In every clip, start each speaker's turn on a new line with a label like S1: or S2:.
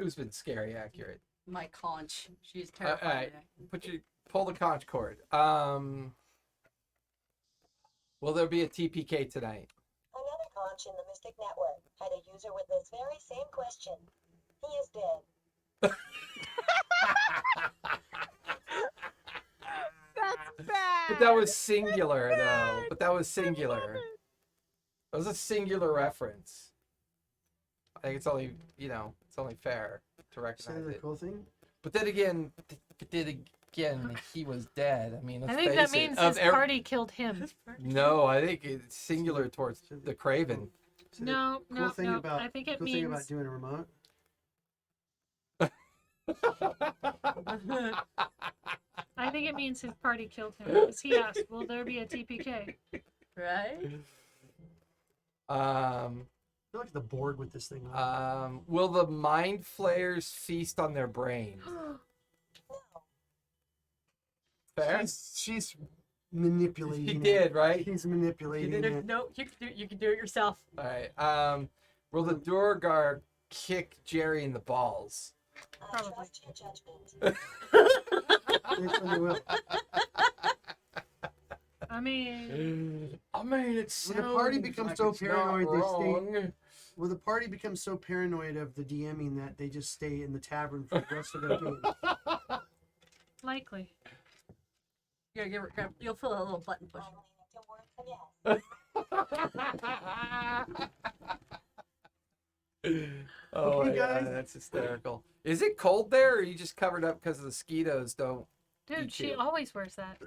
S1: Who's been scary accurate?
S2: My conch. She's
S1: All
S2: terrifying.
S1: right, pull the conch cord. Will there be a TPK tonight?
S3: Another conch in the Mystic Network had a user with this very same question. He is dead.
S4: That's bad.
S1: But that was singular, though. But that was singular. That was a singular reference. I think it's only, it's only fair to recognize
S5: Say the
S1: it.
S5: cool thing.
S1: But then again, he was dead. I mean, let's
S6: I think
S1: face
S6: that means
S1: it.
S6: his party killed him.
S1: No, I think it's singular towards the Craven.
S5: Say
S6: No,
S5: the cool thing
S6: no.
S5: about,
S6: I think it
S5: cool thing about
S6: means
S5: doing a remote.
S6: I think it means his party killed him because he asked, "Will there be a TPK?"
S2: Right?
S5: I feel like the board with this thing on.
S1: Will the mind flayers feast on their brains? Fair.
S5: She's manipulating.
S1: He
S5: it.
S1: did, right?
S5: He's
S2: You
S5: manipulating
S2: did
S5: it.
S2: it. No, you can do it yourself.
S1: All right. Will the Durgar kick Jerry in the balls?
S3: I
S6: Probably.
S3: trust your judgment.
S5: Yes, they will.
S6: I mean,
S1: it's
S5: When the party becomes
S1: like
S5: so
S1: it's not
S5: paranoid, they stay.
S1: wrong.
S5: Well, the party becomes so paranoid of the DMing that they just stay in the tavern for the rest of their game.
S6: likely.
S2: You'll feel a little button push.
S3: I'm leaning towards the yes.
S1: Oh,
S5: Okay,
S1: yeah,
S5: guys.
S1: that's hysterical. Is it cold there, or are you just covered up because the mosquitoes don't?
S6: Dude,
S1: You
S6: she
S1: too.
S6: always wears that.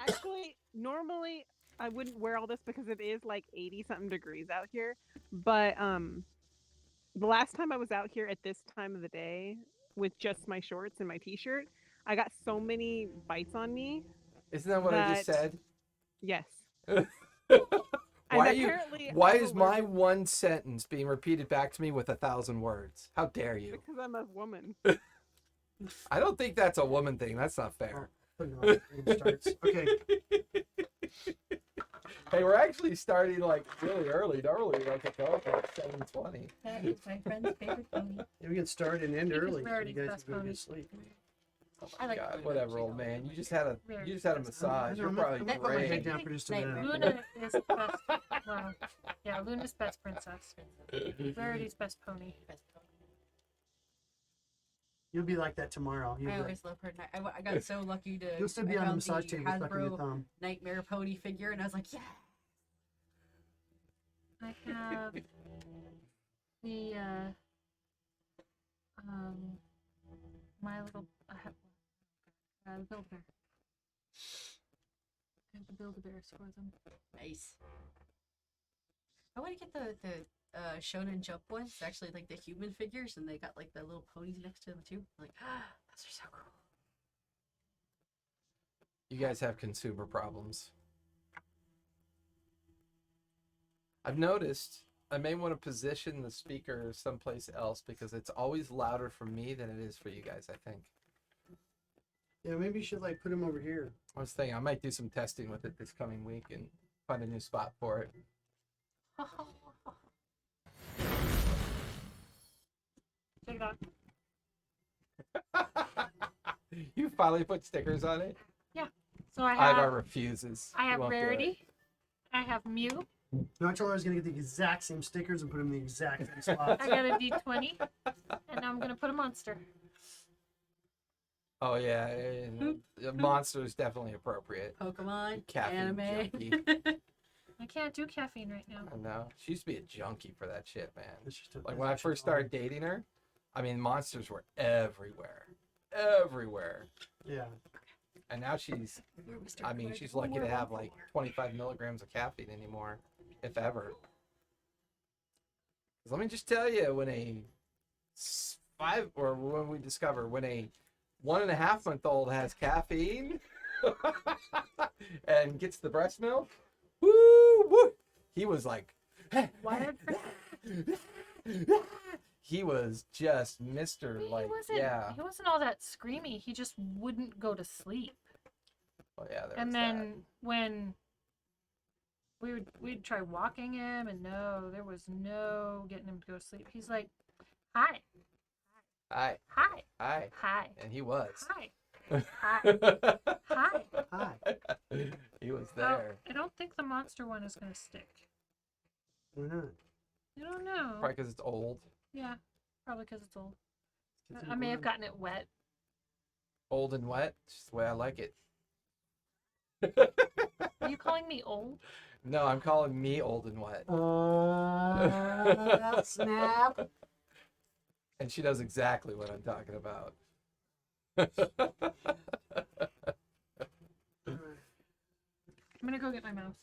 S4: Actually, normally I wouldn't wear all this because it is like 80-something degrees out here. But the last time I was out here at this time of the day with just my shorts and my t-shirt, I got so many bites on me.
S1: Isn't that what I just
S4: That-
S1: said?
S4: Yes.
S1: Why
S4: And
S1: you?
S4: apparently
S1: Why
S4: I'm
S1: is my
S4: allergic
S1: one sentence being repeated back to me with 1,000 words? How dare you?
S4: because I'm a woman.
S1: I don't think that's a woman thing. That's not fair.
S5: Put it on. It starts. Okay.
S1: Hey, we're actually starting like really early. Normally, we like to go at 7:20.
S2: That is my friend's favorite pony.
S5: Yeah, we can start and end
S6: Because
S5: early. So
S6: Rarity's
S5: you guys
S6: best
S5: can go
S6: pony.
S5: to sleep.
S1: Oh
S2: I
S1: my
S2: like
S1: God,
S2: Luna.
S1: whatever,
S2: She's
S1: old man.
S2: always-
S1: You just had a massage. You're
S5: I'm
S1: probably
S5: gonna put my head
S1: great.
S5: down for just a
S2: Night
S5: minute.
S2: mare.
S6: Luna is the best. Well, yeah, Luna's best princess. Rarity's best pony.
S5: You'll be like that tomorrow. You'll
S2: I
S5: be
S2: always love her. I got so lucky to.
S5: you'll still be
S2: I
S5: on the
S2: found
S5: massage table stuck in your
S2: Hasbro
S5: thumb.
S2: Nightmare Pony figure, and I was like, yeah.
S6: I have the my little I have the Build-A-Bear. I have the Build-A-Bears for them.
S2: Nice. I want to get the Shonen Jump ones. It's actually like the human figures, and they got like the little ponies next to them too. I'm like, those are so cool.
S1: You guys have consumer problems. I've noticed I may want to position the speaker someplace else because it's always louder for me than it is for you guys, I think.
S5: Yeah, maybe you should like put him over here.
S1: I was thinking I might do some testing with it this coming week and find a new spot for it.
S6: Take that.
S1: You finally put stickers on it?
S6: So I
S1: Ivar
S6: have
S1: refuses.
S6: I
S1: He
S6: have
S1: won't do it.
S6: Rarity. I have Mew.
S5: No, I told her I was gonna get the exact same stickers and put them in the exact same spots.
S6: I got a D20, and I'm gonna put a monster.
S1: Oh yeah, the monster is definitely appropriate.
S2: Pokemon,
S1: Caffeine
S2: anime.
S1: junkie.
S6: I can't do caffeine right now.
S1: I know. She used to be a junkie for that shit, man.
S5: It's just a-
S1: Like
S5: it's
S1: when I
S5: just
S1: first
S5: a-
S1: started dating her, I mean, monsters were everywhere. Everywhere.
S5: Yeah.
S1: And now she's,
S2: You're Mr.
S1: I mean,
S2: Quick.
S1: she's lucky to
S2: More
S1: have
S2: one
S1: like
S2: for.
S1: 25 milligrams of caffeine anymore, if ever. 'Cause let me just tell you, when when we discover when a 1.5-month-old has caffeine and gets the breast milk, woo, he was like,
S6: Wired for
S1: he was just Mr.
S6: he
S1: like,
S6: wasn't.
S1: yeah.
S6: He wasn't all that screamy. He just wouldn't go to sleep.
S1: Oh yeah, there
S6: And
S1: was
S6: then when we'd try walking him, and no, there was no getting him to go to sleep. He's like, "Hi,
S1: Hi.
S6: Hi.
S1: Hi.
S6: Hi.
S1: And he was.
S6: Hi. Hi. Hi.
S5: Hi.
S1: He was
S6: Oh,
S1: there.
S6: I don't think the monster one is going to stick.
S5: Why not?
S6: I don't know.
S1: Probably because it's old.
S6: Yeah, probably because it's old.
S5: It's
S6: I may have
S5: important.
S6: gotten it wet.
S1: Old and wet. Just the way I like it.
S6: Are you calling me old?
S1: No, I'm calling me old and wet.
S5: Snap.
S1: And she knows exactly what I'm talking about.
S6: I'm going to go get my mouse.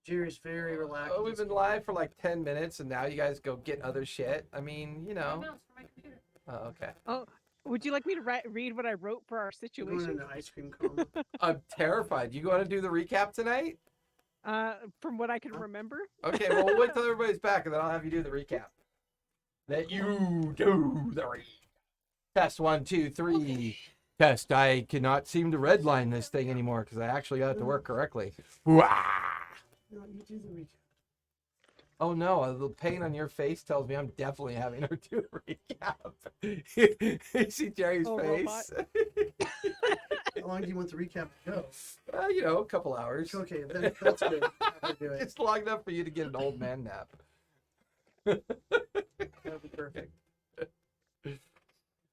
S5: Jerry's very relaxed.
S1: Oh, we've been live for like 10 minutes and now you guys go get other shit. I mean, you
S6: My
S1: know.
S6: mouse for my computer.
S1: Oh, okay.
S4: Oh, would you like me to read what I wrote for our
S5: We're
S4: situation?
S5: going into ice cream coma.
S1: I'm terrified. You want to do the recap tonight?
S4: From what I can remember.
S1: Okay, well, we'll wait till everybody's back and then I'll have you do the recap. That you do the recap. Test 1, 2, 3.
S4: Okay.
S1: Test. I cannot seem to redline this thing anymore because I actually got it to work correctly. Wah!
S5: No, you do the recap.
S1: Oh no, the pain on your face tells me I'm definitely having her do a recap. You see Jerry's
S4: Oh,
S1: face?
S5: How long do you want the recap to go?
S1: You know, a couple hours.
S5: Okay, that's good. I'll do it.
S1: It's long enough for you to get an old man nap.
S5: That'll be perfect.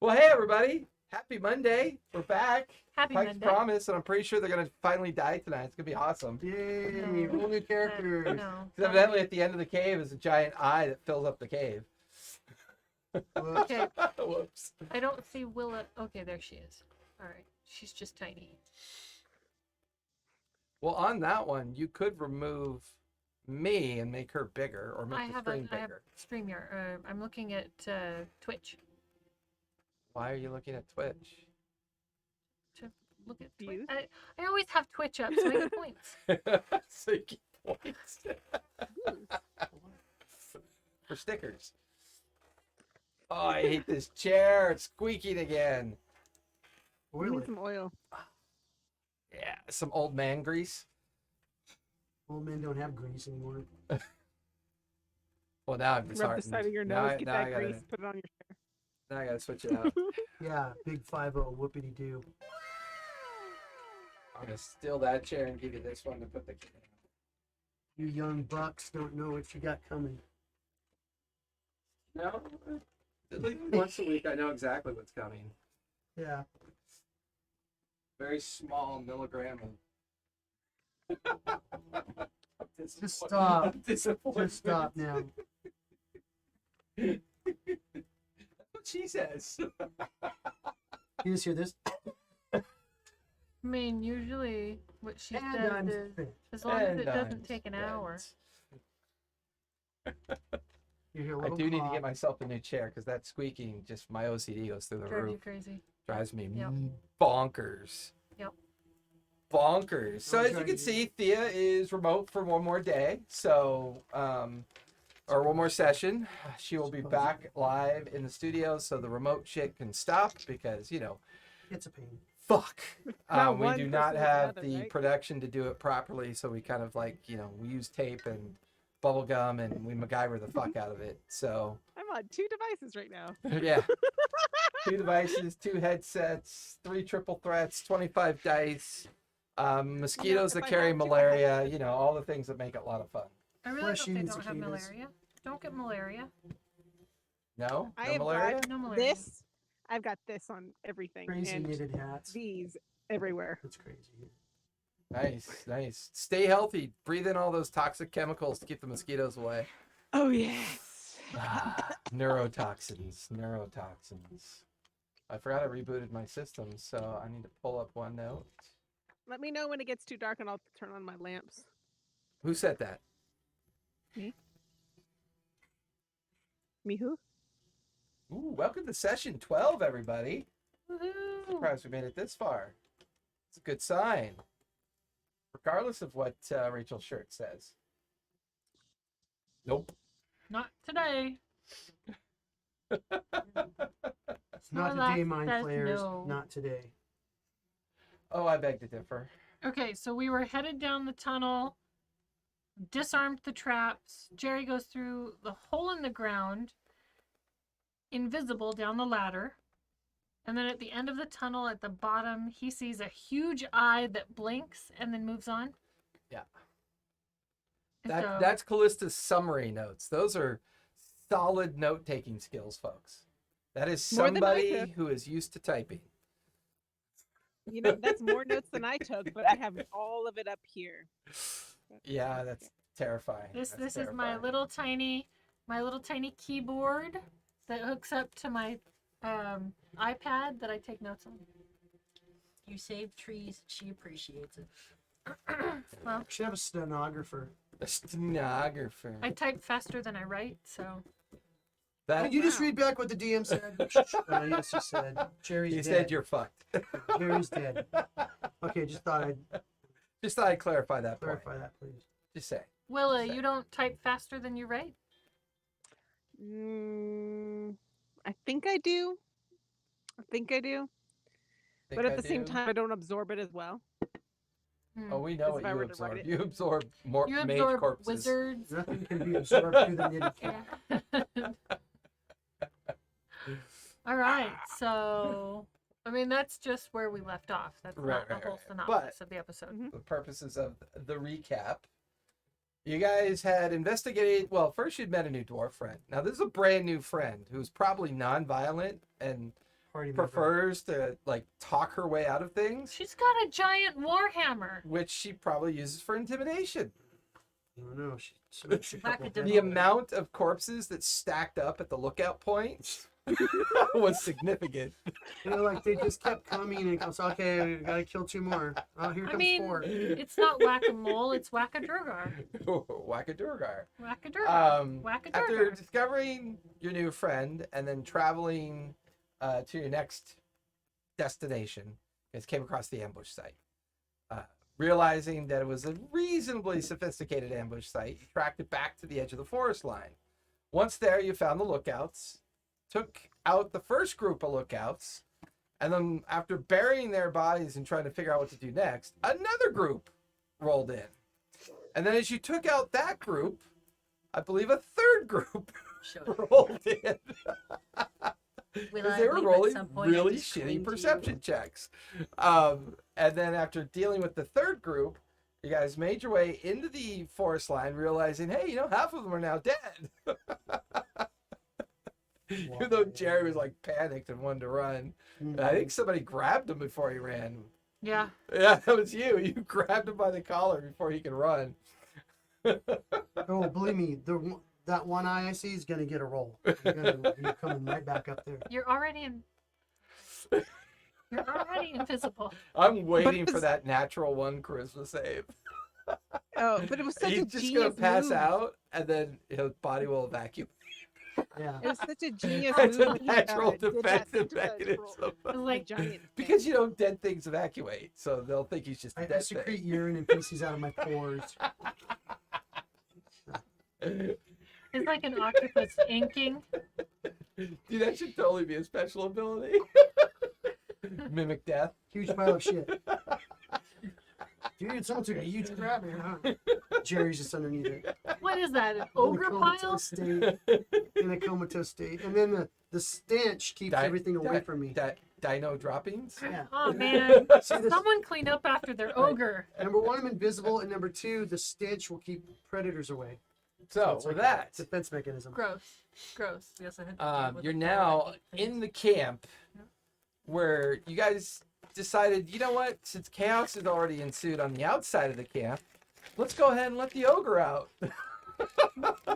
S1: Well, hey everybody. Happy Monday. We're back.
S6: Happy
S1: Pike's
S6: Monday.
S1: promise, and I'm pretty sure they're going to finally die tonight. It's going to be awesome.
S5: Yay!
S6: No.
S5: Whole new characters.
S6: No.
S1: Because evidently at the end of the cave is a giant eye that fills up the cave.
S5: Whoops.
S6: Okay,
S1: Whoops.
S6: I don't see Willa. Okay, there she is. All right, she's just tiny.
S1: Well, on that one, you could remove me and make her bigger, or make
S6: I
S1: the
S6: have
S1: screen
S6: I have
S1: bigger.
S6: StreamYard. I'm looking at Twitch
S1: Why are you looking at Twitch?
S6: to look at Twitch.
S4: Views?
S6: I always have Twitch up so I get points.
S1: So you get points. For stickers. Oh, I hate this chair. It's squeaking again.
S4: We
S5: Oil
S4: need
S5: it.
S4: some oil.
S1: Yeah, some old man grease.
S5: Old men don't have grease anymore.
S1: Well, now I'm
S4: Rub the
S1: disheartened.
S4: side of your
S1: Now
S4: nose,
S1: I-
S4: get
S1: now I
S4: that
S1: gotta-
S4: grease, put it on your chair.
S1: Now I gotta switch it out.
S5: Yeah, big 5-0 whoopity doo.
S1: I'm gonna steal that chair and give you this one to put the kid in.
S5: You young bucks don't know what you got coming.
S1: No, at least once a week I know exactly what's coming.
S5: Yeah.
S1: Very small milligram of.
S5: Just stop.
S1: I'm disappointed.
S5: Just stop now.
S1: That's what she says.
S5: You just hear this?
S6: I mean, usually what she
S5: And
S6: says
S5: I'm
S6: is
S5: finished.
S6: as long as
S1: And
S6: it
S1: I'm
S6: doesn't take an hour.
S1: spent.
S5: You hear a
S1: I
S5: little
S1: do need to
S5: cough.
S1: get myself a new chair because that squeaking, just my OCD goes through the
S6: Drives you
S1: roof.
S6: crazy.
S1: Drives me
S6: Yep.
S1: bonkers.
S6: Yep.
S1: Bonkers. So
S5: Don't
S1: as you
S5: drive
S1: can
S5: you-
S1: see, Thea is remote for one more day. So, or one more session. She will be back live in the studio, so the remote shit can stop because, you know,
S5: It's a pain.
S1: fuck.
S4: Not
S1: We
S4: one
S1: do not
S4: person with
S1: have
S4: the other,
S1: the
S4: right?
S1: production to do it properly, so we kind of like, you know, we use tape and bubble gum and we MacGyver the fuck out of it. So,
S4: I'm on 2 devices right now.
S1: yeah. 2 devices, 2 headsets, 3 triple threats, 25 dice, mosquitoes
S4: if
S1: that
S4: I
S1: carry
S4: had 2, I
S1: malaria,
S4: had-
S1: you know, all the things that make it a lot of fun.
S6: I really
S5: Fleshy
S6: hope they
S5: and
S6: don't have
S5: cicadas.
S6: malaria. Don't get malaria.
S1: No?
S4: I
S1: No
S4: have
S1: malaria?
S4: got
S6: No malaria.
S4: this. I've got this on everything.
S5: Crazy
S4: and
S5: knitted hats.
S4: these everywhere.
S5: It's crazy.
S1: Nice, nice. Stay healthy. Breathe in all those toxic chemicals to keep the mosquitoes away.
S4: Oh yes.
S1: Neurotoxins. Neurotoxins. I forgot I rebooted my system, so I need to pull up OneNote.
S4: Let me know when it gets too dark and I'll turn on my lamps.
S1: Who said that?
S4: Me who?
S1: Ooh, welcome to session 12, everybody.
S6: Woohoo!
S1: Surprised we made it this far. It's a good sign. Regardless of what Rachel's shirt says. Nope.
S6: Not today.
S5: Not
S6: Snorlax
S5: today, mind
S6: says
S5: players.
S6: no.
S5: Not today.
S1: Oh, I beg to differ.
S6: Okay, so we were headed down the tunnel, disarmed the traps. Jerry goes through the hole in the ground, invisible down the ladder. And then at the end of the tunnel at the bottom, he sees a huge eye that blinks and then moves on.
S1: Yeah.
S6: And
S1: That
S6: so-
S1: that's Callista's summary notes. Those are solid note-taking skills, folks. That is
S4: More than I
S1: somebody
S4: took.
S1: who is used to typing.
S4: You know, that's more notes than I took, but I have all of it up here.
S1: Yeah, that's terrifying.
S6: This
S1: That's
S6: is my
S1: terrifying.
S6: little tiny keyboard that hooks up to my iPad that I take notes on.
S2: You save trees. She appreciates it.
S6: Well,
S5: We should have a stenographer.
S1: A stenographer.
S6: I type faster than I write, so
S1: That
S5: Can you just read back what the DM said? Yes, he said. Jerry's
S1: you
S5: dead.
S1: said you're fucked.
S5: Jerry's dead. Okay, just thought I'd
S1: Just thought I'd clarify that point.
S5: clarify that, please.
S1: Just say.
S6: Willa, you don't type faster than you write?
S4: I think I do.
S1: Think
S4: But at
S1: I
S4: the same
S1: do?
S4: time, I don't absorb it as well.
S6: Hmm.
S1: Oh, we know
S4: As
S1: what
S4: if I
S1: you
S4: were to write
S1: absorb.
S4: it.
S1: You absorb more
S6: You
S1: mage
S6: absorb
S1: corpses.
S6: wizards.
S5: Nothing can be absorbed through the knitted cap.
S6: Yeah. All right, so I mean that's just where we left off. That's
S1: Right,
S6: not the
S1: right,
S6: whole
S1: right.
S6: synopsis of the episode.
S4: Mhm.
S1: The purposes of the recap. You guys had investigated. Well, first you'd met a new dwarf friend. Now this is a brand new friend who's probably non-violent and
S5: Party member.
S1: prefers to like talk her way out of things,
S6: She's got a giant warhammer.
S1: which she probably uses for intimidation.
S5: I don't know. She smokes a couple
S6: Wackadoodle.
S1: The amount of corpses that stacked up at the lookout point was significant.
S5: You know, like they just kept coming and it goes, okay, we gotta kill 2 more. Oh, here
S6: I
S5: comes
S6: mean,
S5: 4.
S6: it's not whack-a-mole, it's whack-a-durgar.
S1: Whack-a-durgar.
S6: Whack-a-durgar.
S1: After
S6: Whack-a-durgar.
S1: discovering your new friend and then traveling to your next destination, you guys came across the ambush site. Realizing that it was a reasonably sophisticated ambush site, you tracked it back to the edge of the forest line. Once there, you found the lookouts, took out the first group of lookouts, and then after burying their bodies and trying to figure out what to do next, another group rolled in. And then as you took out that group, I believe a third group
S2: Showed up.
S1: rolled in.
S2: Will
S1: Because
S2: I
S1: they were
S2: leave at
S1: rolling
S2: some point and
S1: really
S2: just cling to
S1: shitty
S2: you?
S1: perception checks. And then after dealing with the third group, you guys made your way into the forest line, realizing, hey, you know, half of them are now dead. Even though Jerry was like panicked and wanted to run.
S5: Mm-hmm.
S1: I think somebody grabbed him before he ran.
S6: Yeah.
S1: Yeah, that was you. You grabbed him by the collar before he could run.
S5: Oh, believe me, that one eye I see is gonna get a roll. You're coming right back up there.
S6: You're already invisible.
S1: I'm waiting for
S4: this-
S1: that natural one charisma save.
S4: Oh, but it was such
S1: He's
S4: a
S1: just
S4: genius
S1: gonna pass
S4: move.
S1: out, and then his body will evacuate.
S5: Yeah.
S4: It was such a genius
S1: It's
S4: move.
S1: a
S4: when he,
S1: natural
S4: did that
S1: defensive
S4: into the
S1: mechanism.
S4: troll-
S6: Like,
S4: giant
S1: Because you know, dead things evacuate, so they'll think he's just a
S5: I
S1: dead
S5: secrete
S1: thing.
S5: urine and feces out of my pores.
S6: it's like an octopus inking.
S1: Dude, that should totally be a special ability. Mimic death.
S5: Huge pile of shit. Dude, someone took a huge crap here, huh? Jerry's just underneath it.
S6: What is that? An
S5: In a
S6: ogre
S5: comatose
S6: pile?
S5: state. In a comatose state. And then the stench keeps everything away from me.
S1: Dino droppings.
S5: Yeah.
S6: Oh man.
S5: See, this,
S6: Someone clean up after their ogre.
S5: number 1, I'm invisible, and number 2, the stench will keep predators away.
S1: So
S5: it's
S1: with
S5: like
S1: that,
S5: a defense mechanism.
S6: Gross. Gross. Yes, I had to deal with
S1: you're
S6: all
S1: now
S6: that things.
S1: in the camp where you guys decided, you know what? Since chaos has already ensued on the outside of the camp, let's go ahead and let the ogre out.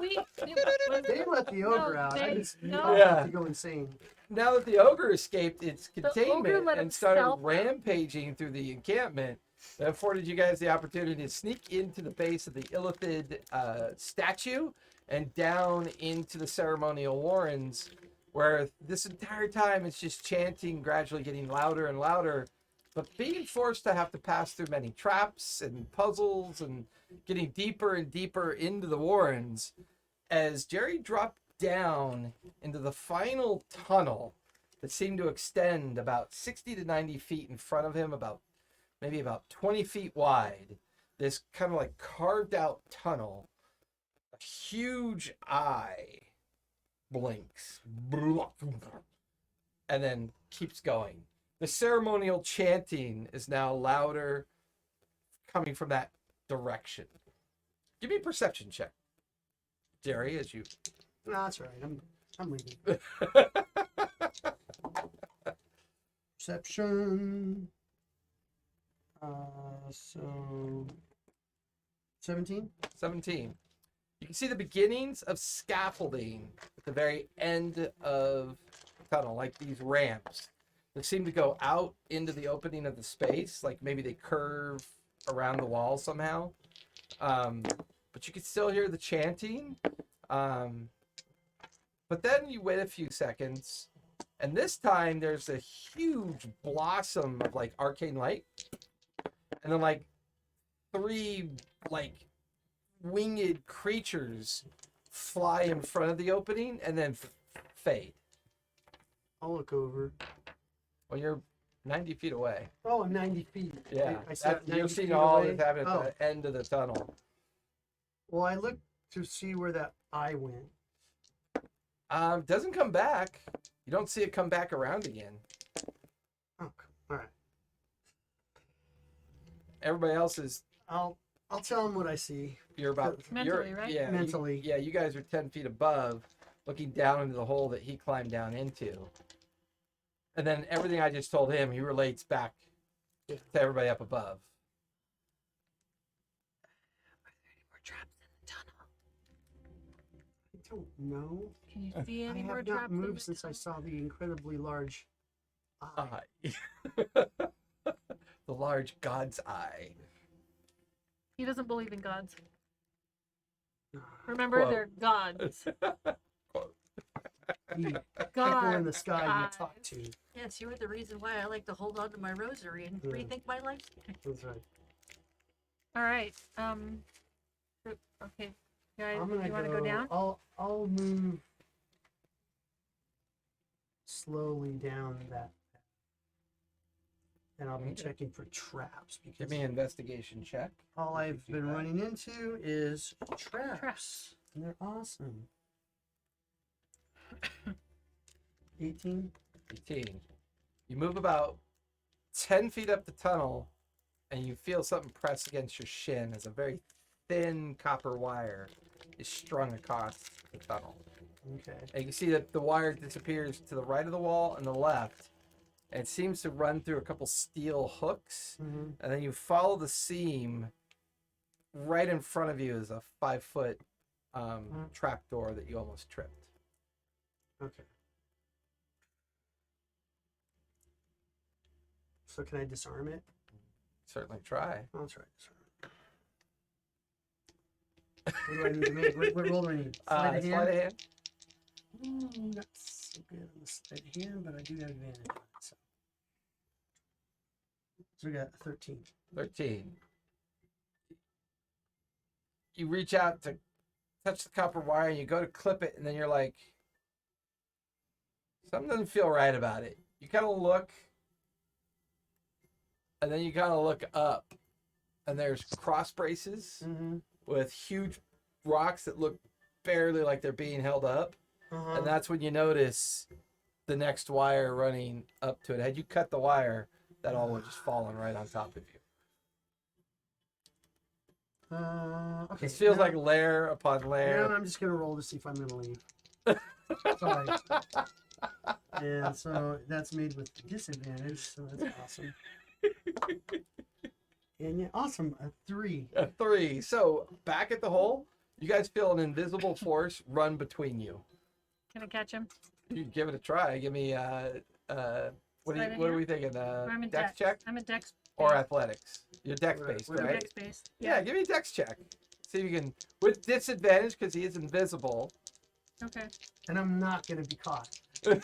S6: We,
S5: They let the ogre out. I
S6: they-
S5: just
S6: no.
S1: Yeah.
S5: to go insane.
S1: Now that the ogre escaped its
S6: ogre
S1: containment
S6: let
S1: and started
S6: himself out.
S1: rampaging through the encampment, that afforded you guys the opportunity to sneak into the base of the Illithid statue and down into the ceremonial warrens, where this entire time it's just chanting, gradually getting louder and louder, but being forced to have to pass through many traps and puzzles and getting deeper and deeper into the warrens as Jerry dropped down into the final tunnel that seemed to extend about 60 to 90 feet in front of him, maybe about 20 feet wide. This kind of like carved out tunnel. A huge eye blinks. and then keeps going. The ceremonial chanting is now louder, coming from that direction. Give me a perception check, Jerry, as you.
S5: No, that's all right. I'm leaving. Perception. So 17.
S1: 17. You can see the beginnings of scaffolding at the very end of the tunnel, like these ramps. They seem to go out into the opening of the space, like maybe they curve around the wall somehow. But you can still hear the chanting. But then you wait a few seconds, and this time there's a huge blossom of like arcane light, and then like 3 like winged creatures fly in front of the opening and then fade.
S5: I'll look over.
S1: Well, you're 90 feet away.
S5: Oh, I'm 90 feet.
S1: Yeah,
S5: I said
S1: you're
S5: 90
S1: seeing
S5: feet
S1: all
S5: away.
S1: that's happening
S5: Oh.
S1: at the end of the tunnel.
S5: Well, I looked to see where that eye went.
S1: Doesn't come back. You don't see it come back around again.
S5: Oh, all right.
S1: Everybody else is.
S5: I'll tell him what I see.
S1: You're about
S6: Mentally,
S1: you're,
S6: right?
S1: Yeah,
S5: Mentally.
S1: yeah, you guys are 10 feet above, looking down into the hole that he climbed down into. And then everything I just told him, he relates back
S5: Yeah.
S1: to everybody up above.
S2: More traps in the tunnel.
S5: I don't know.
S6: Can you see
S5: I
S6: any more
S5: have
S6: traps?
S5: not
S6: in
S5: moved
S6: the
S5: since I
S6: tunnel?
S5: saw the incredibly large eye.
S1: The large god's eye.
S6: He doesn't believe in gods. Remember,
S1: Quote.
S6: they're gods.
S5: The
S6: God.
S5: echo in the sky
S6: eyes.
S5: you talk to.
S2: Yes, you are the reason why I like to hold on to my rosary and
S5: Yeah.
S2: rethink my life.
S5: That's right.
S6: All right. Okay, guys,
S5: I'm gonna
S6: you want to go down?
S5: I'll move slowly down that path. And I'll be
S1: Okay.
S5: checking for traps
S1: Give
S5: because
S1: me an investigation check.
S5: all I've
S1: do
S5: been
S1: that.
S5: running into is traps.
S6: Traps.
S5: And they're awesome. 18.
S1: 18. You move about 10 feet up the tunnel, and you feel something press against your shin as a very thin copper wire is strung across the tunnel.
S5: Okay.
S1: And you can see that the wire disappears to the right of the wall and the left. And it seems to run through a couple steel hooks.
S5: Mm-hmm.
S1: And then you follow the seam. Right in front of you is a 5-foot trap door that you almost tripped.
S5: Okay. So can I disarm it?
S1: Certainly try.
S5: I'll try to disarm it. What do I need to make? What roll do I need? Sleight of
S1: Sleight
S5: hand?
S1: of hand.
S5: Not so good on the sleight of hand, but I do have advantage on it. So we got 13.
S1: 13. You reach out to touch the copper wire and you go to clip it, and then you're like, something doesn't feel right about it. You kind of look, and then you kind of look up, and there's cross braces
S5: Mm-hmm.
S1: with huge rocks that look barely like they're being held up.
S5: Uh-huh.
S1: And that's when you notice the next wire running up to it. Had you cut the wire, that all would have just fallen right on top of you.
S5: Okay.
S1: It feels
S5: now-
S1: like layer upon
S5: now
S1: layer.
S5: I'm just gonna roll to see if I'm gonna leave. Sorry. And so that's made with disadvantage, so that's awesome. And yeah, awesome. A 3.
S1: A 3. So back at the hole, you guys feel an invisible force run between you.
S6: Can I catch him?
S1: You can give it a try. Give me what are
S6: Sleight of
S1: we
S6: hand?
S1: thinking?
S6: I'm a
S1: Dex check
S6: I'm a dex.
S1: or
S6: based.
S1: athletics? You're dex
S5: We're-
S1: based,
S5: we're
S1: right?
S6: Dex based.
S1: Yeah, give me a dex check. See if you can, with disadvantage because he is invisible.
S6: Okay.
S5: And I'm not gonna be caught.
S6: I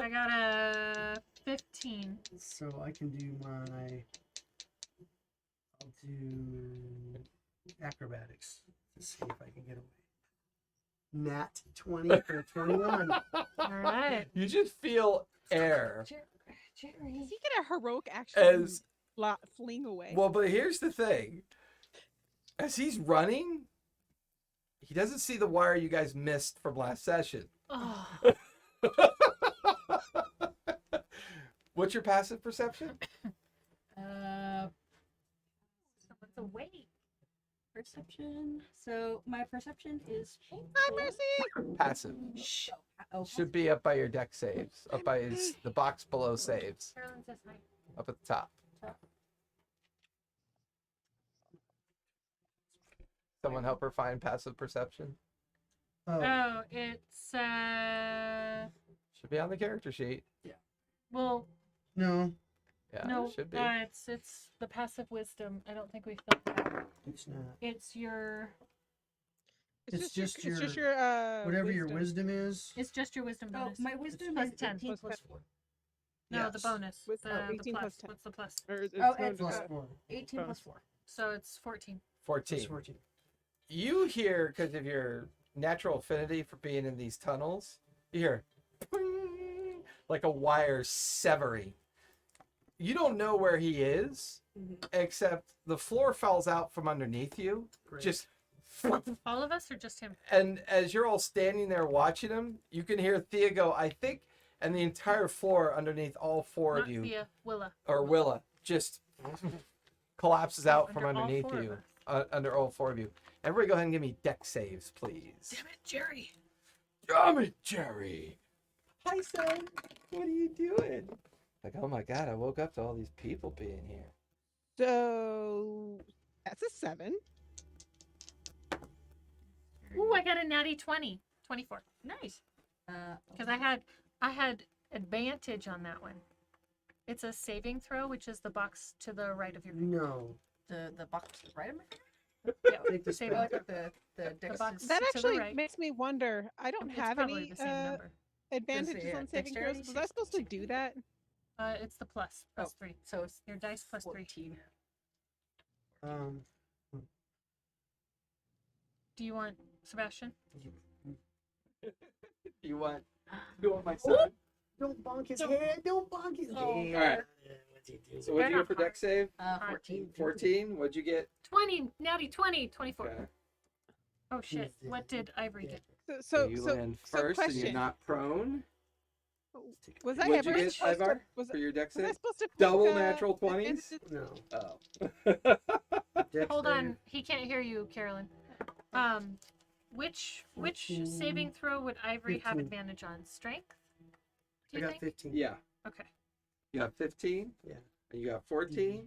S6: got a 15.
S5: So I can do I'll do acrobatics to see if I can get away. Nat 20 for 21.
S6: All right.
S1: You just feel air
S6: Jerry.
S4: Does he get a heroic action?
S1: as
S4: Fling away.
S1: well, but here's the thing. As he's running, he doesn't see the wire you guys missed from last session.
S6: Oh,
S1: What's your passive perception?
S2: Someone's awake. Perception. So my perception is.
S4: Hi, Mercy.
S1: Passive.
S2: Shh. Oh,
S1: Should be up by your deck saves. Up by the box below saves.
S6: Carolyn says hi.
S1: Up at the top. Someone help her find passive perception.
S5: Oh,
S6: Oh, it's
S1: Should be on the character sheet.
S6: well,
S5: no,
S1: Yeah,
S6: no,
S1: it should be.
S6: it's the passive wisdom. I don't think we filled that out.
S5: it's not.
S6: It's your
S5: It's just
S4: it's just
S5: your-
S4: your
S5: Whatever your wisdom is.
S6: it's just your wisdom
S2: Oh,
S6: bonus.
S2: my wisdom
S6: plus
S2: is
S6: 10.
S2: 18
S4: Plus
S2: plus
S4: 10.
S2: 4.
S6: No, the
S1: Yes.
S6: bonus.
S4: With-
S6: The,
S4: 18
S6: the
S4: plus
S6: plus.
S4: 10.
S6: What's the plus?
S4: or it's
S2: Oh,
S4: known
S2: it's
S4: as
S5: Plus
S4: a-
S5: 4.
S2: 18 plus 4.
S6: So it's 14.
S1: 14.
S5: Plus 14.
S1: You hear, because of your natural affinity for being in these tunnels, you hear like a wire severing. You don't know where he is, except the floor falls out from underneath you.
S5: Great.
S1: Just,
S6: All of us or just him?
S1: and as you're all standing there watching him, you can hear Thea go, I think, and the entire floor underneath all four
S6: Not
S1: of you,
S6: Thea, Willa.
S1: or Willa, just collapses out from
S6: Under all
S1: underneath
S6: four of
S1: you.
S6: us.
S1: Under all four of you. Everybody go ahead and give me deck saves, please.
S6: Damn it, Jerry.
S1: Damn it, Jerry. Hi, son. What are you doing? Like, oh my God, I woke up to all these people being here.
S4: So that's a 7.
S6: Ooh, I got a natty 20. 24.
S2: Nice.
S6: Because I had advantage on that one. It's a saving throw, which is the box to the right of your finger.
S5: No.
S2: the box right of my
S6: Yeah,
S5: Take this
S6: saving
S5: back.
S6: throw.
S2: the dex
S6: box.
S2: is-
S4: That
S6: To the
S4: actually
S6: right.
S4: makes me wonder. I don't
S6: It's
S4: have
S6: probably
S4: any
S6: the same number.
S4: advantages
S2: yeah,
S4: on saving throws.
S2: dexterity
S4: Was I supposed to do that?
S6: It's the plus. Plus
S2: Oh.
S6: 3.
S2: So it's
S6: Your dice plus 3.
S2: 14.
S5: Um,
S6: Do you want Sebastian?
S1: You want my son?
S5: don't bonk his head. Don't bonk his
S6: Oh.
S5: head.
S1: All right.
S5: What's he doing?
S1: So what'd you get for deck save?
S2: 14.
S1: 14. What'd you get?
S6: 20. Natty 20. 24.
S1: Okay.
S6: Oh, shit. What did Ivory get?
S1: So you land first, and you're
S4: question.
S1: not prone.
S4: Was I
S1: What'd
S4: ever
S1: you get,
S4: supposed to?
S1: Ivar,
S4: Was,
S1: for your deck
S4: was I
S1: save?
S4: supposed to pick,
S1: Double natural 20s?
S4: advantages?
S5: No.
S1: Oh.
S5: Dex
S6: Hold
S5: save.
S6: on. He can't hear you, Carolyn. Which
S5: 14,
S6: saving throw would Ivory have
S5: 15.
S6: advantage on? Strength? Do
S5: I
S6: you
S5: got
S6: think?
S5: 15.
S1: Yeah.
S6: Okay.
S1: You got 15.
S5: Yeah.
S1: And you got 14.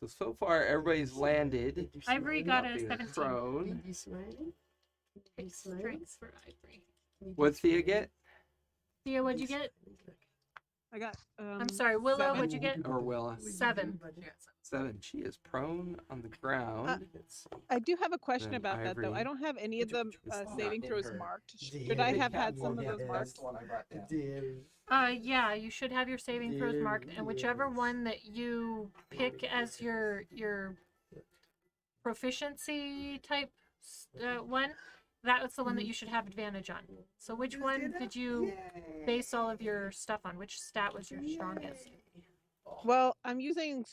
S1: So far, everybody's landed.
S6: Ivory got
S1: Not
S6: a
S1: being
S6: 17.
S1: prone.
S5: You smiling?
S6: Pick strength for Ivory.
S1: What'd Thea get?
S6: Thea, what'd you get?
S4: I got.
S6: I'm sorry, Willow,
S4: 7.
S6: what'd you get?
S1: Or Willa?
S6: 7.
S1: 7. She is prone on the ground.
S4: I do have a question
S1: Then
S4: about that though.
S1: Ivory
S4: I don't have any of the
S1: not
S4: saving
S1: in
S4: throws
S1: her.
S4: marked.
S5: Yeah,
S4: Should I
S5: they
S4: have had
S5: have
S4: some
S5: one,
S4: of those
S5: yeah,
S4: marked?
S1: That's the one I brought down.
S6: Yeah, you should have your saving throws marked, and whichever
S5: Yes.
S6: one that you pick as your proficiency type one, that's the one that you should have advantage on. So which one did you base all of your stuff on? Which stat was your strongest?
S4: Well, I'm using.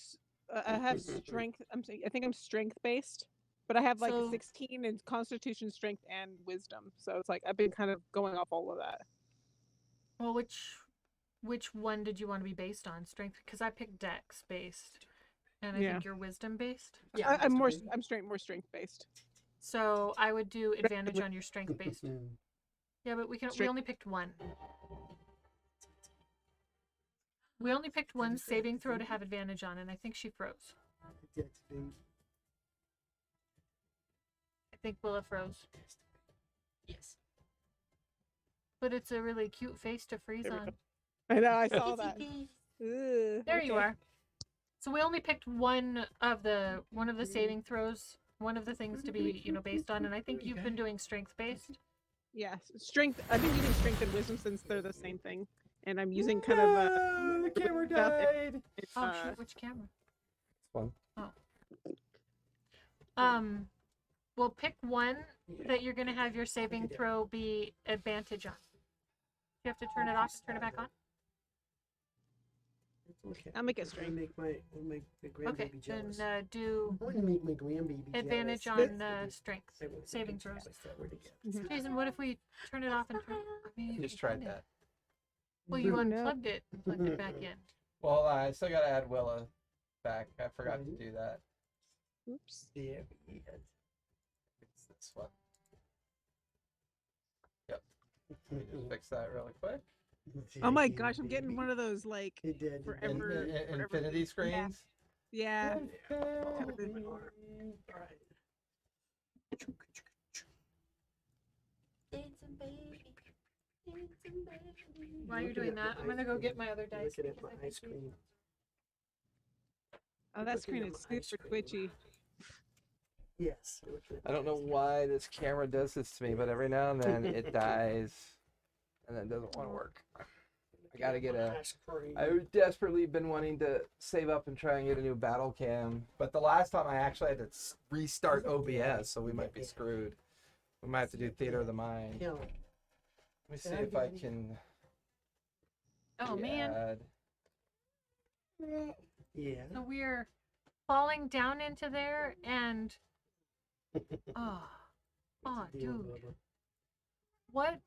S4: I have strength. I think I'm strength based, but I have like
S6: So-
S4: 16 in Constitution, Strength, and Wisdom. So it's like I've been kind of going off all of that.
S6: Well, which one did you want to be based on? Strength, because I picked Dex based, and I
S4: Yeah.
S6: think you're Wisdom based.
S2: Yeah,
S4: I'm more.
S2: wisdom.
S4: More strength based.
S6: So I would do advantage on your strength based.
S5: Mm.
S6: Yeah, but we
S4: Strength-
S6: only picked one. We only picked one saving throw to have advantage on, and I think she froze. I think Willa froze.
S2: Yes.
S6: But it's a really cute face to freeze
S4: There we
S6: on.
S4: go. I know. I saw that.
S6: There you are. So we only picked one of the saving throws, one of the things to be, based on, and I think you've been doing strength based.
S4: Yeah, strength. I've been using strength and wisdom since they're the same thing, and I'm using kind of
S1: No, the camera died.
S6: Oh shoot, which camera?
S1: One.
S6: Well, pick one that you're gonna have your saving throw be advantage on. You have to turn it off and turn it back on.
S5: Okay.
S4: I'll make it
S5: I'll
S4: strength.
S5: make the grandbaby
S6: Okay, then
S5: jealous.
S6: do
S5: I'm gonna make my grandbaby
S6: advantage
S5: jealous.
S6: on strength
S5: I wouldn't
S6: saving
S5: think
S6: throws.
S5: if I were to get-
S4: Mhm.
S6: Jason, what if we turn it off and turn? I mean,
S1: You
S6: you
S1: just
S6: can
S1: tried
S6: turn it.
S1: that.
S6: Well, you
S4: No.
S6: unplugged it and plugged it back in.
S1: Well, I still gotta add Willa back. I forgot to do that.
S4: Oops.
S5: Yeah.
S1: It's this one. Yep. Let me just fix that really quick.
S4: Oh my gosh, I'm getting one of those like
S5: It did.
S4: forever. forever
S1: Infinity
S4: things.
S1: screens.
S4: Yeah.
S2: Dancing baby. Dancing baby.
S6: While you're doing that, I'm gonna go get my other dice.
S5: Looking at my
S6: because I
S5: ice
S6: think we-
S5: cream.
S4: Oh, that
S5: Looking
S4: screen
S5: at
S4: is
S5: my ice
S4: super
S5: cream.
S4: twitchy.
S5: Yes. Looking at
S1: I don't
S5: my
S1: know
S5: ice
S1: why this camera does this to me, but every now and then it dies, and then doesn't want to work. I gotta get
S5: my
S1: a.
S5: ice cream.
S1: I've desperately been wanting to save up and try and get a new battle cam, but the last time I actually had to restart OBS, so we might be screwed. We might have to do theater of the mind.
S5: Yeah.
S1: Let me see if I can.
S6: Oh man,
S1: add-
S5: Yeah.
S6: so we're falling down into there, and oh,
S5: Deal,
S6: dude,
S5: Bubba.
S6: what?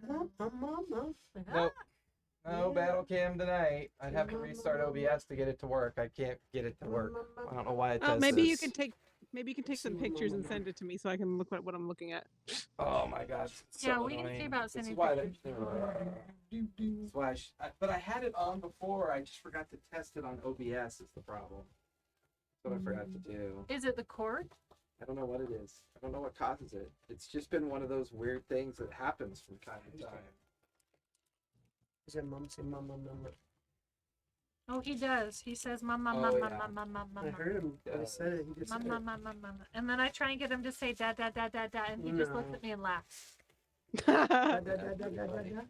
S5: Mama.
S1: Nope. No battle cam tonight. I'd have to restart OBS to get it to work. I can't get it to work. I don't know why it does
S4: Maybe you
S1: this.
S4: can take some pictures and send it to me so I can look at what I'm looking at.
S1: Oh my god. it's so
S6: Yeah, we can see
S1: annoying.
S6: about
S1: This
S6: sending
S1: is why
S6: pictures.
S1: That's why but I had it on before. I just forgot to test it on OBS. Is the problem. That's what I forgot to do.
S6: Is it the cord?
S1: I don't know what it is. I don't know what causes it. It's just been one of those weird things that happens from time to time.
S5: Is that mom say mama?
S6: Oh, he does. He says, "Mama,
S1: Oh,
S6: mama,
S1: yeah.
S6: mama, mama,
S5: I
S6: mama."
S5: heard him. I said it. He just said
S6: Mama,
S5: it.
S6: mama, mama. And then I try and get him to say da da da da da, and he just looks
S5: No.
S6: at me and laughs.
S5: Da, da, da, da, da, da, da.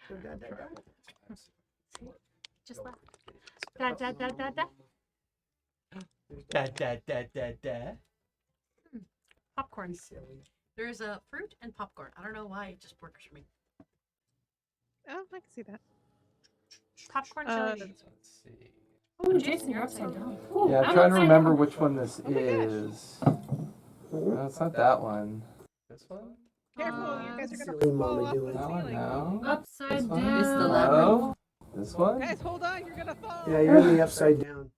S5: Da, da, da, da.
S6: Just laugh. Da da da da da.
S1: Da da da da da.
S6: Popcorn.
S5: He's silly.
S2: There's fruit and popcorn. I don't know why it just works for me.
S4: Oh, I can see that.
S6: Popcorn
S4: Uh,
S6: chili.
S1: Let's see.
S6: Oh, Jason, you're upside down.
S1: Yeah, I'm trying to remember which one this is. No, it's not that one. This one?
S4: Careful, you guys are gonna
S5: Silly
S4: fall
S5: mama
S4: off
S5: doing
S4: the
S1: That one?
S4: ceiling.
S1: No.
S6: Upside
S1: This one?
S6: down.
S2: It's the lever.
S1: No. This one?
S4: Guys, hold on, you're gonna fall.
S5: Yeah, you're in the upside down.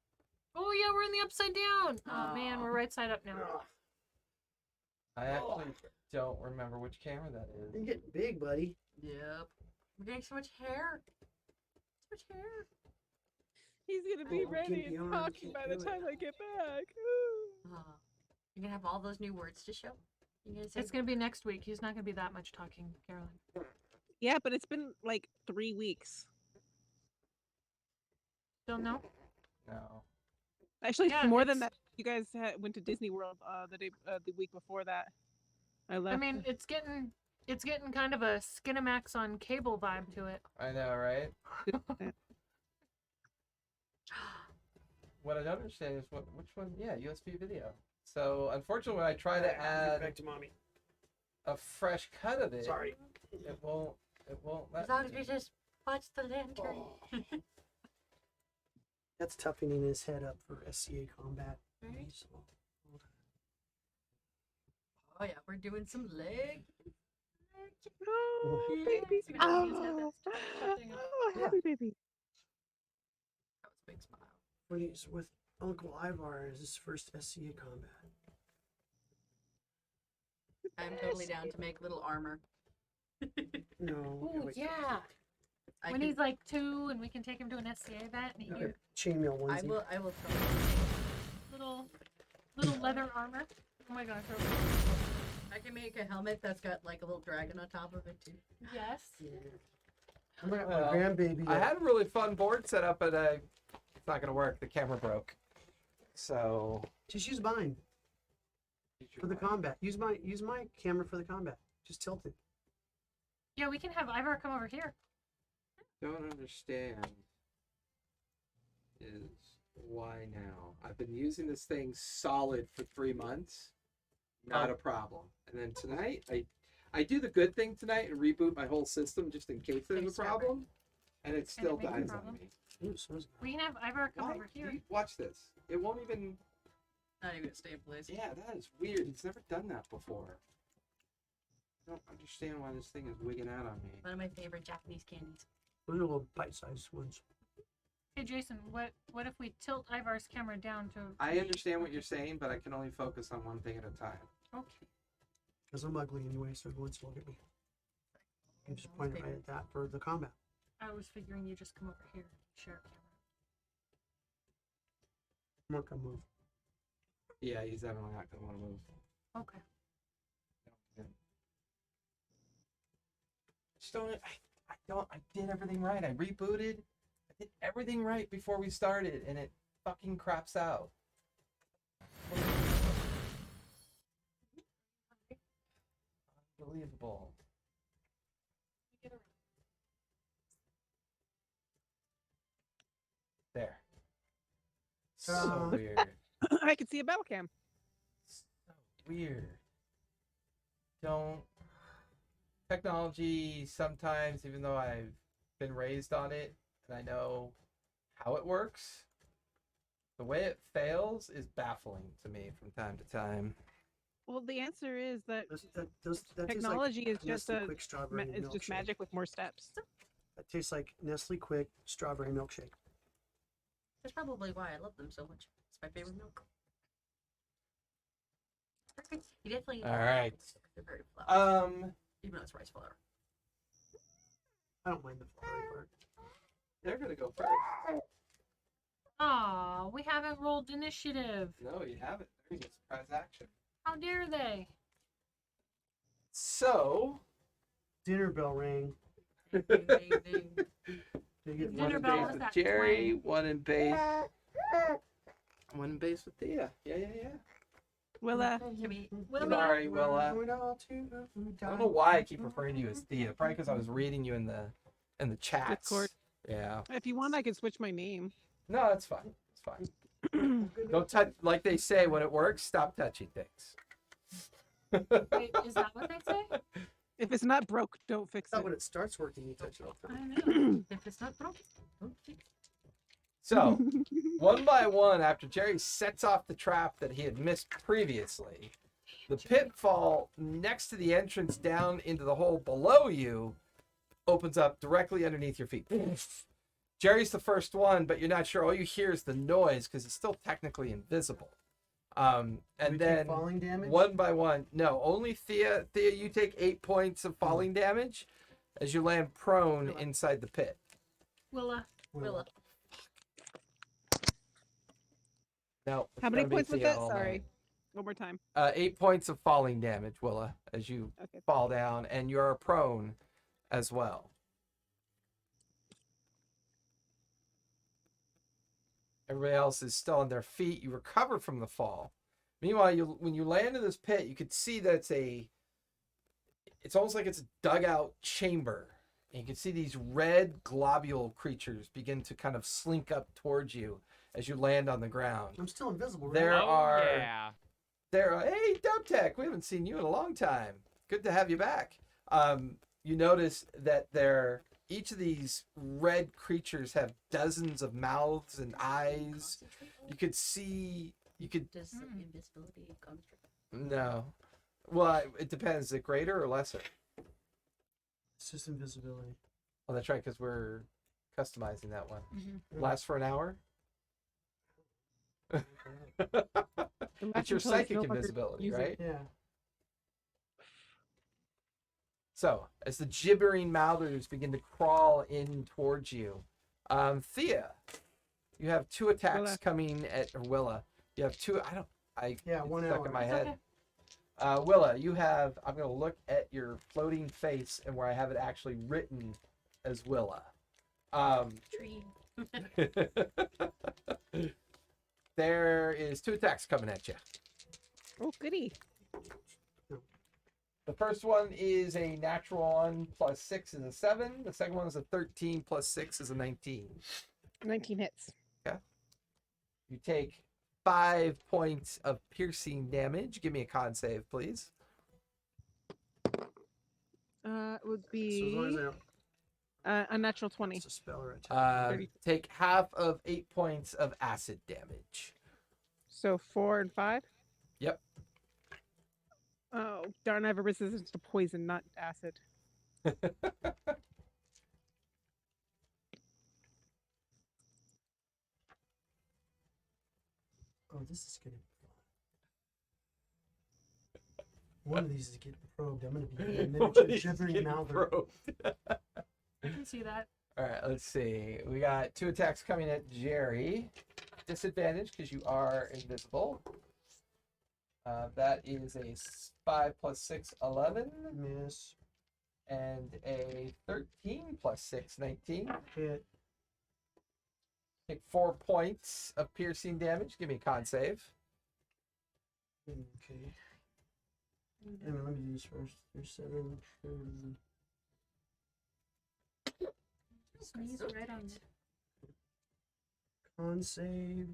S6: Oh yeah, we're in the upside down. Oh man, we're right side up now.
S1: I actually don't remember which camera that is.
S5: You're getting big, buddy.
S2: Yep. We're getting so much hair. So much hair.
S4: He's gonna be
S5: Oh,
S4: ready
S5: Gimpy
S4: and
S5: arm
S4: talking
S5: can't
S4: by the
S5: do it.
S4: time I get back.
S2: You're gonna have all those new words to show. You're gonna say
S6: It's gonna be next week. He's not gonna be that much talking, Carolyn.
S4: Yeah, but it's been like 3 weeks.
S6: Don't know.
S1: No.
S4: Actually,
S6: Yeah,
S4: more than
S6: it's-
S4: that. You guys went to Disney World the week before that. I left.
S6: I mean, it's getting kind of a Skinamax on cable vibe to it.
S1: I know, right? What I don't understand is which one? Yeah, USB video. So unfortunately, when I try to add
S5: Back to mommy.
S1: a fresh cut of it,
S5: Sorry.
S1: it won't. Let
S2: as long as
S1: me.
S2: we just watch the lantern.
S5: That's toughening his head up for SCA combat.
S2: Right.
S5: So,
S2: Oh yeah, we're doing some leg.
S4: Oh,
S5: Yeah.
S4: baby.
S6: So we have to use that
S4: Oh,
S6: something.
S4: oh, happy baby.
S2: That was a big smile.
S5: when he's with Uncle Ivar is his first SCA combat.
S2: I'm totally down to make little armor.
S5: No.
S6: Ooh,
S5: wait.
S6: yeah.
S2: I
S6: When
S2: can-
S6: he's like 2 and we can take him to an SCA event and he
S5: Okay, Chainmail
S2: I
S5: onesie.
S2: will. I will.
S6: little leather armor. Oh my gosh.
S2: I can make a helmet that's got like a little dragon on top of it too.
S6: Yes.
S5: Yeah. I'm gonna
S1: Well,
S5: my grandbaby.
S1: I had a really fun board set up, but it's not gonna work. The camera broke. So.
S5: Just use mine for the combat. Use my camera for the combat. Just tilt it.
S6: Yeah, we can have Ivar come over here.
S1: Don't understand is why now. I've been using this thing solid for 3 months. Not a problem. And then tonight, I do the good thing tonight and reboot my whole system just in case there's a problem. And it still
S6: makes a
S1: dies on
S6: problem.
S1: me.
S5: Ooh, so is-
S6: We can have Ivar come
S1: Why?
S6: over here.
S1: Watch this. It won't even.
S2: Not even stay in place.
S1: Yeah, that is weird. He's never done that before. I don't understand why this thing is wigging out on me.
S2: One of my favorite Japanese candies.
S5: Those are little bite-sized ones.
S6: Hey Jason, what if we tilt Ivar's camera down to?
S1: I understand what you're saying, but I can only focus on one thing at a time.
S6: Okay.
S5: Because I'm ugly anyway, so everyone's will look at me. You just point it right at that for the combat.
S6: I was figuring you just come over here and share a camera.
S5: I'm not gonna move.
S1: Yeah, he's definitely not gonna want to move.
S6: Okay.
S1: Just don't. I don't. I did everything right. I rebooted. I did everything right before we started, and it fucking craps out. Unbelievable. There. So
S5: Ta-da.
S1: weird.
S4: I can see a battle cam.
S1: So weird. Don't. Technology sometimes, even though I've been raised on it and I know how it works, the way it fails is baffling to me from time to time.
S4: Well, the answer is that
S5: That
S4: technology is just
S5: Nestle
S4: a
S5: Quick strawberry
S4: it's just
S5: milkshake.
S4: magic with more steps.
S5: That tastes like Nestle Quick strawberry milkshake.
S2: That's probably why I love them so much. It's my favorite milk. You definitely.
S1: All right.
S2: They're very flour,
S1: Um,
S2: even though it's rice flour.
S5: I don't mind the flowery part.
S1: they're gonna go first.
S6: Aw, we haven't rolled initiative.
S1: No, you haven't. There's a surprise action.
S6: How dare they?
S1: So,
S5: Dinner bell rang.
S2: Ding, ding, ding.
S5: They get
S6: Dinner
S5: one
S6: bell
S5: base
S6: is
S5: with
S6: that
S1: Jerry,
S6: twang.
S1: one in base. One in base with Thea. Yeah.
S4: Well,
S2: Can we-
S1: Sorry, Willa.
S5: Going out to
S1: I don't know why I keep referring to you as Thea. Probably because I was reading you in the chats.
S4: Discord.
S1: Yeah.
S4: if you want, I can switch my name.
S1: No, it's fine. It's fine. Don't touch. Like they say, when it works, stop touching things.
S6: Wait, is that what they say?
S4: If it's not broke, don't fix
S5: Not
S4: it.
S5: when it starts working, you touch it all the
S6: I
S5: time.
S6: know.
S2: If it's not broken, don't fix it.
S1: So, one by one, after Jerry sets off the trap that he had missed previously, the pitfall next to the entrance down into the hole below you opens up directly underneath your feet. Jerry's the first one, but you're not sure. All you hear is the noise because it's still technically invisible. And
S5: We take
S1: then
S5: falling damage.
S1: one by one, no, only Thea. Thea, you take 8 points of falling damage as you land prone inside the pit.
S6: Willa.
S2: Willa.
S1: No. it's
S4: How many
S1: gonna be
S4: points was
S1: Thea
S4: that?
S1: all
S4: Sorry.
S1: night.
S4: One more time.
S1: 8 points of falling damage, Willa, as you
S4: Okay.
S1: fall down, and you're prone as well. Everybody else is still on their feet. You recover from the fall. Meanwhile, when you land in this pit, you could see that it's almost like it's a dugout chamber. And you can see these red globule creatures begin to kind of slink up towards you as you land on the ground.
S5: I'm still invisible, right?
S1: There are
S7: Yeah.
S1: hey, Dubtech, we haven't seen you in a long time. Good to have you back. You notice that each of these red creatures have dozens of mouths and eyes. You could see,
S2: Does the invisibility construct?
S1: no. Well, it depends. Is it greater or lesser?
S5: It's just invisibility.
S1: Oh, that's right, because we're customizing that one.
S2: Mm-hmm.
S1: Lasts for an hour?
S4: The
S1: It's your
S4: last until it's
S1: psychic
S4: no longer
S1: invisibility,
S4: using-
S1: right?
S5: Yeah.
S1: So, as the gibbering mouthers begin to crawl in towards you, Thea, you have 2 attacks
S4: Willa.
S1: coming at or Willa. You have 2.
S5: Yeah,
S1: it's
S5: 1
S1: stuck
S5: hour.
S1: in my
S6: It's
S1: head.
S6: okay.
S1: Willa, you have. I'm going to look at your floating face and where I have it actually written as Willa.
S2: Tree.
S1: There is 2 attacks coming at you.
S4: Oh, goody.
S1: The first one is a natural 1 plus 6 is a 7. The second one is a 13 plus 6 is a 19.
S4: 19 hits.
S1: You take 5 points of piercing damage. Give me a con save, please.
S4: It would
S5: So as long as
S4: be
S5: I don't,
S4: a natural 20.
S5: it's a spell or attack.
S1: Take half of 8 points of acid damage.
S4: So 4 and 5?
S1: Yep.
S4: Oh, darn, I have a resistance to poison, not acid.
S5: this is gonna be fun. One of these is getting probed. I'm gonna be a miniature gibbering mouther.
S6: I can see that.
S1: All right, let's see. We got 2 attacks coming at Jerry. Disadvantage because you are invisible. That is a 5 plus 6, 11.
S5: Miss.
S1: And a 13 plus 6, 19.
S5: Hit.
S1: Take 4 points of piercing damage. Give me a con save.
S5: Okay. Let me do this first. There's 7, 30.
S6: Sneeze right on it.
S5: Con save.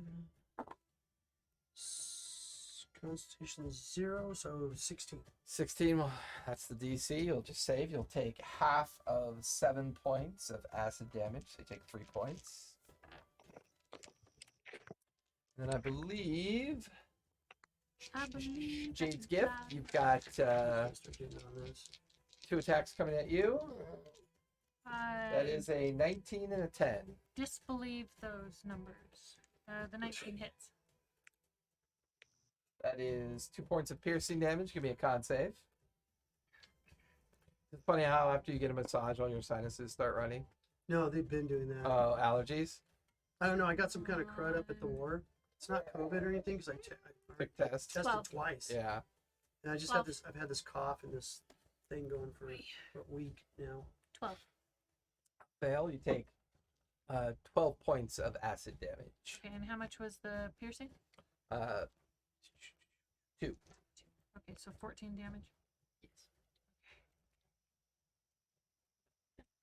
S5: Constitution is 0, so 16.
S1: 16, well, that's the DC. You'll just save. You'll take half of 7 points of acid damage. So you take 3 points. And then I believe Jade's gift. You've got
S5: Start getting on this.
S1: 2 attacks coming at you. That is a 19 and a 10.
S6: Disbelieve those numbers. The 19 hits.
S1: That is 2 points of piercing damage. Give me a con save. It's funny how after you get a massage, all your sinuses start running.
S5: No, they've been doing that.
S1: Oh, allergies.
S5: I don't know. I got some kind of crud up at the war. It's not COVID or anything because I
S1: Quick test.
S5: tested
S6: 12.
S5: twice.
S1: Yeah.
S5: And I just
S6: 12.
S5: had this. I've had this cough and this thing going for a week now.
S6: 12.
S1: Fail. You take 12 points of acid damage.
S6: Okay, and how much was the piercing?
S1: 2.
S6: Okay, so 14 damage.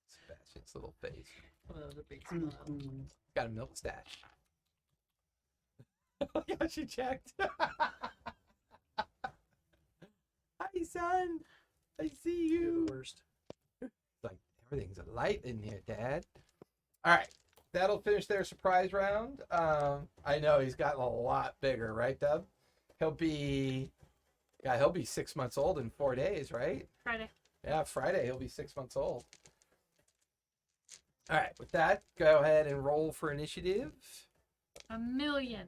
S1: Sebastian's little face.
S2: The big smile.
S1: Got a milk stash. Yeah, she checked. Hi, son. I see you.
S5: Worst.
S1: Like, everything's a light in here, Dad. All right. That'll finish their surprise round. I know he's gotten a lot bigger, right, Dub? He'll be 6 months old in 4 days, right?
S6: Friday.
S1: Yeah, Friday he'll be 6 months old. All right, with that, go ahead and roll for initiative.
S6: 1,000,000.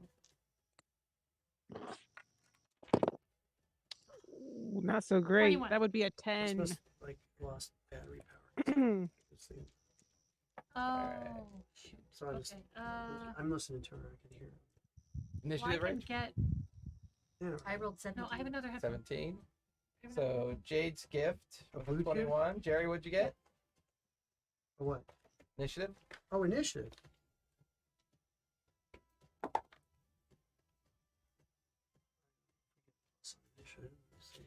S4: Ooh, not so great.
S6: 21.
S4: That would be a
S5: It's
S4: 10.
S5: must like lost battery power. This thing.
S6: Oh, shoot.
S5: So I just,
S6: Okay.
S5: I'm listening to her. I can hear her.
S6: Well, I
S1: Initiative
S6: can
S1: range
S6: get.
S5: Yeah.
S2: I rolled 17.
S6: No, I have another headphone.
S1: 17.
S6: I have another
S1: So Jade's gift
S5: A
S1: was
S5: blue
S1: 21. Jerry, what'd you get?
S5: Or what?
S1: Initiative?
S5: Oh, initiative. Initiative. Let's see.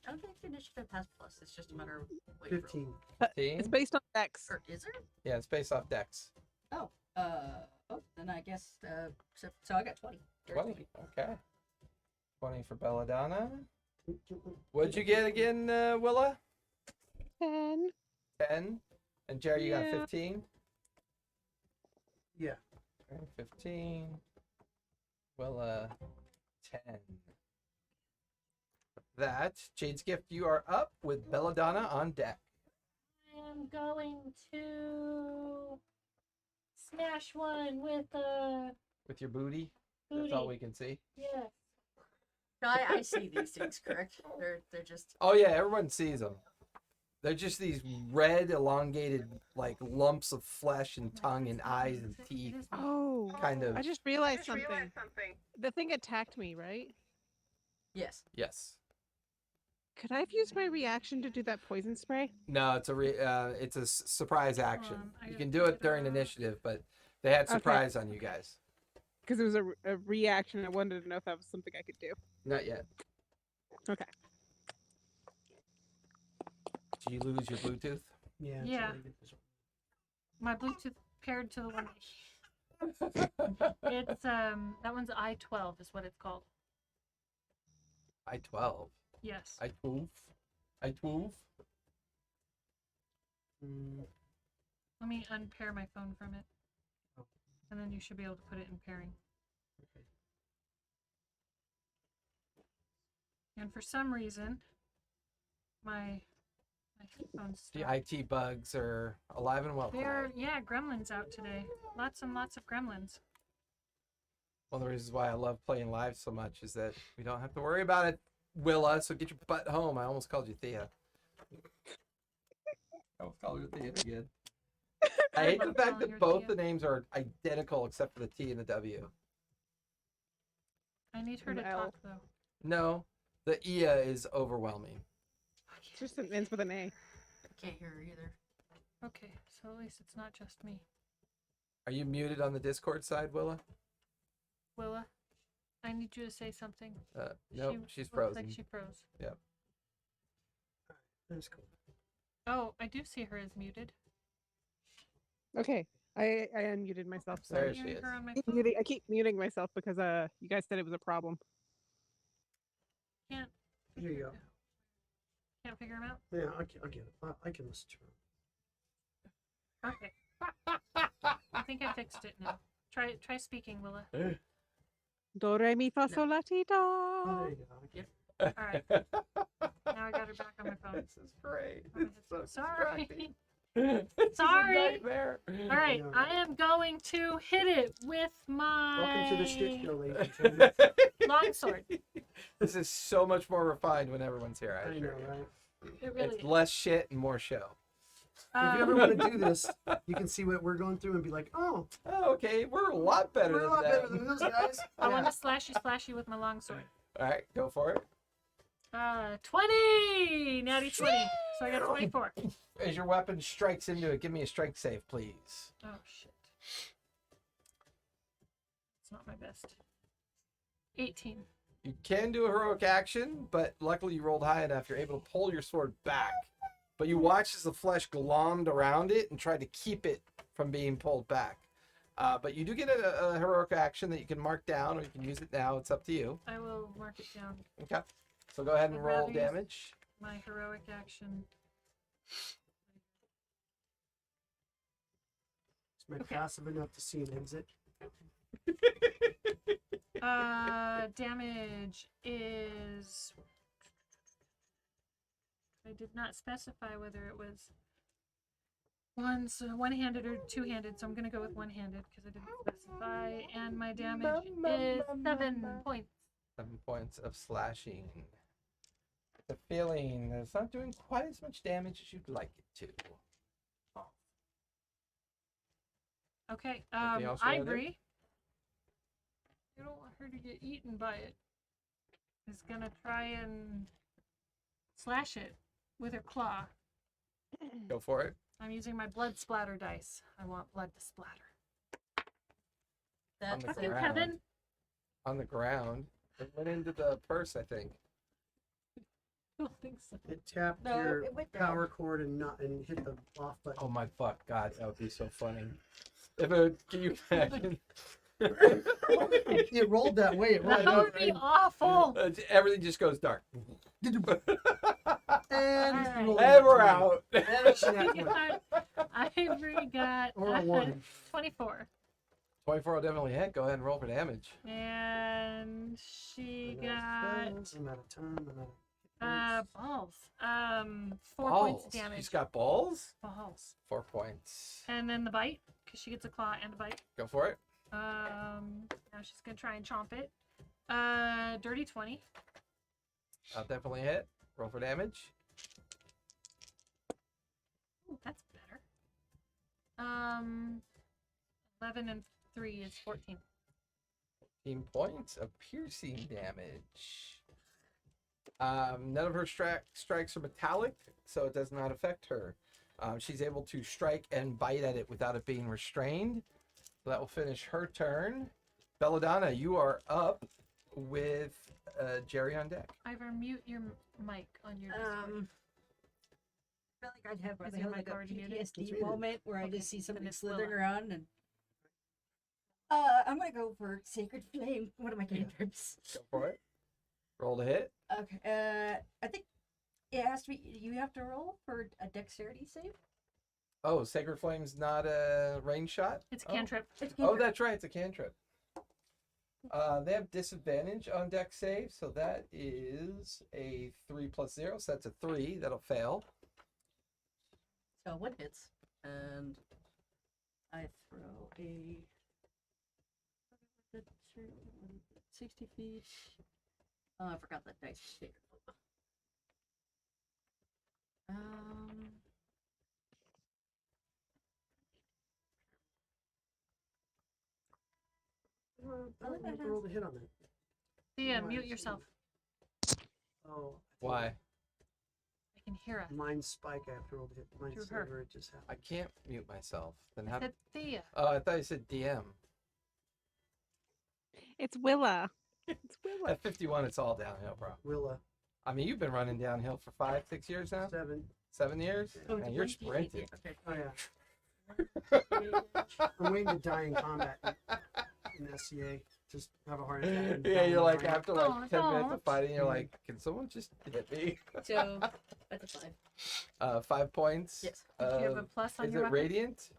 S2: I don't think the initiative has plus. It's just a matter of what you roll.
S5: 15.
S1: 15?
S4: It's based on Dex.
S2: Or is there?
S1: Yeah, it's based off Dex.
S2: Oh, then I guess, so I got 20. Or
S1: 20. Okay. 20 for Belladonna. What'd you get again, Willa?
S4: 10.
S1: 10. And Jerry, you got
S4: Yeah.
S1: 15?
S5: Yeah.
S1: Okay, 15. Willa, 10. That, Jade's gift, you are up with Belladonna on deck.
S6: I am going to smash one with a
S1: With your booty.
S6: booty.
S1: That's all we can see.
S6: Yes.
S2: No, I see these things, correct? They're just.
S1: Oh yeah, everyone sees them. They're just these red, elongated, like lumps of flesh and tongue and eyes and teeth.
S4: Oh,
S1: Kind of.
S4: I just realized something. The thing attacked me, right?
S2: Yes.
S1: Yes.
S4: Could I have used my reaction to do that poison spray?
S1: No, it's a surprise action.
S6: I
S1: You
S6: gotta
S1: can do
S6: figure
S1: it during
S6: that out.
S1: initiative, but they had
S4: Okay.
S1: surprise on you guys.
S4: Because it was a reaction. I wanted to know if that was something I could do.
S1: Not yet.
S4: Okay.
S1: Did you lose your Bluetooth?
S5: Yeah.
S6: Yeah.
S5: try to get this one.
S6: My Bluetooth paired to the one. It's that one's I-12 is what it's called.
S1: I-12.
S6: Yes.
S1: I-12. I-12.
S6: Let me unpair my phone from it.
S5: Oh.
S6: And then you should be able to put it in pairing.
S5: Okay.
S6: And for some reason, my headphones
S1: The
S6: stopped.
S1: IT bugs are alive and well.
S6: There, yeah, gremlins out today. Lots and lots of gremlins.
S1: One of the reasons why I love playing live so much is that we don't have to worry about it, Willa. So get your butt home. I almost called you Thea. I almost called her Thea again. I hate the fact that both the names are identical except for the T and the W.
S6: I need her to
S4: An L.
S6: talk though.
S1: No, the Ia is overwhelming.
S4: It just ends with an A.
S2: I can't hear her either.
S6: Okay, so at least it's not just me.
S1: Are you muted on the Discord side, Willa?
S6: Willa, I need you to say something.
S1: No,
S6: She
S1: she's
S6: looks
S1: frozen.
S6: like she froze.
S5: That's cool.
S6: Oh, I do see her as muted.
S4: Okay, I unmuted myself.
S1: There
S4: Sorry.
S1: she
S6: Hearing
S1: is.
S6: her on my
S4: I keep
S6: phone.
S4: muting myself because you guys said it was a problem.
S6: Can't
S5: Here you go.
S6: figure him out.
S5: Yeah, I'll get it. I can listen to her.
S6: Okay. I think I fixed it now. Try speaking, Willa.
S4: Do re mi fa sol la ti
S5: Oh,
S4: do.
S5: there you go.
S6: All right. Now I got her back on my phone.
S1: This is great.
S6: I'm
S1: It's so
S6: sorry.
S1: distracting. This is a
S6: Sorry.
S1: nightmare.
S6: All right,
S5: Yeah.
S6: I am going to hit it with my
S5: Welcome to the shit show, ladies and gentlemen.
S6: longsword.
S1: This is so much more refined when everyone's here. I
S5: I
S1: assure
S5: know,
S1: you.
S5: right?
S6: It really
S1: It's
S6: is.
S1: less shit and more show.
S5: If you ever want to do this, you can see what we're going through and be like, oh,
S1: Oh, okay, we're a lot better
S5: we're a
S1: than
S5: lot
S1: that.
S5: better than those guys.
S6: I want to slashy with my longsword.
S1: All right, go for it.
S6: 20! Natty 20. So I got 24.
S1: As your weapon strikes into it, give me a strength save, please.
S6: Oh, shit. It's not my best. 18.
S1: You can do a heroic action, but luckily you rolled high enough. You're able to pull your sword back. But you watch as the flesh glommed around it and tried to keep it from being pulled back. But you do get a heroic action that you can mark down, or you can use it now. It's up to you.
S6: I will mark it down.
S1: Okay. So go ahead and
S6: I'd
S1: roll
S6: rather use-
S1: damage.
S6: My heroic action.
S5: Is my passive enough to see an exit?
S6: Damage is. I did not specify whether it was one-handed or two-handed, so I'm gonna go with one-handed because I didn't specify. And my damage is 7 points.
S1: 7 points of slashing. The feeling that it's not doing quite as much damage as you'd like it to.
S6: Okay.
S1: Anything else you wanna do?
S6: Ivory. You don't want her to get eaten by it. Is gonna try and slash it with her claw.
S1: Go for it.
S6: I'm using my blood splatter dice. I want blood to splatter.
S1: On the
S2: That's
S6: Fucking
S1: ground.
S6: Kevin.
S1: On the ground. It went into the purse, I think.
S6: I don't think so.
S5: It tapped
S2: No,
S5: your
S2: it went down.
S5: power cord and hit the off button.
S1: Oh my fuck, God, that would be so funny. If it, can you imagine?
S5: It rolled that way. It rolled
S6: That would be awful.
S1: Everything just goes dark.
S5: And
S6: Alright.
S5: rolled
S1: And we're
S5: that
S1: out.
S5: way. And it's that way.
S6: Ivory got
S5: Or a 1.
S6: 24.
S1: 24 will definitely hit. Go ahead and roll for damage.
S6: And she
S5: I'm out
S6: got
S5: of spells, I'm out of time. I'm out of
S6: balls. 4 points of
S1: Balls.
S6: damage.
S1: She's got balls?
S6: Balls.
S1: 4 points.
S6: And then the bite, because she gets a claw and a bite.
S1: Go for it.
S6: Now she's gonna try and chomp it. Dirty 20.
S1: I'll definitely hit. Roll for damage.
S6: Ooh, that's better. 11 and 3 is 14.
S1: 15 points of piercing damage. None of her strikes are metallic, so it does not affect her. She's able to strike and bite at it without it being restrained. So that will finish her turn. Belladonna, you are up with Jerry on deck.
S6: Ivor, mute your mic on your Discord.
S2: I feel like I'd have
S6: Is
S2: like,
S6: your
S2: like
S6: mic
S2: a
S6: already muted?
S5: It's
S2: PTSD
S5: muted.
S2: moment where I
S6: Okay,
S2: just see
S6: then
S2: something
S6: it's
S2: slithering
S6: Willa.
S2: around and I'm gonna go for Sacred Flame. One of my cantrips.
S1: Go for it. Roll to hit.
S2: Okay. I think it has to be. You have to roll for a dexterity save.
S1: Oh, Sacred Flame's not a range shot?
S6: It's a
S1: Oh.
S6: cantrip.
S2: It's
S1: Oh,
S2: cantrip.
S1: that's right. It's a cantrip. They have disadvantage on deck save, so that is a 3 plus 0. So that's a 3. That'll fail.
S2: So one hits, and I throw a 60 feet. Oh, I forgot that dice was bigger.
S5: I never rolled a hit on that.
S6: Thea,
S5: Why?
S6: mute yourself.
S5: Oh.
S1: Why?
S6: I can hear us.
S5: Mine's Spike. I have to roll to hit. Mine's
S6: Through her.
S5: Silver. It just happened.
S1: I can't mute myself. Then
S6: I
S1: how?
S6: said Thea.
S1: Oh, I thought you said DM.
S4: It's Willa. It's Willa.
S1: At 51, it's all downhill, bro.
S5: Willa.
S1: I mean, you've been running downhill for 5-6 years now.
S5: 7.
S1: 7 years.
S2: Oh,
S1: Man,
S2: it's
S1: you're
S2: 1d8.
S1: sprinting.
S2: Okay.
S5: Oh yeah. I'm waiting to die in combat in SCA. Just have a heart attack. and
S1: Yeah,
S5: die
S1: you're
S5: in
S1: like
S5: the
S1: after
S6: Oh,
S1: like 10 minutes of
S6: don't.
S1: fighting, you're like, can someone just hit me?
S2: So that's a 5.
S1: 5 points.
S2: Yes.
S6: Did you have a plus on
S1: Is
S6: your
S1: it
S6: weapon?
S1: radiant?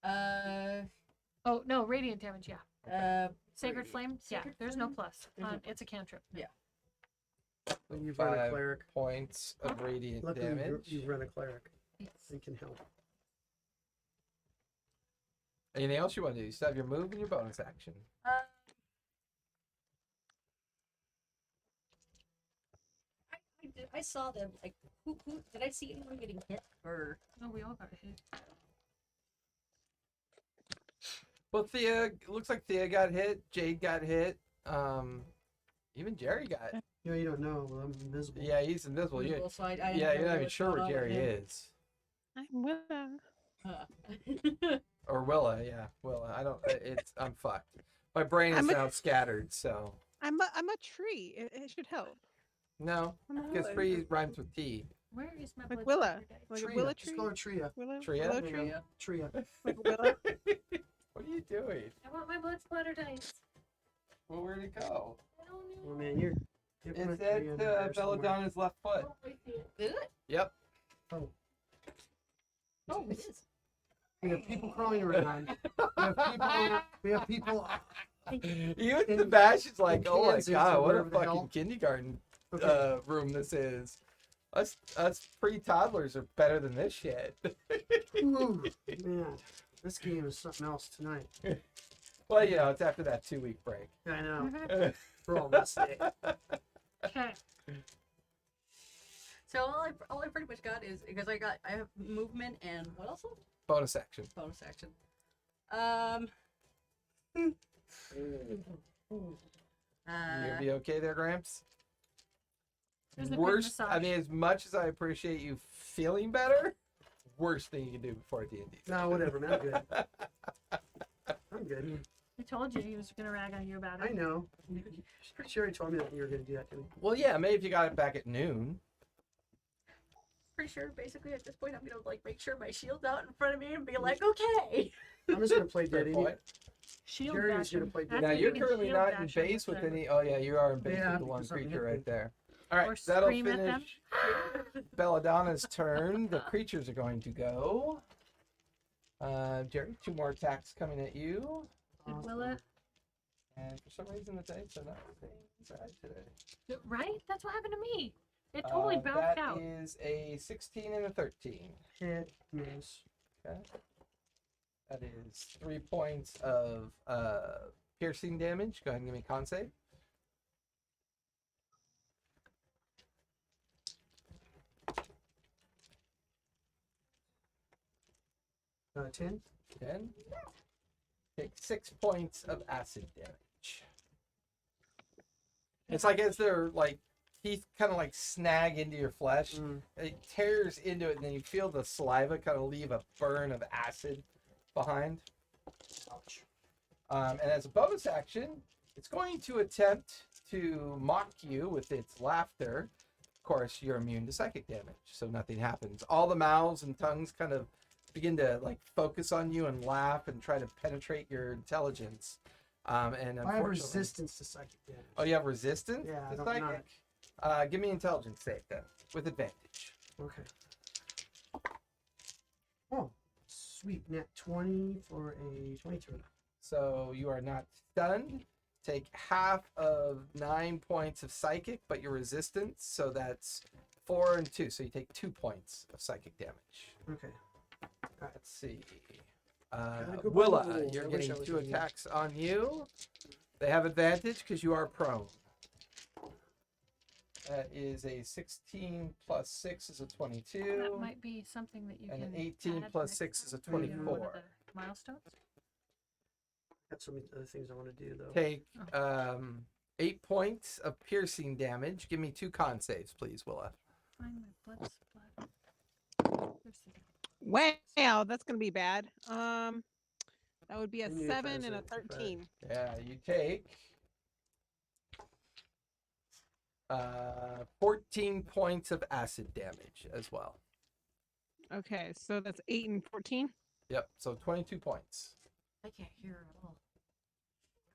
S6: Oh no, radiant damage. Yeah. Sacred
S2: Radiant.
S6: flame. Yeah.
S2: Sacred
S6: There's no
S2: flame?
S6: plus.
S2: There's no
S6: It's a cantrip.
S5: When you've run a
S1: 5
S5: cleric.
S1: points of radiant
S5: Luckily,
S1: damage.
S5: you've run a cleric.
S6: Yes.
S5: It can help.
S1: Anything else you want to do? You still have your move and your bonus action.
S2: I saw them. Like, who did I see anyone getting hit or?
S6: No, we all got hit.
S1: Well, Thea, looks like Thea got hit. Jade got hit. Even Jerry got.
S5: You know, you don't know. Well, I'm invisible.
S1: Yeah, he's invisible.
S2: Invisible, so I
S1: Yeah,
S2: never
S1: you're not
S2: know
S1: even
S2: what's
S1: sure
S2: going
S1: where
S2: on with
S1: Jerry
S2: him.
S1: is.
S4: I'm Willa.
S1: Or Willa, yeah, Willa. I don't. I'm fucked. My brain is
S4: I'm a-
S1: now scattered. So
S4: I'm a tree. It should help.
S1: no,
S4: I'm a
S1: because
S4: Willa.
S1: tree rhymes with T.
S6: Where is my
S4: Like
S6: blood
S4: Willa.
S6: splatter dice?
S4: Like a
S5: Tria.
S4: Willa
S5: Just
S4: tree.
S5: call her Tria.
S4: Willow.
S1: Tria?
S4: Willow
S5: There you
S4: tree.
S5: go. Tria.
S4: Like a Willa.
S1: What are you doing?
S6: I want my blood splatter dice.
S1: Well, where'd it go?
S6: I don't know.
S5: Well, man, you're.
S1: It's
S5: gonna
S1: at
S5: be in there somewhere.
S1: Belladonna's left foot.
S6: Oh, I see it.
S2: Is it?
S1: Yep.
S5: Oh,
S2: Oh, it is.
S5: we have people crawling around. We have people.
S1: Even Sebastian's like, oh my
S5: Kansas or
S1: god, what a
S5: wherever the hell.
S1: fucking kindergarten
S5: Okay.
S1: room this is. Us pre-toddlers are better than this shit.
S5: Ooh, man, this game is something else tonight.
S1: Well, you know, it's after that 2-week break.
S5: I know. We're all rusty.
S6: Okay.
S2: So all I pretty much got is because I have movement and what else?
S1: Bonus action.
S2: Bonus action.
S1: You be okay there, Gramps?
S6: There's the
S1: Worst.
S6: quick
S1: I
S6: massage.
S1: mean, as much as I appreciate you feeling better, worst thing you can do before D&D.
S5: No, whatever, man. I'm good. I'm good.
S6: I told you he was gonna rag on you about it.
S5: I know. Pretty sure he told me that you were going to do that to me.
S1: Well, yeah, maybe if you got it back at noon.
S2: Pretty sure basically at this point I'm gonna like make sure my shield's out in front of me and be like, okay.
S5: I'm just going to play
S1: Fair
S5: dead
S1: point.
S5: idiot.
S6: Shield
S5: Jerry's
S6: bash
S5: gonna
S6: him.
S5: play
S6: That's
S1: Now
S6: what
S1: you're
S6: you can
S1: currently
S6: shield
S1: not in
S6: bash him
S1: base with
S6: the-
S1: any. Oh yeah, you are in base
S5: Yeah,
S1: with the one
S5: because something
S1: creature
S5: hit
S1: right
S5: me.
S1: there. All right,
S6: Or
S1: that'll
S6: scream at them.
S1: finish Belladonna's turn. The creatures are going to go. Jerry, 2 more attacks coming at you.
S6: Did Willa?
S1: And for some reason the dice are not the same side today.
S6: Right? That's what happened to me. It totally bounced
S1: that
S6: out.
S1: is a 16 and a 13.
S5: Hit, miss.
S1: Okay. That is 3 points of piercing damage. Go ahead and give me a con save.
S5: Uh, 10.
S1: 10. Take 6 points of acid damage. It's like as their like teeth kind of like snag into your flesh,
S5: Mm.
S1: it tears into it, and then you feel the saliva kind of leave a burn of acid behind.
S5: Ouch.
S1: And as a bonus action, it's going to attempt to mock you with its laughter. Of course, you're immune to psychic damage, so nothing happens. All the mouths and tongues kind of begin to like focus on you and laugh and try to penetrate your intelligence. And
S5: I have
S1: unfortunately,
S5: resistance to psychic damage.
S1: oh, you have resistance
S5: Yeah, I
S1: to
S5: don't
S1: psychic. Give me intelligence save then, with advantage.
S5: Okay. Oh, sweet. Net 20 for a 22.
S1: So you are not stunned. Take half of 9 points of psychic, but your resistance, so that's 4 and 2. So you take 2 points of psychic damage.
S5: Okay.
S1: Let's see.
S5: Gotta go by the
S1: Willa,
S5: rules.
S1: you're
S5: I wish I
S1: getting
S5: was
S1: 2
S5: in here.
S1: attacks on you. They have advantage because you are prone. That is a 16 plus 6 is a 22.
S6: That might be something that you
S1: And
S6: can.
S1: 18
S6: add
S1: plus
S6: next
S1: 6 is a
S6: time when you do one of
S1: 24.
S6: the milestones.
S5: Got so many other things I want to do though.
S1: Take 8 points of piercing damage. Give me 2 con saves, please, Willa.
S6: Find my blood supply. There's the-
S4: Wow, that's gonna be bad. That would be a
S5: I knew if I
S4: 7
S5: was
S4: and a
S5: at 55.
S4: 13.
S1: Yeah, you take 14 points of acid damage as well.
S4: Okay, so that's 8 and 14.
S1: Yep, so 22 points.
S2: I can't hear her at all.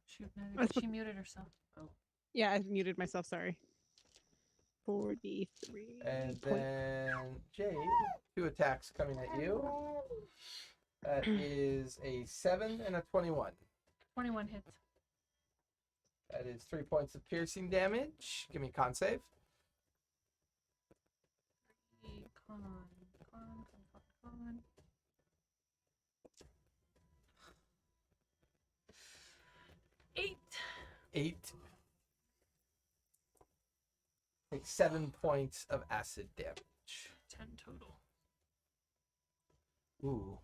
S6: Shoot, no,
S4: That's
S6: she muted herself.
S4: Yeah, I muted myself. Sorry. 43.
S1: And
S4: point-
S1: then Jade, 2 attacks coming at you. That is a 7 and a 21.
S6: 21 hits.
S1: That is 3 points of piercing damage. Give me a con save.
S6: Con. 8.
S1: 8. Take 7 points of acid damage.
S6: 10 total.
S1: Ooh.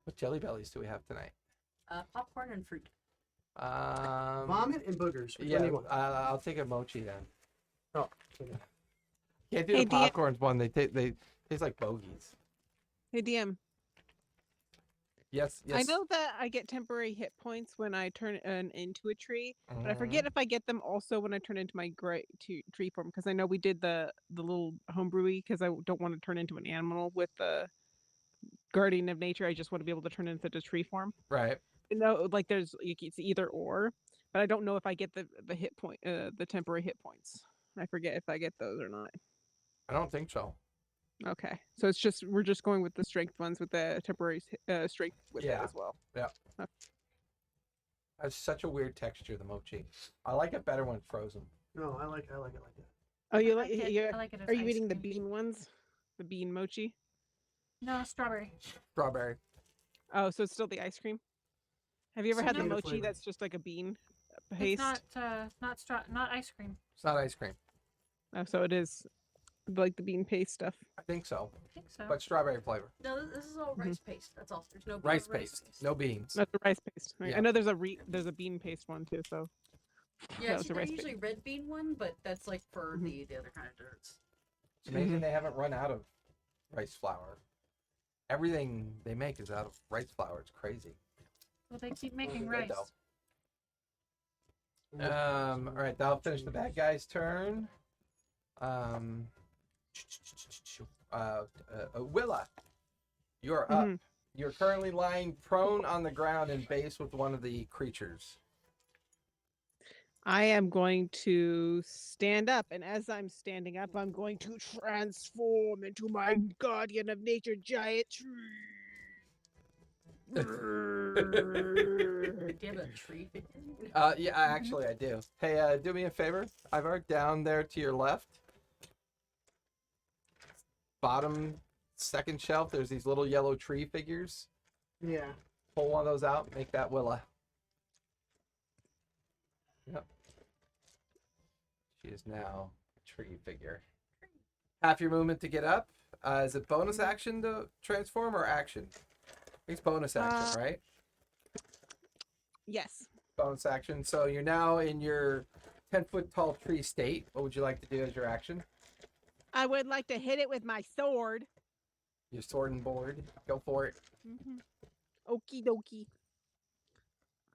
S1: What jelly bellies do we have tonight?
S2: Popcorn and fruit.
S5: Vomit and boogers. Which
S1: Yeah,
S5: one do you want?
S1: I'll take a mochi then.
S5: Oh, okay.
S1: Can't do
S4: Hey,
S1: the
S4: DM.
S1: popcorns one. They taste like bogeys.
S4: Hey, DM.
S1: Yes, yes.
S4: I know that I get temporary hit points when I turn into a tree, but I forget if I get them also when I turn into my tree form, because I know we did the little homebrewy, because I don't want to turn into an animal with the guardian of nature. I just want to be able to turn into the tree form.
S1: Right.
S4: No, like it's either or, but I don't know if I get the hit point, the temporary hit points. I forget if I get those or not.
S1: I don't think so.
S4: Okay, so we're just going with the strength ones with the temporary strength with it
S1: Yeah.
S4: as well.
S1: Has such a weird texture, the mochi. I like it better when it's frozen.
S5: No, I like it like that.
S4: Oh, you
S6: I
S4: like?
S6: it. I like it as
S4: Are you
S6: ice
S4: eating the
S6: cream.
S4: bean ones? The bean mochi?
S6: No, strawberry.
S1: Strawberry.
S4: Oh, so it's still the ice cream. Have you ever
S6: So
S4: had the
S6: no-
S4: mochi
S5: flavor.
S4: that's just like a bean
S6: It's
S4: paste?
S6: not ice cream.
S1: It's not ice cream.
S4: Oh, so it is like the bean paste stuff.
S1: I think so.
S6: I think so.
S1: But strawberry flavor.
S2: No, this is all rice paste. That's all. There's no
S1: Rice paste. No beans.
S4: That's a rice paste. Right.
S1: Yeah.
S4: I know there's a bean paste one too. So
S2: Yeah,
S4: that was
S2: see,
S4: a
S2: they're
S4: rice
S2: usually
S4: paste.
S2: red bean one, but that's like for
S4: Mhm.
S2: the other kind of desserts.
S1: It's amazing they haven't run out of rice flour. Everything they make is out of rice flour. It's crazy.
S6: Well, they keep making
S1: Good
S6: rice.
S1: though. All right, that'll finish the bad guy's turn. Willa, you're up.
S4: Mhm.
S1: You're currently lying prone on the ground in base with one of the creatures.
S4: I am going to stand up, and as I'm standing up, I'm going to transform into my guardian of nature giant tree.
S2: Do you have a tree figure?
S1: Yeah, actually I do. Hey, do me a favor, Ivar, down there to your left. Bottom second shelf, there's these little yellow tree figures.
S5: Yeah.
S1: Pull one of those out, make that Willa. Yep. She is now a tree figure. Half your movement to get up. Is it bonus action to transform or action? It's bonus action, right?
S4: Yes.
S1: Bonus action. So you're now in your 10-foot tall tree state. What would you like to do as your action?
S4: I would like to hit it with my sword.
S1: Your sword and board. Go for it.
S4: Mm-hmm. Okie dokie.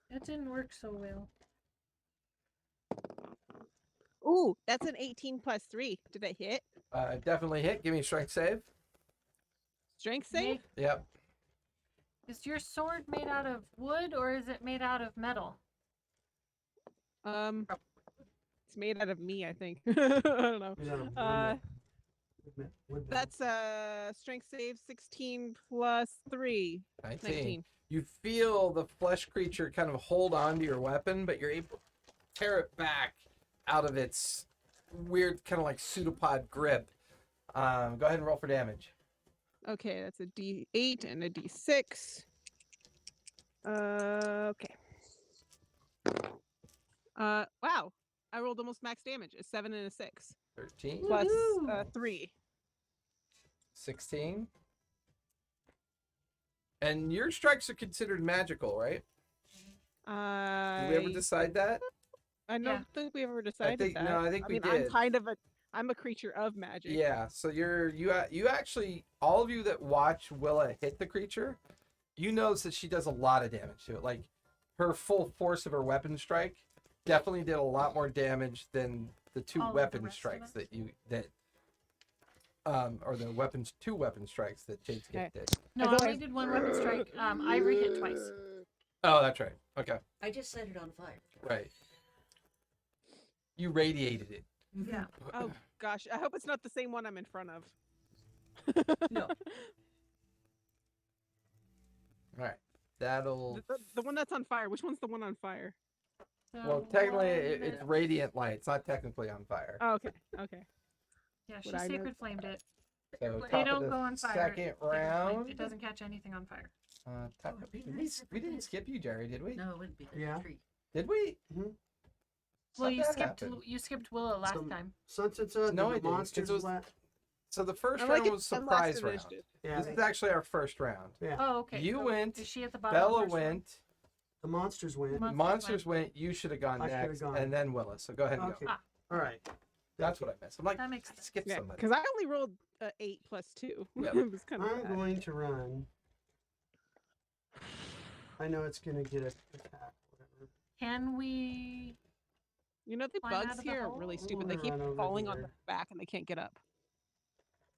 S6: It didn't work so well.
S4: Ooh, that's an 18 plus 3. Did that hit?
S1: Definitely hit. Give me a strength save.
S4: Strength save?
S1: Yep.
S6: Is your sword made out of wood or is it made out of metal?
S4: It's made out of me, I think. I don't know.
S5: Is that a wood metal?
S4: That's strength save 16 plus 3. 19.
S1: You feel the flesh creature kind of hold on to your weapon, but you're able to tear it back out of its weird kind of like pseudopod grip. Go ahead and roll for damage.
S4: Okay, that's a D8 and a D6. Okay. Wow. I rolled almost max damage. A 7 and a 6.
S1: 13,
S4: Plus
S2: Woohoo!
S4: 3.
S1: 16. And your strikes are considered magical, right? Did we ever decide that?
S4: I don't
S6: Yeah.
S4: think we ever decided
S1: think-
S4: that.
S1: no, I think we
S4: mean,
S1: did.
S4: I'm a creature of magic.
S1: Yeah, so you actually, all of you that watch Willa hit the creature, you notice that she does a lot of damage to it. Like, her full force of her weapon strike definitely did a lot more damage than the two
S6: All of the
S1: weapon
S6: rest of
S1: strikes
S6: us?
S1: or the two weapon strikes that Jade's gift did.
S6: No, I only did 1 weapon strike. Ivory hit twice.
S1: Oh, that's right. Okay,
S2: I just set it on fire.
S1: right. You radiated it.
S6: Yeah.
S4: Oh gosh, I hope it's not the same one I'm in front of.
S2: No.
S1: All right, that'll.
S4: The one that's on fire. Which one's the one on fire?
S6: So
S1: Well, technically,
S6: one
S1: it's
S6: that-
S1: radiant light. It's not technically on fire.
S4: Oh, okay. Okay.
S6: Yeah, she
S4: Would I know?
S6: sacred flamed it.
S1: So
S6: They
S1: top of
S6: don't
S1: the
S6: go on fire.
S1: second
S6: Sacred flame.
S1: round.
S6: It doesn't catch anything on fire.
S1: We didn't skip you, Jerry, did we?
S2: No, it wouldn't be the
S5: Yeah.
S2: tree.
S1: Did we?
S5: Mhm.
S6: Well,
S1: How'd
S6: you
S1: that
S6: skipped
S1: happen?
S6: you skipped Willow last
S5: Some-
S6: time.
S5: Sunset's
S1: No,
S5: no,
S1: I
S5: the
S1: didn't, 'cause
S5: monsters
S1: it was-
S5: left.
S1: So the first
S4: I like
S1: round
S4: it.
S1: was
S4: I'm last
S1: surprise
S4: in
S1: round.
S4: initiative.
S5: Yeah,
S1: This is actually our first round.
S6: Oh, okay.
S1: You
S6: so
S1: went,
S6: Is she at the bottom? of
S1: Bella
S6: the first round?
S1: went,
S5: the monsters win.
S6: Monsters
S1: Monsters went. You should have gone
S5: I should've
S1: next,
S5: gone.
S1: and then Willis. So go ahead and
S5: Okay.
S1: go.
S6: Ah.
S5: All right.
S1: That's what I missed. I'm like,
S6: That makes
S1: I
S6: sense.
S1: skipped
S4: Yeah,
S1: somebody.
S4: because I only rolled 8 plus 2.
S1: Yep.
S4: It was kind of
S5: I'm
S4: bad.
S5: going to run. I know it's gonna get a attack. Whatever.
S6: Can we?
S4: You know, the
S6: Climb out
S4: bugs
S6: of the
S4: here are
S6: hole?
S4: really
S5: I'm
S4: stupid. They
S5: gonna
S4: keep
S5: run over
S4: falling on
S5: here.
S4: their back and they can't get up.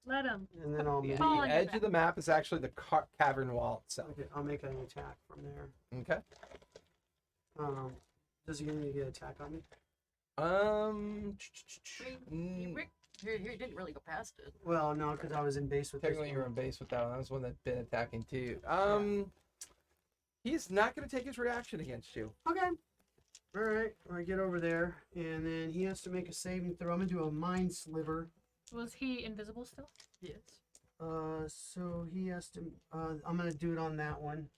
S6: Let him.
S5: And then I'll
S4: Yeah.
S5: make,
S6: Fall
S1: The
S6: on your
S1: edge
S6: back.
S1: of the map is actually the cavern wall itself.
S5: okay, I'll make an attack from there.
S1: Okay.
S5: Does he need to get attack on me?
S1: mm,
S2: You didn't really go past it.
S5: Well, no, because I was in base with this
S1: technically, you were
S5: one.
S1: in base with that one. That was one that's been attacking too. He's not going to take his reaction against you.
S5: Okay. All right. I get over there, and then he has to make a saving throw. I'm gonna do a mind sliver.
S6: Was he invisible still?
S2: Yes.
S5: So he has to. I'm gonna do it on that one.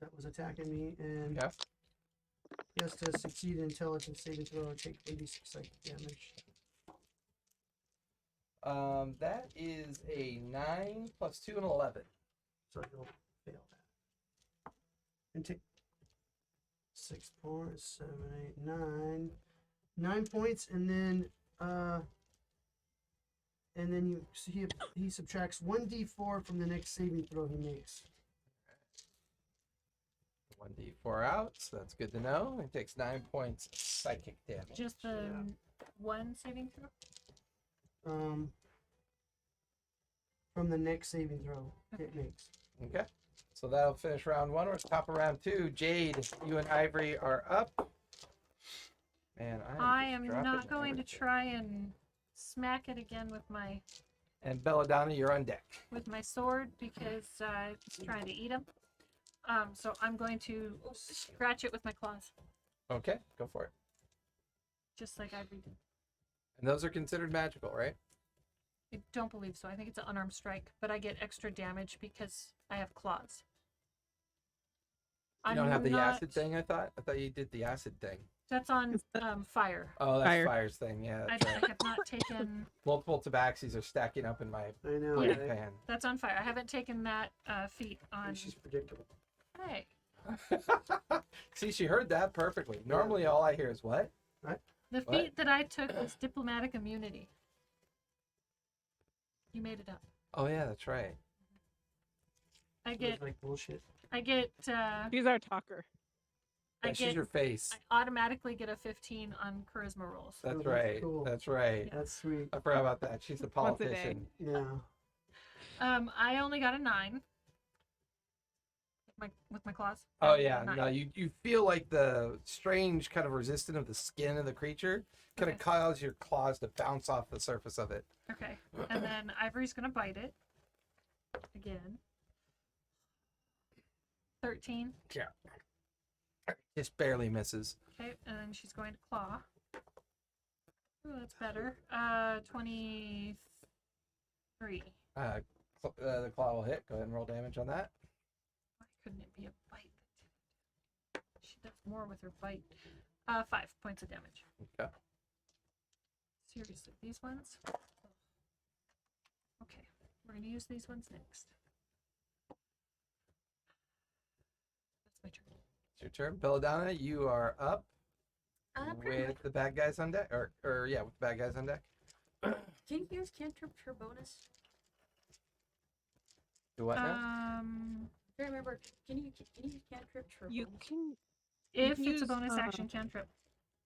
S5: That was attacking me, and
S1: Okay.
S5: he has to succeed in intelligence saving throw or take 86 psychic damage.
S1: That is a 9 plus 2 and 11.
S5: So he'll fail that. And take 6 points, 7, 8, 9. 9 points, and then he subtracts 1d4 from the next saving throw he makes.
S1: 1d4 out, so that's good to know. He takes 9 points psychic damage.
S6: Just the one saving throw.
S5: From the next saving throw it makes.
S1: Okay. So that'll finish round 1. We're at the top of round 2. Jade, you and Ivory are up. Man,
S6: I
S1: just
S6: am
S1: dropping
S6: not going to
S1: everything.
S6: try and smack it again with my
S1: And you're on deck.
S6: sword because it's trying to eat him. So I'm going to scratch it with my claws,
S1: Okay, go for it.
S6: just like Ivory did.
S1: And those are considered magical, right?
S6: I don't believe so. I think it's an unarmed strike, but I get extra damage because I have claws.
S1: You don't have the acid thing, I thought? I thought you did the acid thing.
S6: That's on fire.
S1: Oh, that's
S4: Fire.
S1: Fire's thing. Yeah,
S6: I,
S1: that's right.
S6: I have not taken.
S1: Multiple tabaxis are stacking up in my
S5: I know.
S6: Yeah.
S5: Right?
S1: pan.
S6: That's on fire. I haven't taken that feat on.
S5: She's predictable.
S6: Hey,
S1: See, she heard that perfectly. Normally, all I hear is what?
S6: the
S1: What?
S6: feat that I took was diplomatic immunity. You made it up.
S1: Oh yeah, that's right.
S6: I
S5: It was
S6: get.
S5: like bullshit.
S6: I get.
S4: He's our talker.
S6: I
S1: Yeah, she's
S6: get.
S1: your face.
S6: I automatically get a 15 on charisma rolls.
S1: That's
S5: that's
S1: right.
S5: cool.
S1: That's right.
S5: That's sweet.
S1: I forgot about that. She's a
S4: Once a day.
S1: politician.
S5: Yeah.
S6: I only got a 9. With my claws.
S1: Oh
S6: I got
S1: yeah,
S6: a 9.
S1: no, you feel like the strange kind of resistance of the skin of the creature kind of
S6: Okay.
S1: cause your claws to bounce off the surface of it.
S6: Okay, and then Ivory's gonna bite it again. 13.
S1: Just barely misses.
S6: Okay, and then she's going to claw. Ooh, that's better. 23.
S1: The claw will hit. Go ahead and roll damage on that.
S6: Why couldn't it be a bite that Does more with her bite. 5 points of damage.
S1: Okay.
S6: Seriously, these ones? Okay, we're gonna use these ones next. That's my turn.
S1: It's your turn. Belladonna, you are up
S2: Pretty
S1: with the bad guys on deck. Or yeah, with the bad guys on deck.
S2: Can you use cantrip for bonus?
S1: Do what now?
S2: I can't remember. Can you use cantrip for
S4: You
S2: bonus?
S4: can,
S6: If
S4: can
S6: it's a
S4: use,
S6: bonus action cantrip.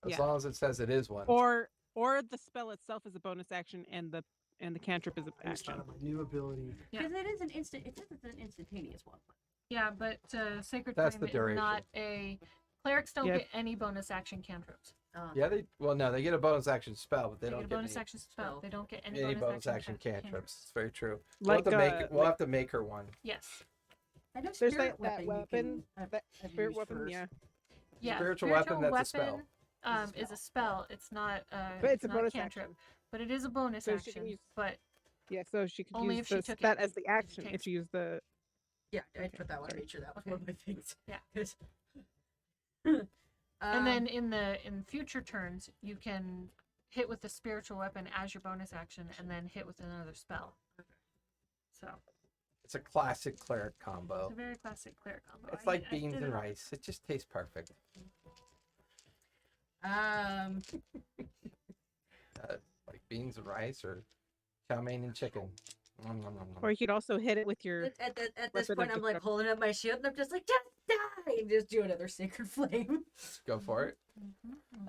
S1: As
S4: yeah.
S1: long as it says it is one.
S4: or the spell itself is a bonus action, and the cantrip is an
S5: I just thought
S4: action.
S5: of my new ability.
S6: Yeah.
S2: Because it is an instant. It says it's an instantaneous one.
S6: Yeah, but Sacred
S1: That's
S6: Flame
S1: the duration.
S6: is not a. Clerics don't
S4: Yep.
S6: get any bonus action cantrips.
S1: Yeah, they get a bonus action spell, but they
S6: They
S1: don't
S6: get a
S1: get
S6: bonus
S1: any,
S6: action spell. They don't get any,
S1: any bonus action
S6: cantrips.
S1: cantrips. It's very true.
S4: Like,
S1: We'll have to make her one.
S6: Yes.
S2: I know
S4: There's
S2: spirit
S4: that weapon, that
S2: have
S4: spirit
S2: used
S4: weapon,
S2: first.
S4: yeah.
S6: Yeah.
S1: Spiritual weapon, that's a spell.
S6: Is a spell. It's not.
S4: But it's a
S6: not
S4: bonus
S6: cantrip.
S4: action.
S6: But it is a bonus
S4: So she can
S6: action.
S4: use-
S6: But
S4: Yeah, so she could
S6: Only
S4: use
S6: if she
S4: this,
S6: took
S4: that
S6: it.
S4: as the action
S6: Okay.
S4: if she used the.
S2: Yeah, I put that one. I made sure that was one of my things.
S6: Yeah.
S2: 'Cause-
S6: and then in future turns you can hit with the spiritual weapon as your bonus action, and then hit with another spell. So
S1: It's a classic cleric
S6: it's
S1: combo.
S6: a very classic cleric combo.
S1: It's like
S6: I
S1: beans
S6: did
S1: and
S6: it-
S1: rice. It just tastes perfect. Like beans and rice or chow mein and chicken. Nom, nom, nom, nom.
S4: Or you could also hit it with your.
S2: At this
S4: weapon
S2: point,
S4: of
S2: I'm like
S4: destruction.
S2: holding up my shield, and I'm just like, just die, and just do another sacred flame.
S1: Go for it.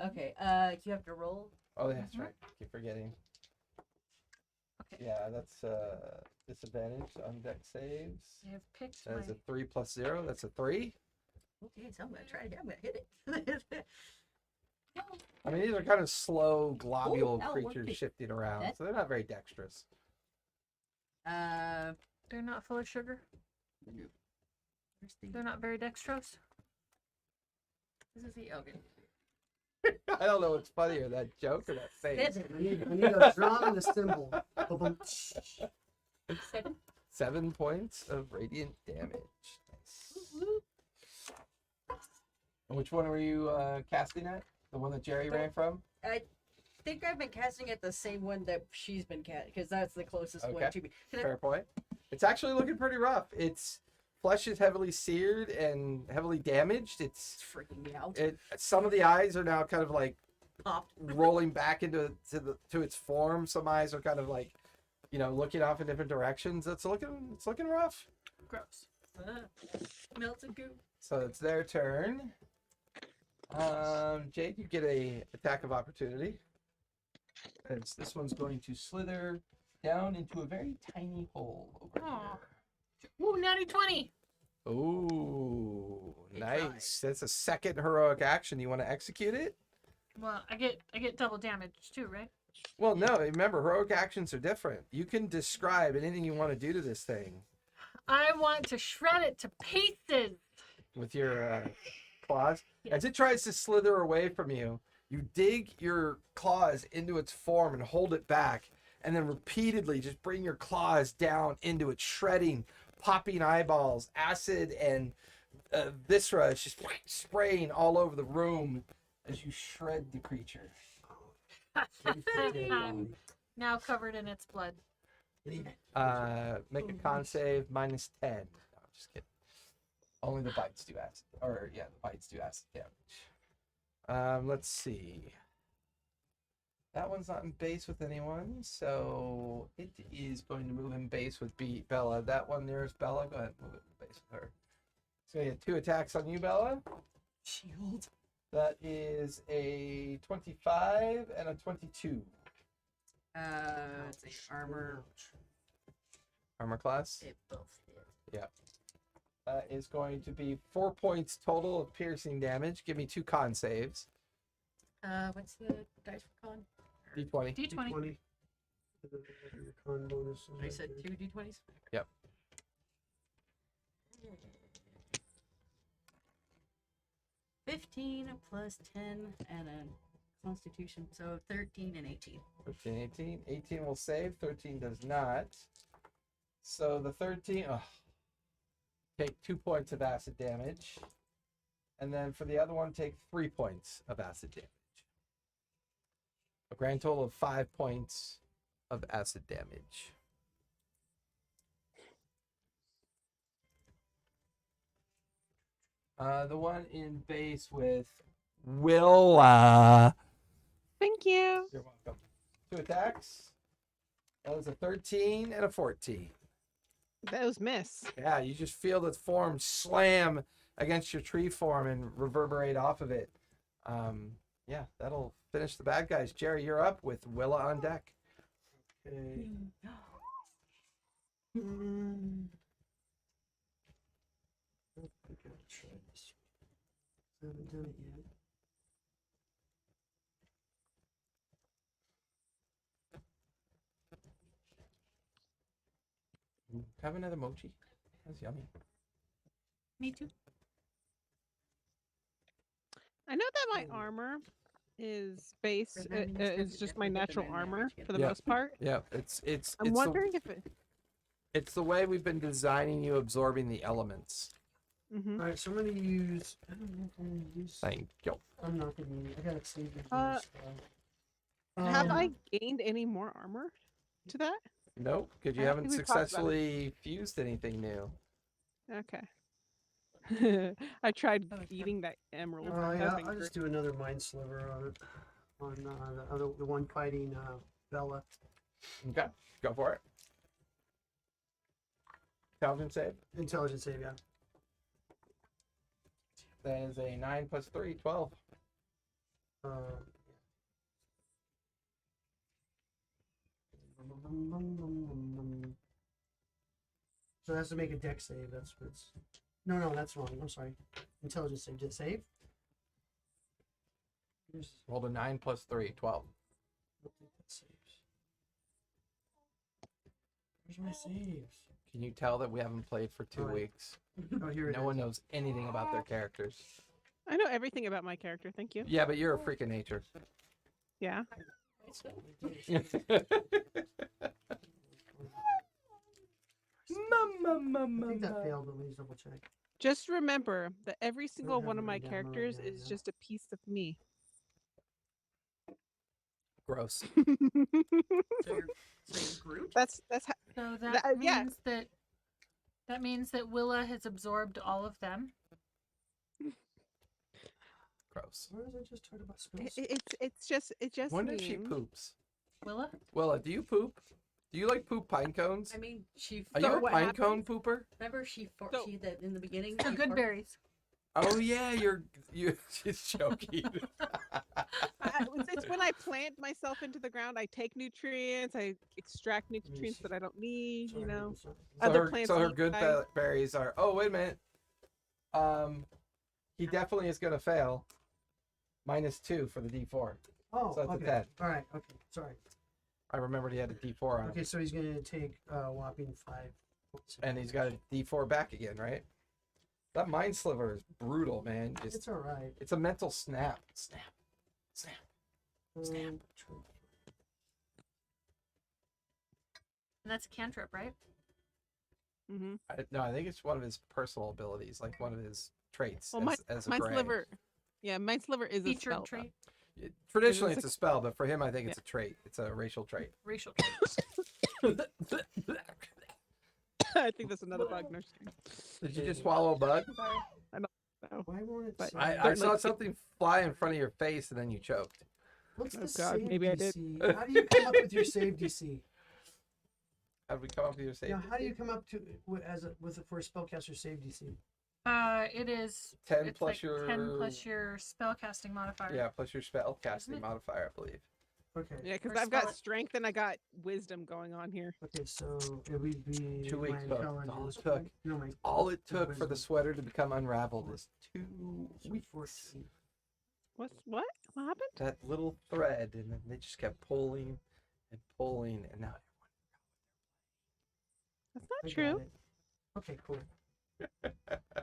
S2: Okay. You have to roll.
S1: Oh, that's right. Keep forgetting.
S6: Okay.
S1: Yeah, that's disadvantage on deck saves.
S6: I have picked
S1: That is
S6: my.
S1: a 3 plus 0. That's a 3.
S2: Okay, so I'm gonna try again. I'm gonna hit it.
S1: I mean, these are kind of slow, globule
S2: that would
S1: creatures
S2: be-
S1: shifting around,
S2: that-
S1: so they're not very dexterous.
S6: They're not full of sugar. They're not very dextrose.
S2: This is the okay.
S1: I don't know what's funnier, that joke or that save.
S5: I need a drum and a cymbal. Ba-boom.
S1: 7 points of radiant damage. Nice. And which one were you casting at? The one that Jerry ran from?
S2: I think I've been casting at the same one that she's been casting because that's the closest
S1: Okay.
S2: one to me. 'Cause
S1: Fair point. It's actually looking pretty rough. Its flesh is heavily seared and heavily damaged.
S2: It's freaking me out.
S1: Some of the eyes are now kind of like
S2: Popped.
S1: rolling back to its form. Some eyes are kind of like, looking off in different directions. It's looking rough.
S6: Gross.
S2: Melts a goo.
S1: So it's their turn. Jade, you get a attack of opportunity. As this one's going to slither down into a very tiny hole over
S6: Aw. Ooh, natty 20.
S1: here. Ooh,
S2: It
S1: nice. That's a second heroic action. You want to execute it?
S6: Well, I get double damage too, right?
S1: Well, no. Remember, heroic actions are different. You can describe anything you want to do to this thing
S6: I want to shred it to pieces.
S1: with your claws.
S6: Yeah.
S1: As it tries to slither away from you, you dig your claws into its form and hold it back, and then repeatedly just bring your claws down into it, shredding, popping eyeballs, acid and viscera is just spraying all over the room as you shred the creature.
S6: Now covered in its blood.
S1: Make a con save minus 10. No, I'm just kidding. Only the bites do acid. Or, yeah, the bites do acid damage. Let's see. That one's not in base with anyone, so it is going to move in base with Bella. That one nearest Bella, go ahead and move it in base with her. So you have 2 attacks on you, Bella.
S2: Shield.
S1: That is a 25 and a 22.
S2: Let's see. Armor.
S1: Armor class.
S2: It both did.
S1: That is going to be 4 points total of piercing damage. Give me 2 con saves.
S2: What's the dice for con?
S1: D20.
S6: D20.
S5: D20. Your con bonus.
S2: I said 2 d20s.
S1: Yep.
S2: Hmm. 15 plus 10 and a constitution, so 13 and 18.
S1: 13, 18. 18 will save. 13 does not. So the 13... take 2 points of acid damage. And then for the other one, take 3 points of acid damage. A grand total of 5 points of acid damage. The one in base with Willa.
S4: Thank you.
S1: You're welcome. 2 attacks. That was a 13 and a 14.
S4: Those miss.
S1: Yeah, you just feel the form slam against your tree form and reverberate off of it. Yeah, that'll finish the bad guys. Jerry, you're up with Willa on deck.
S5: Okay. I think I'll try this. I haven't done it yet.
S1: Have another mochi. That's yummy.
S6: Me too.
S4: I know that my armor is base.
S2: For them, it's
S4: Is
S2: good
S4: just
S2: to
S4: my
S2: get the
S4: natural
S2: man
S4: armor
S2: damage
S4: for the
S1: Yeah.
S4: most part.
S1: Yeah, it's
S4: I'm wondering if it.
S1: it's the way we've been designing you absorbing the elements.
S4: Mm-hmm.
S5: Alright, so I'm gonna use. I don't know if I'm gonna use.
S1: Thank you.
S5: I'm not gonna use. I gotta save the
S4: Uh,
S5: stuff.
S4: Have I gained any more armor to that?
S1: Nope, because you
S4: I don't
S1: haven't
S4: think we've talked about it.
S1: successfully fused anything new.
S4: Okay. I tried
S2: Oh, it's
S4: eating that emerald.
S5: Oh
S4: That
S5: yeah,
S4: would've been
S5: I'll
S4: great.
S5: just do another mind sliver on it. On the one fighting Bella.
S1: Okay, go for it. Intelligence save.
S5: Intelligence save, yeah.
S1: That is a 9 plus 3, 12.
S5: Uh, so it has to make a deck save. That's what's. No, that's wrong. I'm sorry. Intelligence save. Did it save? Here's,
S1: Rolled a 9 plus 3, 12.
S5: I don't think that saves. Where's my saves?
S1: Can you tell that we haven't played for 2
S5: Alright.
S1: weeks?
S5: Oh, here it is.
S1: No one knows anything about their characters.
S4: I know everything about my character. Thank you.
S1: Yeah, but you're a freak of nature.
S4: Yeah.
S5: I think that failed, but let me double check.
S4: Just remember that every single
S5: have
S4: one
S5: it
S4: of my
S5: written down, wrote it
S4: characters
S5: down,
S4: is
S5: yeah.
S4: just a piece of me.
S1: Gross.
S2: So you're Groot?
S4: That's how,
S6: So that
S4: yeah.
S6: means that means that Willa has absorbed all of them.
S1: Gross.
S5: Where was I just talking about spells?
S4: it just
S1: Wonder if she
S4: means-
S1: poops.
S6: Willa?
S1: Willa, do you poop? Do you like poop pine cones?
S2: I mean, she.
S1: Are
S4: So
S1: you a
S4: what
S1: pine
S4: happens-
S1: cone pooper?
S2: Remember,
S4: So-
S2: she that in the beginning.
S6: So
S2: she
S6: good
S2: farted-
S6: berries.
S1: Oh yeah, you're she's joking.
S4: It's when I plant myself into the ground. I take nutrients. I extract nutrients that I don't need. You know. Other plants
S1: so her
S4: eat
S1: good
S4: by-
S1: berries are. Oh wait a minute. He definitely is gonna fail. -2 for the D4.
S5: Oh,
S1: So that's a
S5: okay.
S1: 10.
S5: All right. Okay. Sorry.
S1: I remembered he had a D4 on
S5: Okay,
S1: him,
S5: so he's gonna take a whopping 5 points.
S1: and he's got a D4 back again, right? That mind sliver is brutal, man. Just
S5: It's all right.
S1: it's a mental snap. Snap.
S5: Um,
S6: And that's a cantrip, right?
S4: Mm-hmm.
S1: No, I think it's one of his personal abilities, like one of his traits.
S4: Well,
S1: as a
S4: my
S1: gray.
S4: sliver. Yeah, my sliver is a
S6: Featured
S4: spell. though.
S6: trait,
S1: Traditionally,
S4: It is
S1: it's a spell, but for him, I think it's a trait. It's a racial trait.
S6: racial trait.
S4: I think that's another bug. No, just kidding.
S1: Did you just swallow a bug?
S4: No.
S5: why won't it
S4: But-
S5: say-
S1: I
S4: Certainly.
S1: saw something fly in front of your face and then you choked.
S5: What's
S4: Oh,
S5: the
S4: God,
S5: save
S4: maybe I did.
S5: DC? How do you come up with your save DC?
S1: How did we come up with your save?
S5: Now, how do you come up to for a spellcaster save DC?
S6: It is
S1: 10
S6: it's
S1: plus
S6: like
S1: your
S6: 10 plus your spellcasting modifier.
S1: yeah plus your spell casting
S6: it?
S1: modifier, I believe.
S5: Okay.
S4: Yeah, because
S6: Or
S4: I've
S6: spell
S4: got
S6: it.
S4: strength and I got wisdom going on here.
S5: Okay, so it would be
S1: 2 weeks,
S5: my
S1: but all it
S5: intelligence.
S1: took.
S5: No, my
S1: All it
S5: My
S1: took for the
S5: wisdom.
S1: sweater to become unraveled is 2
S5: so
S1: weeks.
S5: 14.
S4: What? What happened?
S1: That little thread, and then they just kept pulling and pulling, and now
S4: That's
S5: I
S4: not
S5: got
S4: true.
S5: it. Okay, cool.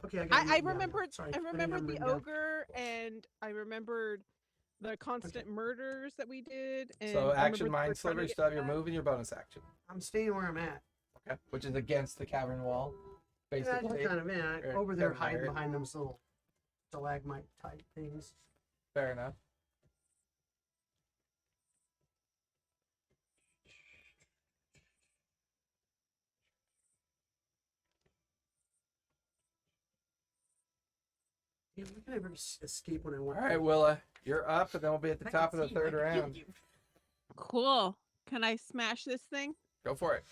S5: Okay, I, got it
S4: I
S5: written down now.
S4: remembered.
S5: Sorry,
S4: I
S5: didn't have
S4: remembered
S5: it
S4: the
S5: written down.
S4: ogre, and I remembered the constant murders that we did. And
S1: so
S4: I
S1: action
S4: remembered
S1: mind
S4: we're trying
S1: sliver,
S4: to
S1: you
S4: get
S1: still have your
S4: back.
S1: move and your bonus action.
S5: I'm staying where I'm at.
S1: Okay. Which is against the cavern wall,
S5: Yeah,
S1: basically.
S5: just kind of, man.
S1: Or
S5: Over there
S1: kinda
S5: hiding
S1: higher.
S5: behind those little stalagmite type things.
S1: Fair enough.
S5: Yeah, why can't I ever escape when I want?
S1: All right, Willa, you're up, and then we'll be at the
S2: I
S1: top
S2: can
S1: of the
S2: see you, I
S1: third
S2: can kill
S1: round.
S2: you.
S4: Cool. Can I smash this thing?
S1: Go for it.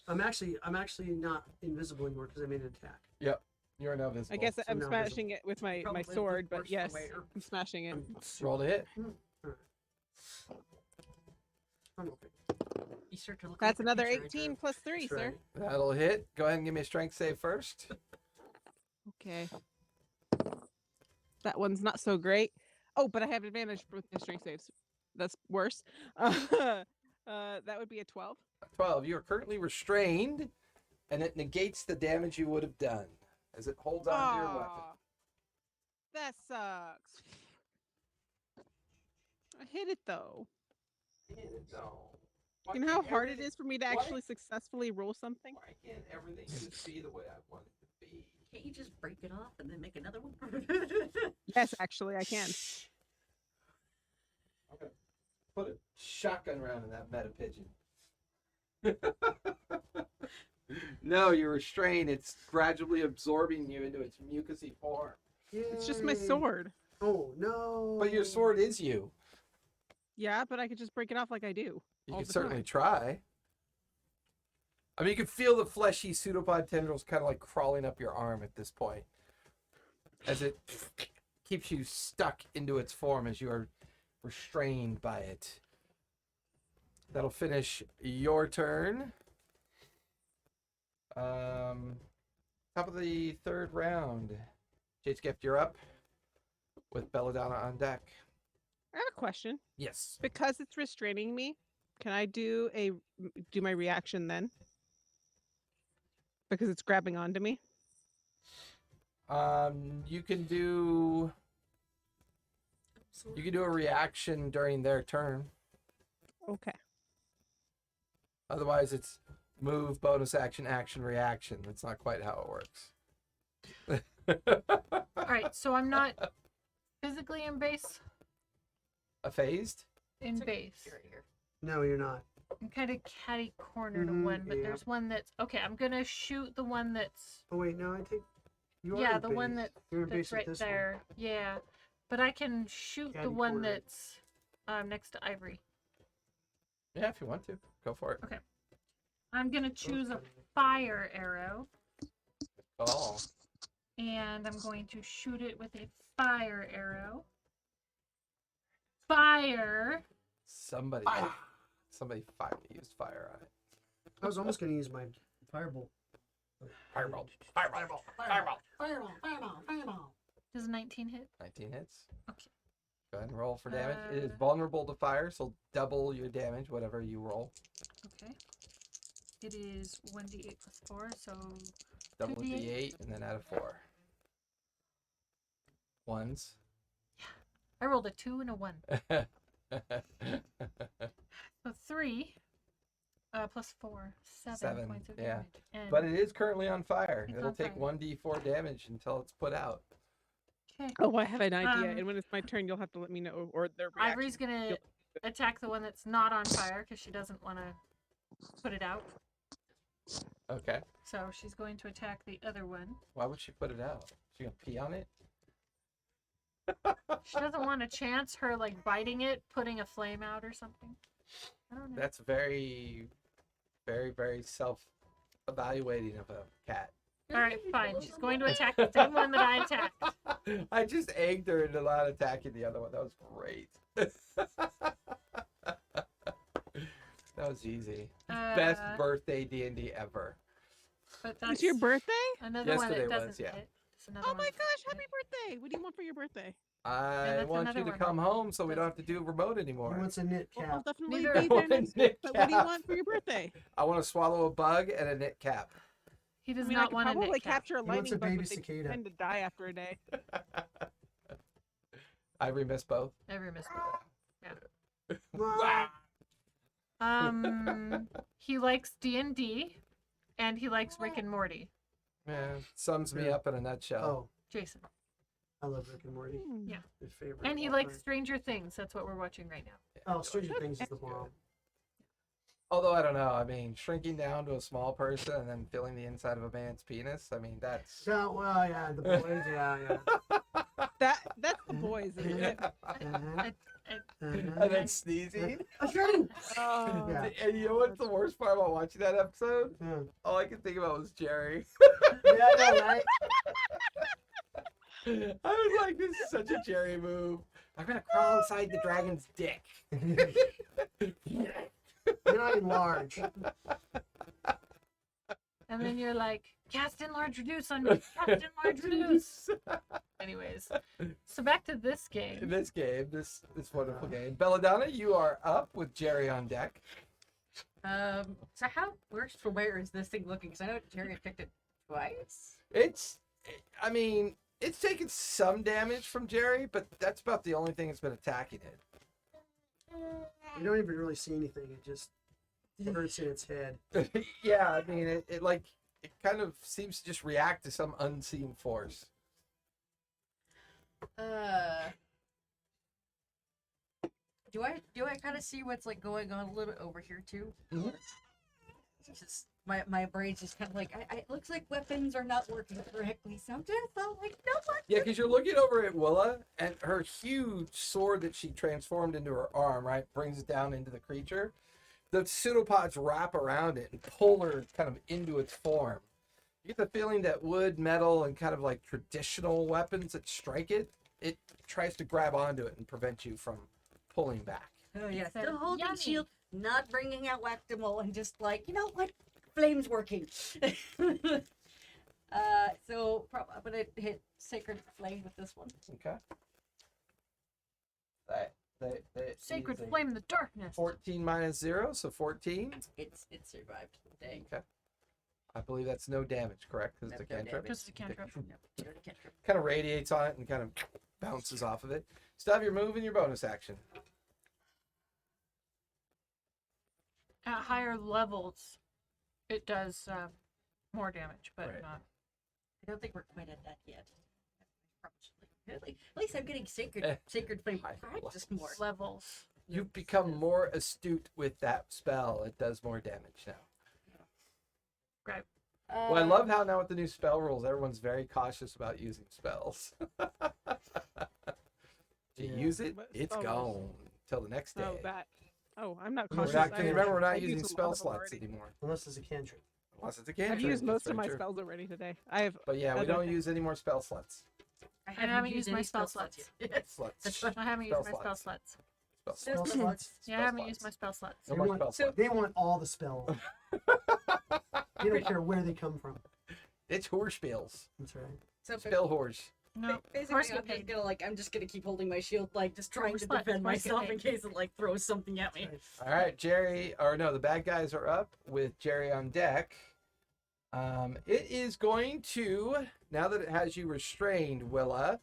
S5: I'm actually not invisible anymore because I made an attack.
S1: Yep, you're now visible.
S4: I guess
S5: So
S4: I'm
S5: now
S4: smashing it with my
S2: Probably the
S4: sword, but
S2: worst
S4: yes,
S2: wear.
S4: I'm smashing it.
S1: Roll to hit.
S5: I'm okay.
S2: You start to look
S4: That's
S2: like the
S4: another
S2: picture I
S4: 18
S2: drew.
S4: plus 3,
S5: That's
S4: sir.
S5: right.
S1: That'll hit. Go ahead and give me a strength save first.
S4: Okay. That one's not so great. Oh, but I have advantage with the strength saves. That's worse. That would be a 12.
S1: 12. You are currently restrained, and it negates the damage you would have done as it holds on to your weapon.
S4: Aw, that sucks. I hit it though. You know how hard it is for me to actually successfully roll something?
S1: Why can't everything just be the way I want it to be?
S2: Can't you just break it off and then make another one?
S4: Yes, actually, I can.
S1: I'm gonna put a shotgun round in that meta pigeon. No, you're restrained. It's gradually absorbing you into its mucousy form.
S4: It's just my
S5: Yay.
S4: sword.
S5: Oh no!
S1: But your sword is you.
S4: Yeah, but I could just break it off like I do.
S1: You
S4: all
S1: can
S4: the
S1: certainly
S4: time.
S1: try. I mean, you can feel the fleshy pseudopod tendrils kind of like crawling up your arm at this point, as it keeps you stuck into its form as you are restrained by it. That'll finish your turn. Top of the third round. Jade's Gift, you're up with Belladonna on deck.
S4: I have a question.
S1: Yes.
S4: Because it's restraining me, can I do my reaction then? Because it's grabbing onto me.
S1: You can do a reaction during their turn.
S4: Okay.
S1: Otherwise, it's move, bonus action, action, reaction. That's not quite how it works.
S6: All right, so I'm not physically in base.
S1: A phased?
S6: In base.
S2: Right here.
S5: No, you're not.
S6: I'm kind of catty corner to
S5: Mhm,
S6: one, but
S5: yeah.
S6: there's one that's okay. I'm gonna shoot the one that's
S5: Oh wait, no, I think you are.
S6: yeah,
S5: in
S6: the one
S5: base.
S6: that
S5: You're in
S6: that's
S5: base with
S6: right
S5: this
S6: there. Yeah, but I can shoot the
S5: Catty
S6: one
S5: corner.
S6: that's next to Ivory.
S1: Yeah, if you want to. Go for it.
S6: Okay. I'm gonna choose a
S5: one.
S6: fire arrow,
S1: Oh.
S6: and I'm going to shoot it with a fire arrow. Fire.
S1: Somebody used fire on it.
S5: I was almost going to use my firebolt.
S1: Fireball.
S5: Fireball.
S6: Does 19 hit?
S1: 19 hits.
S6: Okay.
S1: Go ahead and roll for damage. It is
S6: Uh,
S1: vulnerable to fire, so double your damage, whatever you roll.
S6: Okay. It is 1d8 plus 4, so
S1: Double
S6: 2d8.
S1: D8 and then add a 4. Ones.
S6: I rolled a 2 and a 1. So 3 plus 4, 7
S1: 7,
S6: points of
S1: yeah.
S6: damage. And
S1: But it is currently on fire.
S6: It's
S1: It'll
S6: on
S1: take
S6: fire.
S1: 1d4 damage until it's put out.
S6: okay.
S4: Oh, I have an idea.
S6: Um,
S4: And when it's my turn, you'll have to let me know, or their reaction.
S6: Ivory's gonna attack the one that's not on fire because she doesn't want to put it out.
S1: Okay.
S6: So she's going to attack the other one.
S1: Why would she put it out? She gonna pee on it?
S6: She doesn't want to chance her like biting it, putting a flame out or something. I don't know.
S1: That's very, very, very self-evaluating of a cat.
S6: All right, fine. She's going to attack the same one that I attacked.
S1: I just egged her into not attacking the other one. That was great. That was easy. Best birthday D&D ever.
S6: But that's
S4: It's your birthday?
S6: another one
S1: Yesterday
S6: that
S1: was,
S6: doesn't
S1: yeah.
S6: hit. It's another
S4: Oh
S6: one
S4: my
S6: that
S4: gosh,
S6: doesn't
S4: happy
S6: hit.
S4: birthday. What do you want for your birthday?
S1: I
S6: that's
S1: want you
S6: another
S1: to
S6: one.
S1: come home so we don't have to do remote
S5: He
S1: anymore.
S5: wants a knit
S4: Well, I'll
S5: cap.
S4: definitely
S6: Neither-
S4: be
S1: I
S4: there
S1: want a
S4: next week,
S1: knit
S4: but what do you
S1: cap.
S4: want for your birthday?
S1: I want to swallow a bug and a knit cap.
S6: He does
S4: I mean, I
S6: not
S4: could
S6: want a
S4: probably
S6: knit cap.
S4: capture a
S5: He wants
S4: lightning
S5: a
S4: bug,
S5: baby
S4: but they
S5: cicada.
S4: tend to die after a day.
S1: Ivory missed both.
S6: Every miss.
S5: Wow.
S6: He likes D&D, and he likes Rick and Morty.
S1: Yeah, sums me
S5: Yeah.
S1: up in a nutshell.
S5: Oh,
S6: Jason.
S5: I love Rick and Morty.
S6: Yeah.
S5: My favorite.
S6: And he
S5: all
S6: likes
S5: time.
S6: Stranger Things. That's what we're watching right now.
S5: Oh, Stranger Things is the bomb.
S1: Although I don't know, I mean, shrinking down to a small person and then feeling the inside of a man's penis. I mean, that's
S5: So, well, yeah, the boys, yeah.
S4: That's the boys, isn't it?
S1: and then sneezing.
S4: Oh,
S5: Yeah.
S1: And you know what's the worst part about watching that episode?
S5: Yeah.
S1: All I could think about was Jerry.
S5: Yeah, I know, right?
S1: I was like, this is such a Jerry move. I'm gonna crawl inside the dragon's dick.
S5: You're not even large.
S6: And then you're like, cast enlarge reduce on me. Cast enlarge reduce. Anyways, so back to this
S1: In
S6: game.
S1: this game, this wonderful game. Belladonna, you are up with Jerry on deck.
S2: So how worse for wear is this thing looking? Because I know Jerry had picked it twice.
S1: I mean, it's taken some damage from Jerry, but that's about the only thing that's been attacking it.
S5: You don't even really see anything. It just hurts in its head.
S1: Yeah, I mean, it kind of seems to just react to some unseen force.
S2: Do I kind of see what's like going on a little bit over here too?
S1: Mhm.
S2: Just my brain's just kind of like, it looks like weapons are not working correctly. So I'm just like, no what?
S1: Yeah, because you're looking over at Willa, and her huge sword that she transformed into her arm, right, brings it down into the creature. The pseudopods wrap around it and pull her kind of into its form. You get the feeling that wood, metal, and kind of like traditional weapons that strike it, it tries to grab onto it and prevent you from pulling back.
S2: Oh yeah,
S6: It said,
S2: still holding
S6: "Yummy."
S2: shield, not bringing out whack-a-mole, and just like, you know what, flames working. So I'm gonna hit Sacred Flame with this one.
S1: Okay. That
S6: Sacred
S1: is a
S6: flame in the darkness.
S1: 14 minus 0, so 14.
S2: It survived. Dang.
S1: Okay. I believe that's no damage, correct? Because it's a
S2: Nope, no
S1: cantrip.
S2: damage.
S6: Just a cantrip.
S1: Kind of radiates on it and kind of bounces off of it. Still have your move and your bonus action.
S6: At higher levels, it does more damage, but
S1: Right.
S6: not.
S2: I don't think we're quite at that yet. Probably. At least I'm getting Sacred Flame practice more.
S6: Levels.
S1: You've become more astute with that spell. It does more damage now.
S6: Great.
S1: Well, I love how now with the new spell rules, everyone's very cautious about using spells. You
S5: Yeah.
S1: use it,
S4: What
S1: it's
S4: spell
S1: gone till the next day.
S4: Oh, that. Oh, I'm not
S5: We're
S4: cautious.
S5: not-
S1: Because remember, we're
S4: I
S1: not
S4: use
S1: using
S4: a lot
S1: spell
S4: of them
S1: slots
S4: already.
S1: anymore.
S5: Unless it's a cantrip.
S1: Unless it's a cantrip.
S4: I've used most
S1: that's
S4: of my
S1: very true.
S4: spells already today. I have.
S1: But yeah, we
S4: other
S1: don't
S4: things.
S1: use any more spell slots.
S2: I
S6: haven't used my
S2: any
S6: spell
S2: slots
S6: slots.
S2: yet.
S1: Slots.
S6: I haven't
S1: Spell
S6: used my spell
S1: slots.
S6: slots.
S1: Spell
S2: Spell
S1: slots.
S5: slots.
S6: Yeah, I haven't used my spell slots.
S1: No
S5: They
S1: more
S5: want-
S1: spell
S2: so-
S1: slots.
S5: They want all the spells. They don't care where they come from.
S1: It's Horspills.
S5: That's right.
S2: So
S1: Spell horse.
S6: No,
S2: basically,
S6: horse
S2: I'm
S6: get
S2: just
S6: paid.
S2: I'm just gonna keep holding my shield, like just trying to
S6: Horse
S2: defend
S6: horse get
S2: myself in
S6: paid.
S2: case it like throws something at me.
S5: That's right.
S1: All right, Jerry, or no, the bad guys are up with Jerry on deck. It is going to, now that it has you restrained, Willa,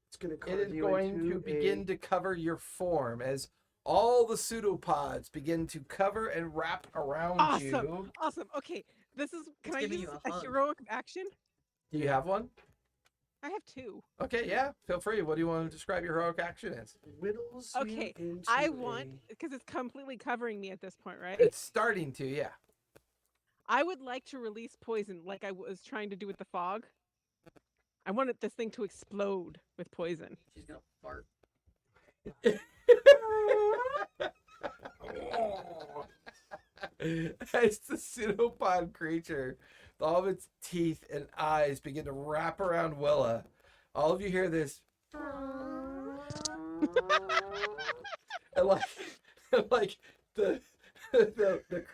S5: It's gonna
S1: it
S5: carve
S1: is
S5: you
S1: going
S5: into
S1: to begin to cover your form as all the pseudopods begin to cover and wrap around
S4: Awesome.
S1: you.
S4: Awesome. Okay, this is. Can
S2: It's
S4: I
S2: giving
S4: use
S2: you
S4: a
S2: a hug.
S4: heroic action?
S1: Do you have one?
S4: I have 2.
S1: Okay, yeah, feel free. What do you want to describe your heroic action as?
S5: whittles
S4: Okay,
S5: you into
S4: I
S5: a-
S4: want because it's completely covering me at this point, right?
S1: It's starting to, yeah.
S4: I would like to release poison, like I was trying to do with the fog. I wanted this thing to explode with poison.
S2: She's gonna fart.
S1: As the pseudopod creature, all of its teeth and eyes begin to wrap around Willa, all of you hear this, and like the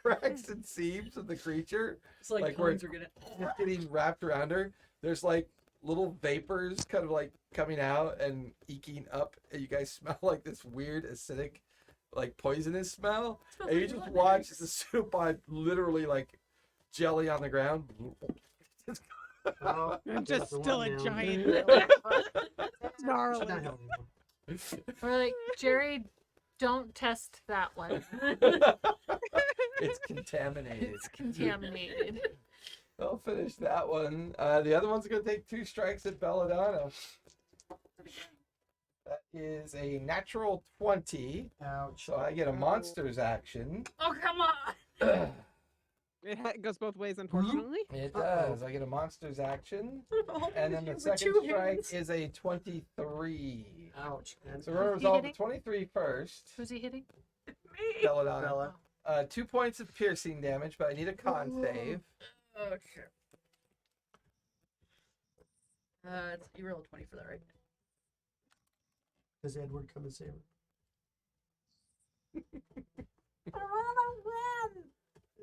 S1: cracks and seams of the creature,
S2: It's like,
S1: Like, where
S2: cones are gonna.
S1: just getting wrapped around her. There's like little vapors kind of like coming out and eking up, and you guys smell like this weird acidic, like poisonous smell.
S2: Smells
S1: And you
S2: like
S1: just
S2: blood.
S1: watch the pseudopod literally like jelly on the ground.
S5: Oh,
S4: I'm
S5: that's
S4: just
S5: the
S4: still
S5: one
S4: a
S5: now.
S4: giant
S5: She's
S4: snarling.
S5: not healthy anymore.
S6: We're like, Jerry, don't test that one.
S1: It's contaminated.
S6: It's contaminated.
S1: They'll finish that one. The other one's going to take 2 strikes at Belladonna. That is a natural 20.
S5: Ouch.
S1: So I get a monster's action.
S2: Oh, come on!
S4: It goes both ways, unfortunately.
S1: It does. I get a monster's action. And then the
S2: With
S1: second
S2: 2
S1: strike
S2: hands.
S1: is a 23.
S5: Ouch. And
S1: So we're going to
S6: Who's he
S1: resolve the
S6: hitting?
S1: 23 first.
S6: Who's he hitting?
S2: Me.
S1: Belladonna. 2 points of piercing damage, but I need a con save.
S2: Oh, shit. You rolled 20 for that, right?
S5: does Edward come and save her?
S2: I rolled a win!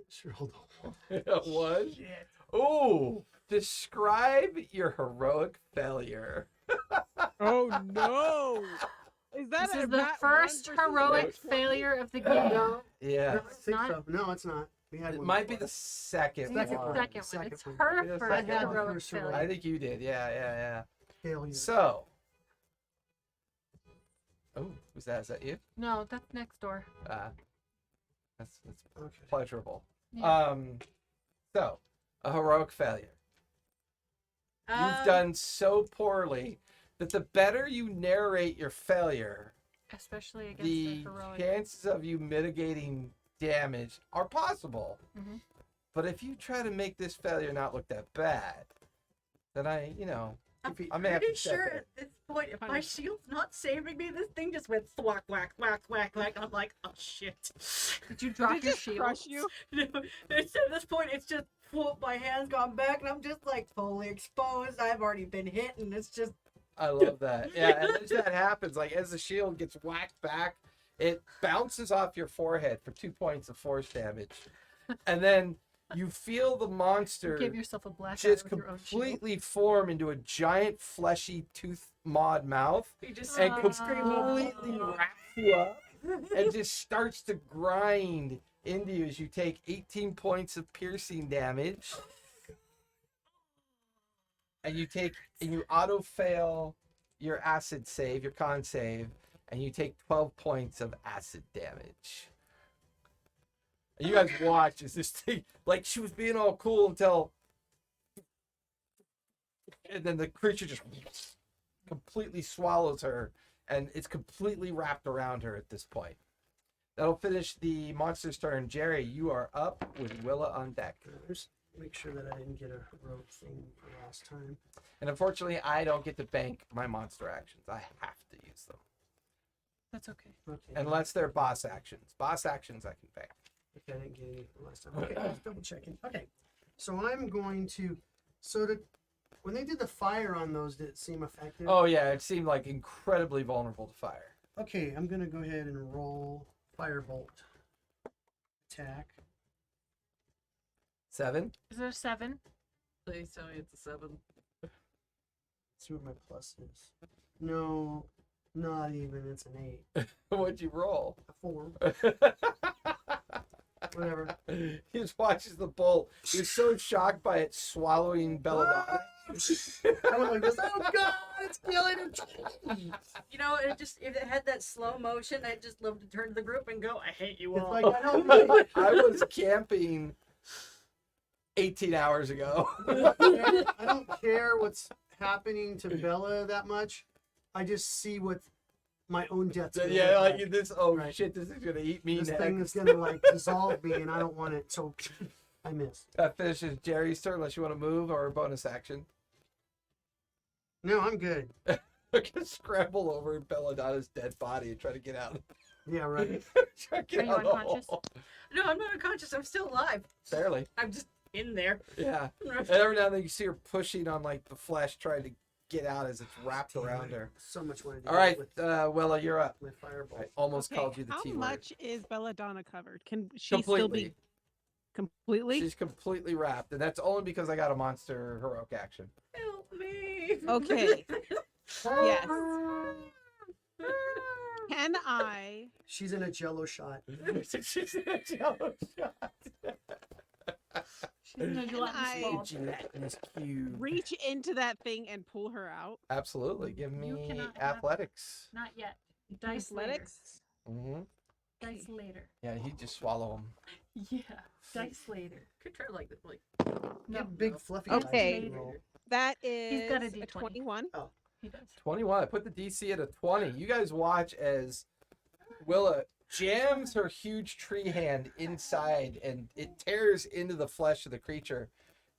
S5: Sure, hold on.
S1: It was.
S2: Shit.
S1: Ooh, describe your heroic failure.
S4: Oh no! Is that
S6: This
S4: a
S6: is the
S4: nat
S6: first
S4: 1 versus
S6: heroic
S4: nat 20?
S6: failure of the game.
S1: Yeah.
S5: I
S6: it's
S5: think
S6: not.
S5: so. No, it's not. We had
S1: It
S5: one
S1: might be
S5: before.
S1: the second,
S6: It's the
S1: one.
S6: second one.
S5: Second
S6: It's
S5: one.
S6: her
S1: Yeah,
S6: first
S1: second one.
S6: heroic
S5: First heroic.
S1: I
S6: failure.
S1: think you did. Yeah.
S5: Failure.
S1: So. Oh, who's that? Is that you?
S6: No, that's next door.
S1: That's
S5: Okay.
S1: pleasurable.
S6: Yeah.
S1: So a heroic failure. You've done so poorly that the better you narrate your failure,
S6: Especially against
S1: the
S6: the heroic.
S1: chances of you mitigating damage are possible.
S6: Mhm.
S1: But if you try to make this failure not look that bad, then I may have
S2: pretty
S1: to step
S2: sure
S1: in.
S2: at this point, if my
S4: Punish.
S2: shield's not saving me, this thing just went thwack, whack, whack, whack, whack. I'm like, oh shit.
S6: Did you drop
S4: Did it
S6: your
S4: just
S6: shield?
S4: crush you?
S2: It's at this point, it's just, whoop, my hand's gone back, and I'm just like totally exposed. I've already been hit, and it's just,
S1: I love that. Yeah, and as that happens, like as the shield gets whacked back, it bounces off your forehead for 2 points of force damage. And then you feel the monster
S6: Give yourself a black eye
S1: just
S6: with your own shield.
S1: completely form into a giant fleshy tooth mauled mouth
S2: you just
S1: and
S2: scream,
S1: completely wraps you up and just starts to grind into you as you take 18 points of piercing damage. And you auto fail your acid save, your con save, and you take 12 points of acid damage. And you guys watch as this thing, like she was being all cool until, and then the creature just completely swallows her, and it's completely wrapped around her at this point. That'll finish the monster's turn. Jerry, you are up with Willa on deck.
S5: Just make sure that I didn't get a rope thing for last time.
S1: And unfortunately, I don't get to bank my monster actions. I have to use them.
S6: That's okay.
S5: Okay.
S1: Unless they're boss actions. Boss actions I can bank.
S5: Okay, I didn't get any last time. Okay, just double checking. Okay, so I'm going to. When they did the fire on those, did it seem effective?
S1: Oh, yeah, it seemed like incredibly vulnerable to fire.
S5: Okay, I'm gonna go ahead and roll firebolt attack.
S1: 7.
S6: Is there 7?
S2: Please tell me it's a 7.
S5: Let's see what my plus is. No, not even. It's an 8.
S1: What'd you roll?
S5: A 4. Whatever.
S1: He just watches the bolt. He's so shocked by it swallowing Belladonna.
S5: I went like this. Oh God, it's killing him.
S2: You know, if it had that slow motion, I'd just love to turn to the group and go, I hate you
S5: It's
S2: all.
S5: like I don't.
S1: I was camping 18 hours ago.
S5: I don't care what's happening to Bella that much. I just see what my own death's gonna
S1: Yeah,
S5: look
S1: like this. Oh
S5: Right.
S1: shit! This is gonna eat me
S5: this
S1: next.
S5: thing is gonna like dissolve me, and I don't want it. So I missed.
S1: That finishes Jerry's turn. Unless you want to move or a bonus action.
S5: No, I'm good.
S1: I can scramble over Belladonna's dead body and try to get out.
S5: Yeah, right.
S1: Try to get
S6: Are you
S1: out of the
S6: unconscious?
S1: hole.
S2: No, I'm not unconscious. I'm still alive.
S1: Barely.
S2: I'm just in there.
S1: Yeah. And every now and then you see her pushing on like the flesh, trying to get out as it's wrapped
S5: Damn,
S1: around
S5: I
S1: her.
S5: So much want to do
S1: All right,
S5: with
S1: Willa, you're up.
S5: my fireball.
S1: I almost
S4: Okay,
S1: called you the
S4: how
S1: T word.
S4: much is Belladonna covered? Can she still
S1: Completely.
S4: be completely?
S1: She's completely wrapped, and that's only because I got a monster heroic action.
S2: Help me.
S4: Okay. Yes. Can I
S5: She's in a Jello shot.
S1: She's in a jello shot.
S6: She's in a gelatinous
S4: I-
S6: ball.
S1: Gelatinous cube.
S4: reach into that thing and pull her out?
S1: Absolutely. Give
S6: You
S1: me
S6: cannot have-
S1: athletics.
S6: Not yet. Dice later.
S4: Athletics?
S1: Mm-hmm.
S6: Dice later.
S1: Yeah, he'd just swallow them.
S6: Yeah. Dice later.
S2: Could try like
S5: Get
S6: No.
S5: big fluffy
S4: Okay.
S5: eyes and roll.
S4: That is
S6: He's got a
S4: a
S6: D20.
S4: 21.
S6: He does.
S1: 21. I put the DC at a 20. You guys watch as Willa jams her huge tree hand inside and it tears into the flesh of the creature.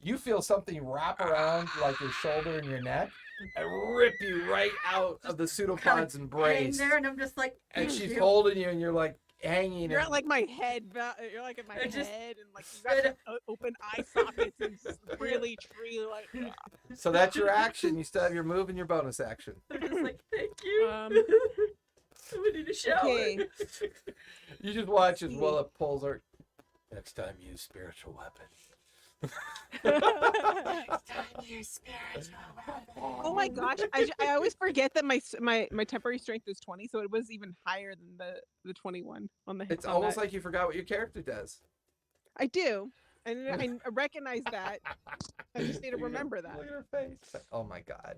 S1: You feel something wrap around like your shoulder and your neck and rip you right out of the pseudopod's
S2: Hang
S1: embrace.
S2: there, and I'm just like,
S1: And
S2: "Thank
S1: she's
S2: you."
S1: holding you and you're like hanging.
S4: You're
S1: and-
S4: at like my head. You're like at my
S2: I just
S4: head, and like you got
S2: said-
S4: the open eye sockets and really tree like.
S1: So that's your action. You still have your move and your bonus action.
S2: I'm just like, thank you. We need a shower.
S4: Okay.
S1: You just watch as Willa pulls her. Next time, use spiritual weapon.
S4: Oh my gosh! I always forget that my temporary strength is 20, so it was even higher than the 21 on the.
S1: It's
S4: on
S1: almost
S4: that.
S1: like you forgot what your character does.
S4: I do, and I recognize that. I just need to
S1: Look at her-
S4: remember that.
S1: Look at her face. It's like, oh my god.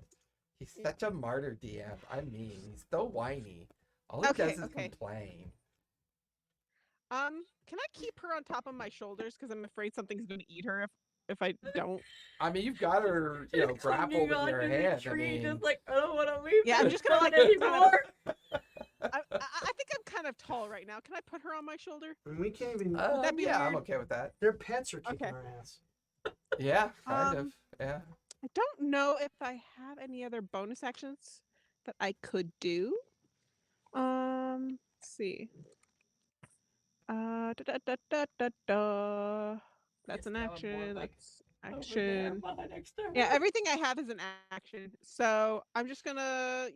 S1: He's such a martyr, DM. I mean, he's so whiny. All he
S4: Okay,
S1: does is
S4: okay.
S1: complain.
S4: Can I keep her on top of my shoulders? Because I'm afraid something's gonna eat her if I don't.
S1: I mean, you've got her, you know,
S2: Just
S1: grappled
S2: clinging
S1: in
S2: on
S1: your
S2: to the
S1: hand. I
S2: tree,
S1: mean,
S2: just like, I don't want to leave.
S4: Yeah, I'm
S2: this
S4: just gonna,
S2: spot
S4: like, kind of-
S2: anymore.
S4: I think I'm kind of tall right now. Can I put her on my shoulder?
S5: And we can't even.
S4: That'd be
S1: yeah, I'm
S4: weird.
S1: okay with that.
S5: Their pets are kicking
S4: Okay.
S5: our ass.
S1: Yeah, kind of.
S4: Um,
S1: Yeah.
S4: I don't know if I have any other bonus actions that I could do. Let's see. Da, da, da, da, da, da. That's
S2: Yes,
S4: an
S2: now I'm more
S4: action.
S2: like
S4: That's
S2: Over there,
S4: action.
S2: behind next to
S4: Yeah,
S2: her.
S4: everything I have is an action. So I'm just gonna,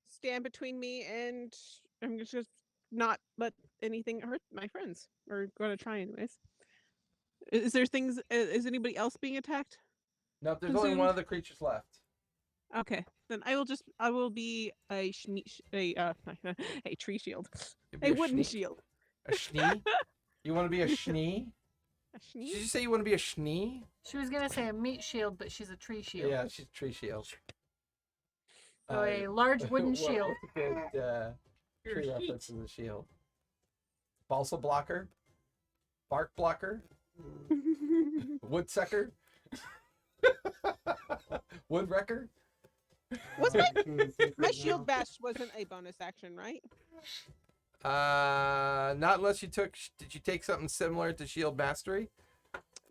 S4: stand between me and I'm just not let anything hurt my friends. Or gonna try anyways. Is there things? Is anybody else being attacked?
S1: Nope, there's only one
S4: Consumed.
S1: of the creatures left.
S4: Okay, then I will be a a tree shield,
S1: You'll be
S4: a wooden
S1: schnee-
S4: shield.
S1: A schnee? You want to be a schnee?
S4: A
S1: Did you
S4: schnee?
S1: say you want to be a schnee?
S6: She was gonna say a meat shield, but she's a tree shield.
S1: Yeah, she's a tree shield.
S6: So a large wooden
S1: what-
S6: shield.
S1: What's a good
S2: You're
S1: tree
S2: a
S1: reference to the shield? Balsa blocker? Bark blocker? Woodsucker? Woodwrecker?
S4: Was my shield bash wasn't a bonus action, right?
S1: Not unless you took. Did you take something similar to shield mastery?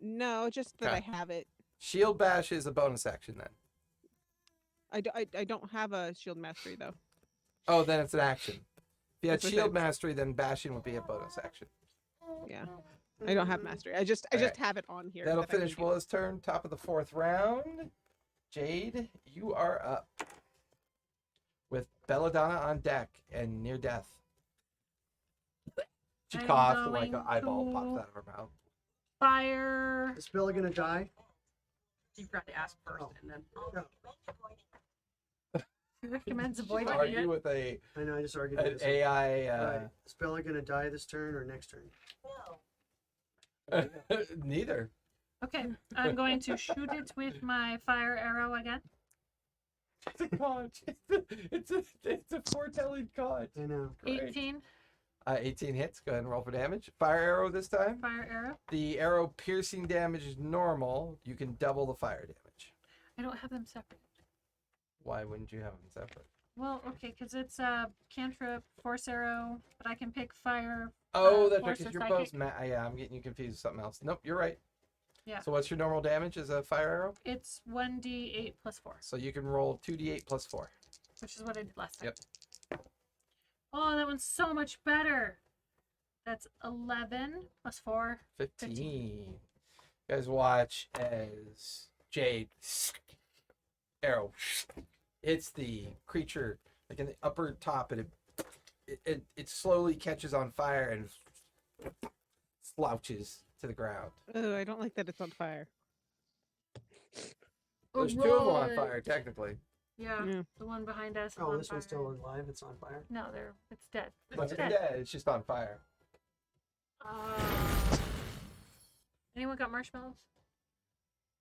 S4: No, just that
S1: Okay.
S4: I have it.
S1: Shield bash is a bonus action then.
S4: I don't have a shield mastery though.
S1: Oh, then it's an action. If you had
S4: That's what I
S1: shield
S4: said.
S1: mastery, then bashing would be a bonus action.
S4: Yeah, I don't have mastery. I just
S1: Okay.
S4: have it on here.
S1: That'll
S4: that I can
S1: finish
S4: do.
S1: Willa's turn. Top of the 4th round. Jade, you are up. With Belladonna on deck and near death. She
S6: I'm
S1: coughs and like an
S6: going
S1: eyeball pops
S6: to-
S1: out of her mouth.
S6: Fire.
S5: Is Bella gonna die?
S2: You've got to ask first,
S5: Oh.
S2: and then.
S6: He recommends avoiding
S1: Argue
S6: it.
S1: with a
S5: I know. I just argued.
S1: an
S5: this.
S1: AI.
S5: Alright, is Bella gonna die this turn or next turn?
S3: No.
S1: Neither.
S6: Okay, I'm going to shoot it with my fire arrow again.
S1: It's a conch. It's a foretelling conch.
S5: I know.
S1: Great.
S6: 18
S1: 18 hits. Go ahead and roll for damage. Fire arrow this time.
S6: fire arrow.
S1: The arrow piercing damage is normal. You can double the fire damage.
S6: I don't have them separate.
S1: Why wouldn't you have them separate?
S6: Well, okay, because it's cantrip, force arrow, but I can pick fire.
S1: Oh, that's right,
S6: force
S1: because
S6: or
S1: you're
S6: psychic.
S1: both yeah, I'm getting you confused with something else. Nope, you're right.
S6: Yeah.
S1: So what's your normal damage as a fire arrow?
S6: It's 1d8 plus 4,
S1: So you can roll 2d8 plus 4.
S6: which is what I did last time.
S1: Yep.
S6: Oh, that one's so much better. That's 11 plus 4.
S1: 15. You guys watch as Jade arrow hits the creature like in the upper top, and it slowly catches on fire and slouches to the ground.
S4: Oh, I don't like that it's on fire.
S1: There's 2 of them on
S6: Alright.
S1: fire, technically.
S6: Yeah,
S4: Yeah.
S6: the one behind us. is
S5: Oh,
S6: on
S5: this one's
S6: fire.
S5: still alive. It's on fire.
S6: No, it's dead.
S1: But
S6: It's
S1: it's
S6: dead.
S1: dead. It's just on fire.
S6: Anyone got marshmallows?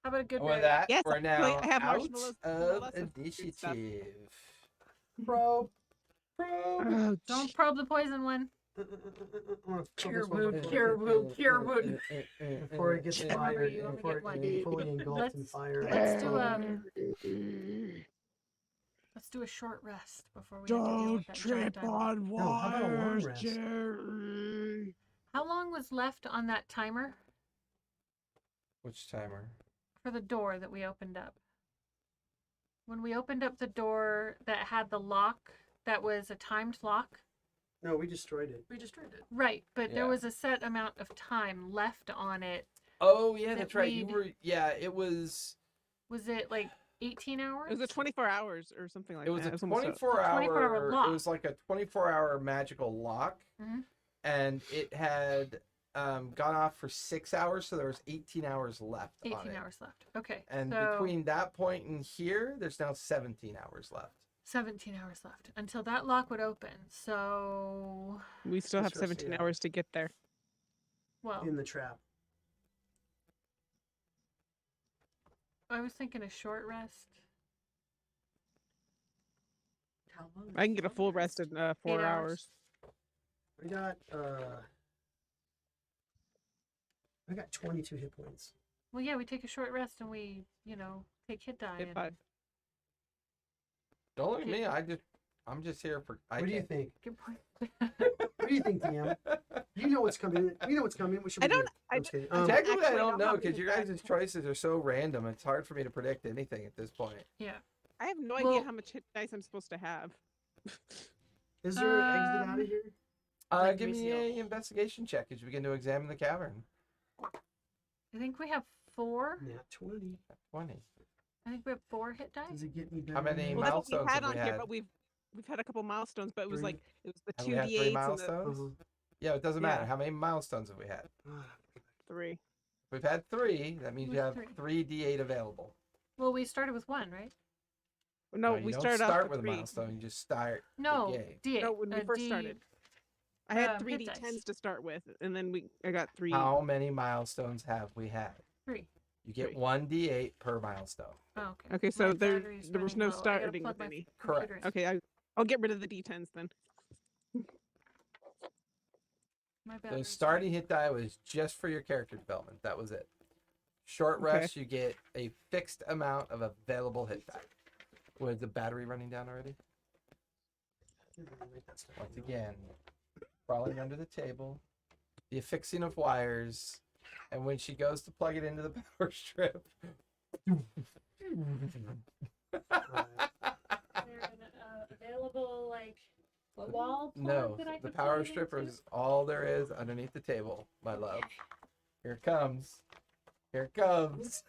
S6: How about a good
S1: And with
S6: berry?
S1: that,
S4: Yes,
S1: we're
S4: actually,
S1: now
S4: I have
S1: out
S4: marshmallows.
S1: of
S4: Lots of good stuff.
S1: initiative. Probe.
S4: Oh,
S6: Don't probe the poison one.
S5: wanna
S2: Cure
S5: focus one
S2: wound,
S5: before
S2: cure
S5: it-
S2: wound, cure wound.
S5: Before it gets
S6: Remember,
S5: fired,
S6: you only
S5: before
S6: get
S5: it
S6: one.
S5: can be fully engulfed in
S6: Let's-
S5: fire.
S6: Let's do a short rest before we have to deal with that giant diamond.
S5: No, how about a long rest?
S4: Jerry.
S6: How long was left on that timer
S1: Which timer?
S6: for the door that we opened up? When we opened up the door that had the lock, that was a timed lock.
S5: No, we destroyed it.
S2: We destroyed it.
S6: Right, but
S1: Yeah.
S6: there was a set amount of time left on it.
S1: Oh yeah,
S6: That
S1: that's right. You
S6: we'd-
S1: were it was
S6: Was it like 18 hours?
S4: It was a 24 hours or something like
S1: it was
S4: that.
S1: a
S4: It almost
S1: 24-hour
S6: lock.
S1: it was like a 24-hour magical lock.
S6: Mhm.
S1: And it had gone off for 6 hours, so there was 18 hours left
S6: 18
S1: on it.
S6: hours left. Okay.
S1: And
S6: so
S1: between that point and here, there's now 17 hours left.
S6: 17 hours left until that lock would open. So,
S4: we still have
S5: Let's go see
S4: 17
S5: that.
S4: hours to get there.
S6: well,
S5: In the trap.
S6: I was thinking a short rest.
S2: How long
S4: I
S2: is
S4: can get a
S2: long
S4: full rest in 4
S6: 8
S4: hours.
S5: I got 22 hit points.
S6: Well, yeah, we take a short rest and we, take hit die.
S4: Hit
S6: and
S4: 5.
S1: Don't look at me. I'm just here for.
S5: What do you think?
S6: Good point.
S5: What do you think, DM? You know what's coming. We know what's coming. We should.
S4: I
S5: be
S4: don't-
S5: good.
S4: I
S5: I'm just kidding.
S4: don't-
S1: Technically, I
S4: actually
S1: don't
S4: know
S1: know
S4: how
S1: because
S4: many
S1: your
S4: hit
S1: guys' choices are so random. It's hard for me to predict anything at this point.
S6: Yeah.
S4: I have no
S6: Well-
S4: idea how much hit dice I'm supposed to have.
S5: Is there an exit out of here?
S2: Like,
S1: Give
S2: let me
S1: me
S2: see.
S1: a investigation check as you begin to examine the cavern.
S6: I think we have 4.
S5: Nat 20.
S1: 20.
S6: I think we have 4 hit die.
S5: Does it get me better?
S1: How many
S5: than
S4: Well,
S5: that?
S4: that's what we
S1: milestones
S4: had
S1: have
S4: on
S1: we
S4: here,
S1: had?
S4: but we've had a couple milestones, but it was
S5: 3.
S4: like it was the
S1: Have
S4: 2
S1: we had 3
S4: d8s and the
S1: milestones?
S5: Uh-huh.
S1: Yeah, it doesn't
S4: Yeah.
S1: matter. How many milestones have we had?
S4: 3.
S1: If we've had 3, that means you
S6: What's
S1: have
S6: 3?
S1: 3 D8 available.
S6: Well, we started with 1, right?
S4: No,
S1: you
S4: we
S1: don't
S4: started
S1: start
S4: off
S1: with a
S4: 3.
S1: milestone. You just start
S6: No,
S1: the game.
S6: D8.
S4: No, when we first started. I had 3
S6: hit dice.
S4: d10s to start with, and then I got 3.
S1: How many milestones have we had?
S6: 3.
S1: You get
S4: 3.
S1: 1 D8 per milestone.
S6: Oh, okay.
S4: Okay, so
S6: My
S4: there
S6: battery's
S4: was
S6: running
S4: no
S6: low. I gotta
S4: starting
S6: plug
S4: with
S6: my
S4: any.
S6: computer in.
S4: Okay, I'll get rid of the d10s then.
S6: My
S1: So
S6: battery's
S1: starting hit die was just for your character development. That was it. Short
S4: Okay.
S1: rest, you get a fixed amount of available hit die. Was the battery running down already? Once again, crawling under the table, the affixing of wires, and when she goes to plug it into the power strip.
S6: available like wall
S1: No, the power stripper is all there is underneath the table, my love. Here it comes. Here it comes.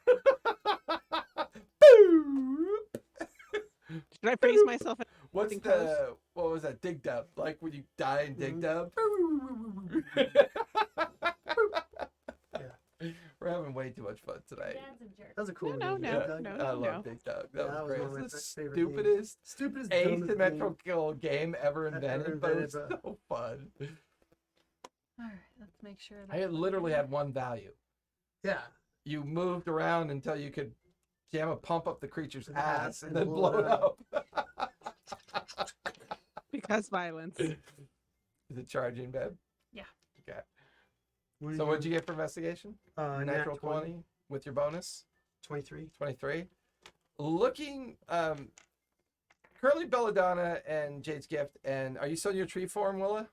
S4: Should I phrase myself?
S1: What's
S4: Something close?
S1: what was that? Dig dub. Like when you die in dig dub. We're having way too much fun tonight.
S5: That was a cool
S4: No,
S5: video,
S4: no,
S5: Doug.
S4: no.
S1: I love dig dub. That
S5: Yeah,
S1: was great.
S5: one of my
S1: It's the
S5: favorite games.
S1: stupidest,
S5: Stupidest, dumbest thing.
S1: asymmetrical game ever invented, but
S5: invented,
S1: it's
S5: but-
S1: so fun.
S6: All right, let's make sure.
S1: I had literally had one value.
S5: Yeah.
S1: You moved around until you could jam a pump up the creature's
S5: An
S1: ass
S5: ass
S1: and
S5: and
S1: then
S5: blow
S1: blow
S5: it
S1: it up.
S4: Because violence.
S1: Is it charging, babe?
S6: Yeah.
S1: Okay.
S5: What
S1: So what'd you get for investigation?
S5: Nat
S1: Natural 20 with your bonus?
S5: 23.
S1: 23. Looking, Curly Belladonna and Jade's Gift, and are you still in your tree form, Willa?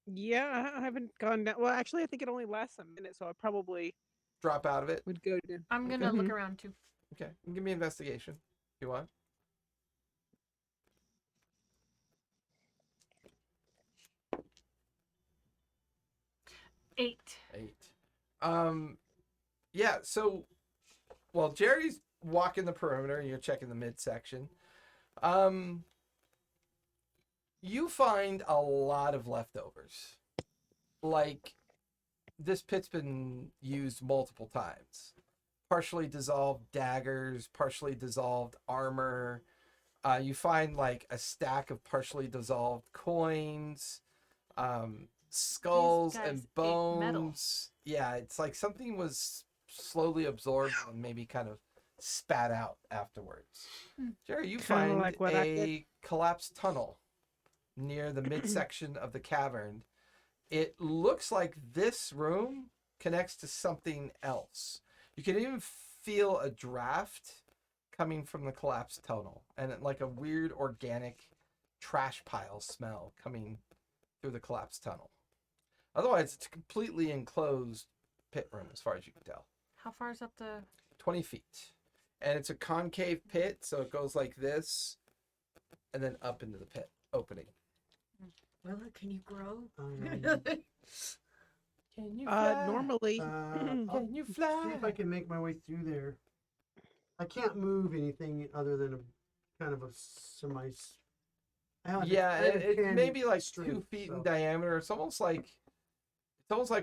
S4: Yeah, I haven't gone down. Well, actually, I think it only lasts a minute, so I probably
S1: Drop out of it?
S4: would go to.
S6: I'm gonna look around too.
S1: Okay. Give me investigation if you want.
S6: Eight.
S1: 8. Yeah, so well, Jerry's walking the perimeter and you're checking the midsection. You find a lot of leftovers. Like this pit's been used multiple times. Partially dissolved daggers, partially dissolved armor. You find like a stack of partially dissolved coins, skulls
S6: guys
S1: and
S6: ate metal.
S1: bones. Yeah, it's like something was slowly absorbed and maybe kind of spat out afterwards.
S6: Hmm.
S1: Jerry, you
S4: Kinda
S1: find
S4: like what I
S1: a
S4: did.
S1: collapsed tunnel near the midsection of the cavern. It looks like this room connects to something else. You can even feel a draft coming from the collapsed tunnel, and like a weird organic trash pile smell coming through the collapsed tunnel. Otherwise, it's a completely enclosed pit room as far as you can tell.
S6: How far is up the?
S1: 20 feet. And it's a concave pit, so it goes like this and then up into the pit opening.
S2: Well, can you grow?
S1: Can you fly?
S4: Normally,
S1: Can you
S5: See
S1: fly?
S5: if I can make my way through there. I can't move anything other than a kind of a semi.
S1: Yeah, it's maybe like 2
S5: strength,
S1: feet
S5: so-
S1: in diameter. It's almost like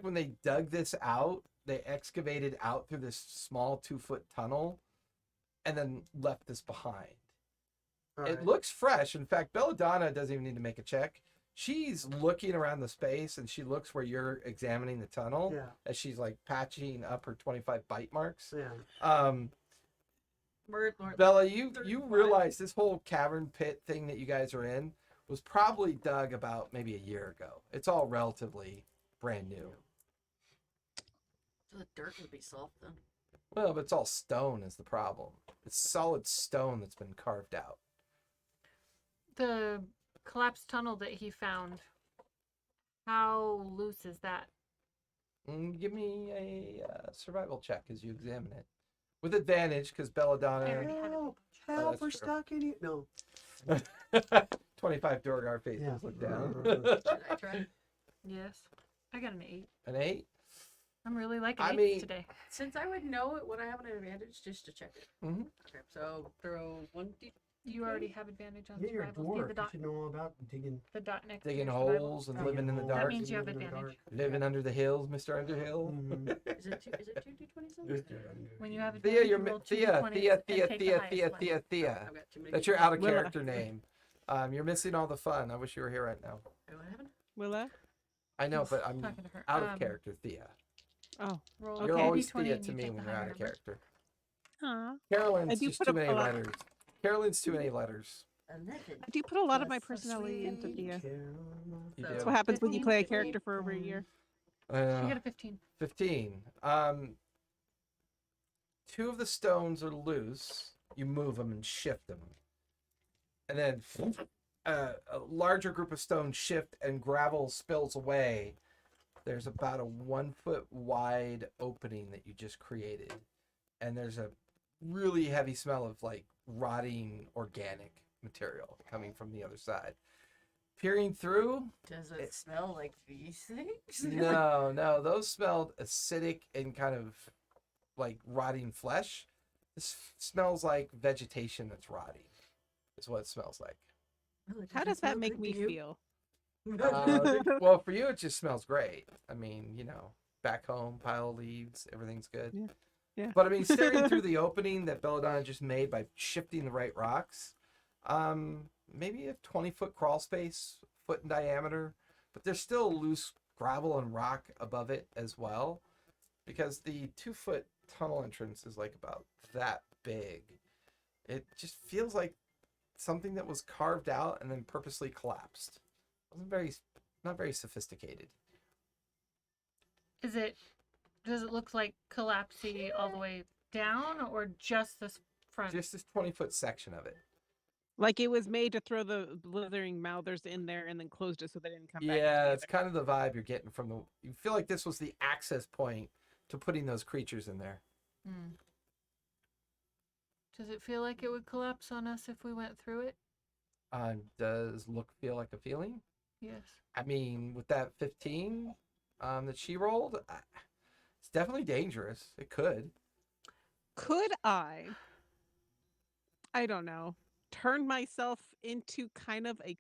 S1: when they dug this out, they excavated out through this small 2-foot tunnel and then left this behind.
S5: All
S1: It
S5: right.
S1: looks fresh. In fact, Belladonna doesn't even need to make a check. She's looking around the space, and she looks where you're examining the tunnel
S5: Yeah.
S1: as she's like patching up her 25 bite marks.
S5: Yeah.
S1: Bella, you
S2: 35.
S1: realize this whole cavern pit thing that you guys are in was probably dug about maybe a year ago. It's all relatively brand new.
S2: So the dirt would be soft then.
S1: Well, but it's all stone is the problem. It's solid stone that's been carved out.
S6: The collapsed tunnel that he found. How loose is that?
S1: Give me a survival check as you examine it. With advantage, because Belladonna...
S6: already had it.
S5: Help!
S1: Oh,
S5: Help!
S1: that's
S5: We're
S1: true.
S5: stuck in it. No.
S1: 25 Durgar faces
S5: Yeah.
S1: look down.
S2: Should I try?
S6: Yes. I got an 8.
S1: An 8?
S6: I'm really liking
S1: I
S6: it
S1: mean-
S6: today.
S2: Since I would know it, would I have an advantage just to check it?
S1: Mhm.
S2: Okay, so throw 1d.
S6: You already have advantage on
S5: Yeah, you're a
S6: survival. See
S5: dwarf.
S6: the
S5: You
S6: dot,
S5: should know all about digging.
S6: the dot next to
S1: Digging
S6: your survival?
S1: holes and
S2: Oh,
S1: living in the
S5: holes,
S1: dark.
S6: That means you have
S5: living in the
S6: advantage.
S1: Living under the hills, Mr. Underhill.
S5: Mhm.
S2: Is it 2d20 something?
S6: When you have
S1: Thea,
S6: advantage,
S1: you're
S6: you roll 2d20s
S1: Thea,
S6: and
S1: Thea,
S6: take the highest one.
S1: Thea.
S2: I've got too many.
S1: That's your out of
S4: Willa.
S1: character name. You're missing all the fun. I wish you were here right now.
S2: Wait, what happened?
S4: Willa.
S1: I know, but I'm
S6: Talking to her.
S1: out of character, Thea.
S4: Oh,
S6: Roll
S1: You're
S6: a
S1: always
S6: d20
S1: Thea
S6: and
S1: to
S6: you
S1: me
S6: take
S1: when
S6: the
S1: you're out
S6: higher
S1: of
S6: number.
S1: character.
S4: I
S1: Carolyn's
S4: do
S1: just
S4: put
S1: too
S4: up
S1: many
S4: a lot.
S1: letters. Carolyn's too many letters.
S2: 11.
S4: do put a lot of my
S2: Plus the
S4: personality into
S2: sweet.
S4: Thea.
S1: You
S2: So-
S1: do.
S4: That's what happens when you
S2: 15,
S4: play a
S2: 15.
S4: character for over a year.
S6: She got a 15.
S1: 15. 2 of the stones are loose. You move them and shift them. And then a larger group of stones shift and gravel spills away. There's about a 1-foot wide opening that you just created. And there's a really heavy smell of like rotting organic material coming from the other side. Peering through,
S2: Does it smell like these things?
S1: no, those smelled acidic and kind of like rotting flesh. This smells like vegetation that's rotting, is what it smells like.
S2: Well, it
S4: How
S2: doesn't
S4: does that
S2: smell
S4: make
S2: good
S4: me
S2: to you.
S4: feel?
S1: Well, for you, it just smells great. I mean, you know, back home, pile of leaves, everything's good.
S4: Yeah. Yeah.
S1: But I mean, staring through the opening that Belladonna just made by shifting the right rocks, maybe a 20-foot crawl space, foot in diameter, but there's still loose gravel and rock above it as well, because the 2-foot tunnel entrance is like about that big. It just feels like something that was carved out and then purposely collapsed. Not very sophisticated.
S6: Does it look like collapsy all the way down or just this front?
S1: Just this 20-foot section of it.
S4: Like it was made to throw the blithering mouthers in there and then closed it so they didn't come back.
S1: Yeah, it's kind of the vibe you're getting from the. You feel like this was the access point to putting those creatures in there.
S6: Hmm. Does it feel like it would collapse on us if we went through it?
S1: Does look feel like a feeling?
S6: Yes.
S1: I mean, with that 15 that she rolled, it's definitely dangerous. It could.
S4: Could I don't know, turn myself into kind of a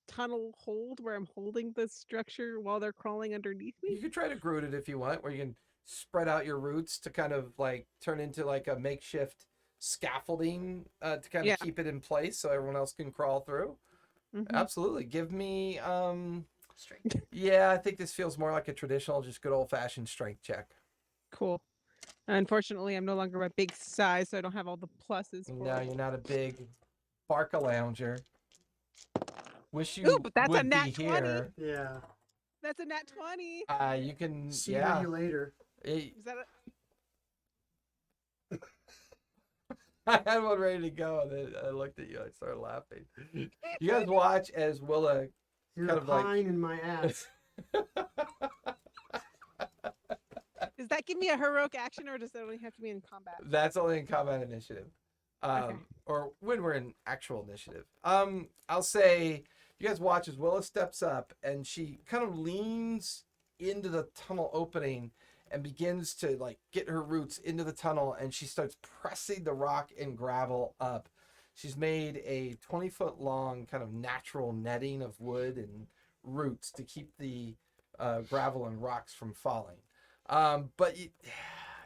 S4: tunnel hold where I'm holding the structure while they're crawling underneath
S1: You
S4: me?
S1: could try to Groot it if you want, where you can spread out your roots to kind of like turn into like a makeshift scaffolding to kind
S4: Yeah.
S1: of keep it in place so everyone else can crawl through.
S4: Mhm.
S1: Absolutely. Give me
S2: Strength.
S1: yeah, I think this feels more like a traditional, just good old fashioned strength check.
S4: Cool. Unfortunately, I'm no longer a big size, so I don't have all the pluses. For
S1: No,
S4: it.
S1: you're not a big Barca lounger. wish you
S4: Ooh, but that's a
S1: would
S4: nat
S1: be
S4: 20.
S1: here.
S5: Yeah.
S4: That's a nat 20.
S1: You can,
S5: See
S1: yeah.
S5: you later.
S4: Is that a...
S1: I had one ready to go, and then I looked at you. I started laughing. You guys watch as Willa
S5: You're
S1: kind
S5: a
S1: of like
S5: pine in my ass.
S4: Does that give me a heroic action, or does that only have to be in combat?
S1: That's only in combat initiative.
S4: Okay.
S1: Or when we're in actual initiative. I'll say you guys watch as Willa steps up and she kind of leans into the tunnel opening and begins to like get her roots into the tunnel, and she starts pressing the rock and gravel up. She's made a 20-foot long kind of natural netting of wood and roots to keep the gravel and rocks from falling.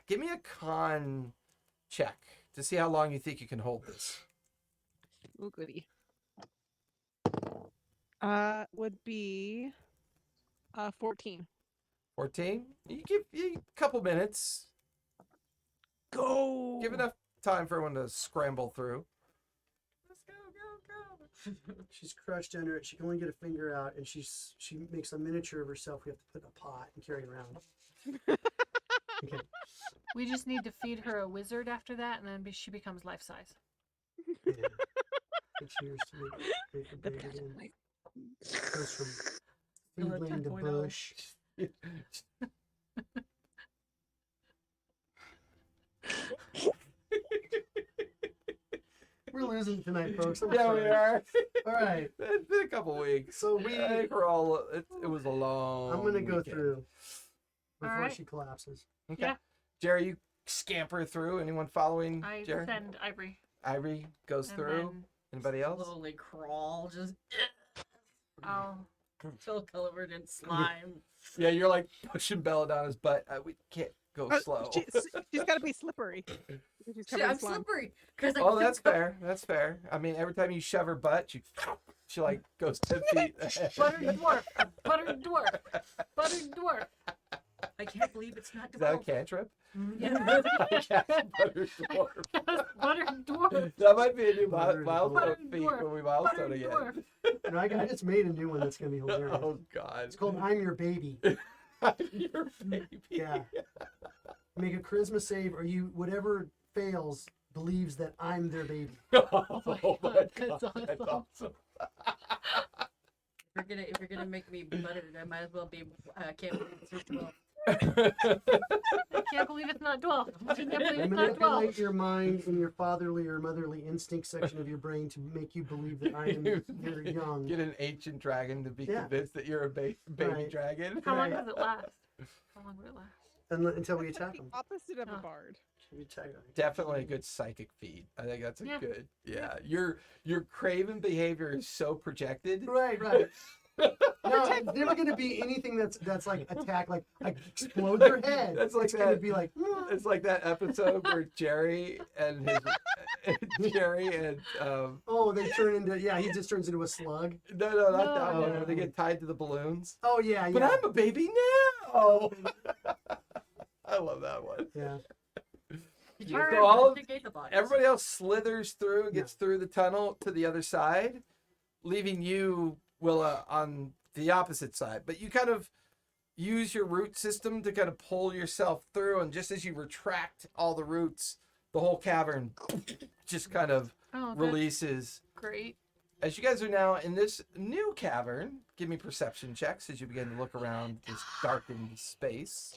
S1: Give me a con check to see how long you think you can hold this.
S4: Oh, goody. Would be 14.
S1: 14? You give you a couple minutes.
S4: Go.
S1: Give enough time for everyone to scramble through.
S2: Let's go.
S5: She's crushed under it. She can only get a finger out, and she makes a miniature of herself. We have to put in a pot and carry around. Okay.
S6: We just need to feed her a wizard after that, and then she becomes life size.
S5: Yeah. And cheers to make the
S4: The
S5: baby
S4: present
S5: again.
S4: life.
S5: Goes from
S2: Still at
S5: seedling to
S2: 10.0.
S5: bush. We're losing tonight, folks. I'm
S1: Yeah, we
S5: sorry.
S1: are.
S5: All right.
S1: It's been a couple weeks.
S5: So
S1: I think we're all. It was a long.
S5: I'm gonna go
S1: weekend.
S5: through before
S6: Alright.
S5: she collapses.
S1: Okay.
S6: Yeah.
S1: Jerry, you scamper through. Anyone following
S6: I
S1: Jerry?
S6: send Ivory.
S1: Ivory goes
S6: And
S1: through.
S6: then
S1: Anybody else?
S2: Slowly crawl, just
S6: I'll
S2: still covered in slime.
S1: Yeah, you're like pushing Belladonna's butt. We can't go slow.
S4: She's got to be slippery. She's
S2: Shit,
S4: covered in
S2: I'm
S4: slime.
S2: slippery. 'Cause I
S1: Oh,
S2: kept
S1: that's
S2: go-
S1: fair. That's fair. I mean, every time you shove her butt, she like goes 10 feet ahead.
S6: buttered dwarf. Buttered dwarf. Buttered dwarf.
S2: I can't believe it's not
S1: Is that a
S2: developed.
S1: cantrip?
S6: Yeah.
S1: Yes, buttered dwarf.
S6: Buttered dwarf.
S1: That might be a new
S5: Buttered
S1: milestone
S6: Buttered
S1: feat
S6: dwarf.
S1: when we milestone
S6: Buttered
S1: again.
S6: dwarf.
S5: No, I just made a new one that's gonna be hilarious.
S1: Oh God.
S5: It's called "I'm Your Baby."
S1: Your baby.
S5: Yeah. Make a charisma save, or you whatever fails believes that I'm their baby.
S1: Oh my
S6: God,
S1: God.
S6: that's
S1: That's
S6: awesome.
S1: awesome.
S2: If you're gonna make me buttered, I might as well be. Can't believe it's 12.
S6: I can't believe it's not 12. I can't believe it's not 12.
S5: Manipulate your mind and your fatherly or motherly instinct section of your brain to make you believe that I am your young.
S1: Get an ancient dragon to be
S5: Yeah.
S1: convinced that you're a baby
S5: Right.
S1: dragon.
S6: How long
S5: Right.
S6: does it last? How long would it last?
S5: Until we attack
S4: The
S5: them.
S4: opposite of a
S6: Oh.
S4: bard.
S5: We attack them.
S1: Definitely a good psychic feat. I think that's a
S6: Yeah.
S1: good. Yeah, your craven behavior is so projected.
S5: Right, right. No, it's never gonna be anything that's like attack, like explode their head.
S1: That's like
S5: it's gonna
S1: that-
S5: be like
S1: It's like that episode where Jerry and
S5: oh, they turn into he just turns into a slug.
S1: no, not that
S6: No.
S1: one where they get tied to the balloons.
S5: Oh yeah,
S1: But
S5: yeah.
S1: I'm a baby now. I love that one.
S5: Yeah.
S2: Did
S1: So
S2: ever
S1: all of-
S2: investigate the bodies?
S1: Everybody else slithers through, gets through the tunnel to the other side, leaving you, Willa, on the opposite side. But you kind of use your root system to kind of pull yourself through, and just as you retract all the roots, the whole cavern just kind of
S6: Oh, that's
S1: releases.
S6: great.
S1: As you guys are now in this new cavern, give me perception checks as you begin to look around this darkened space.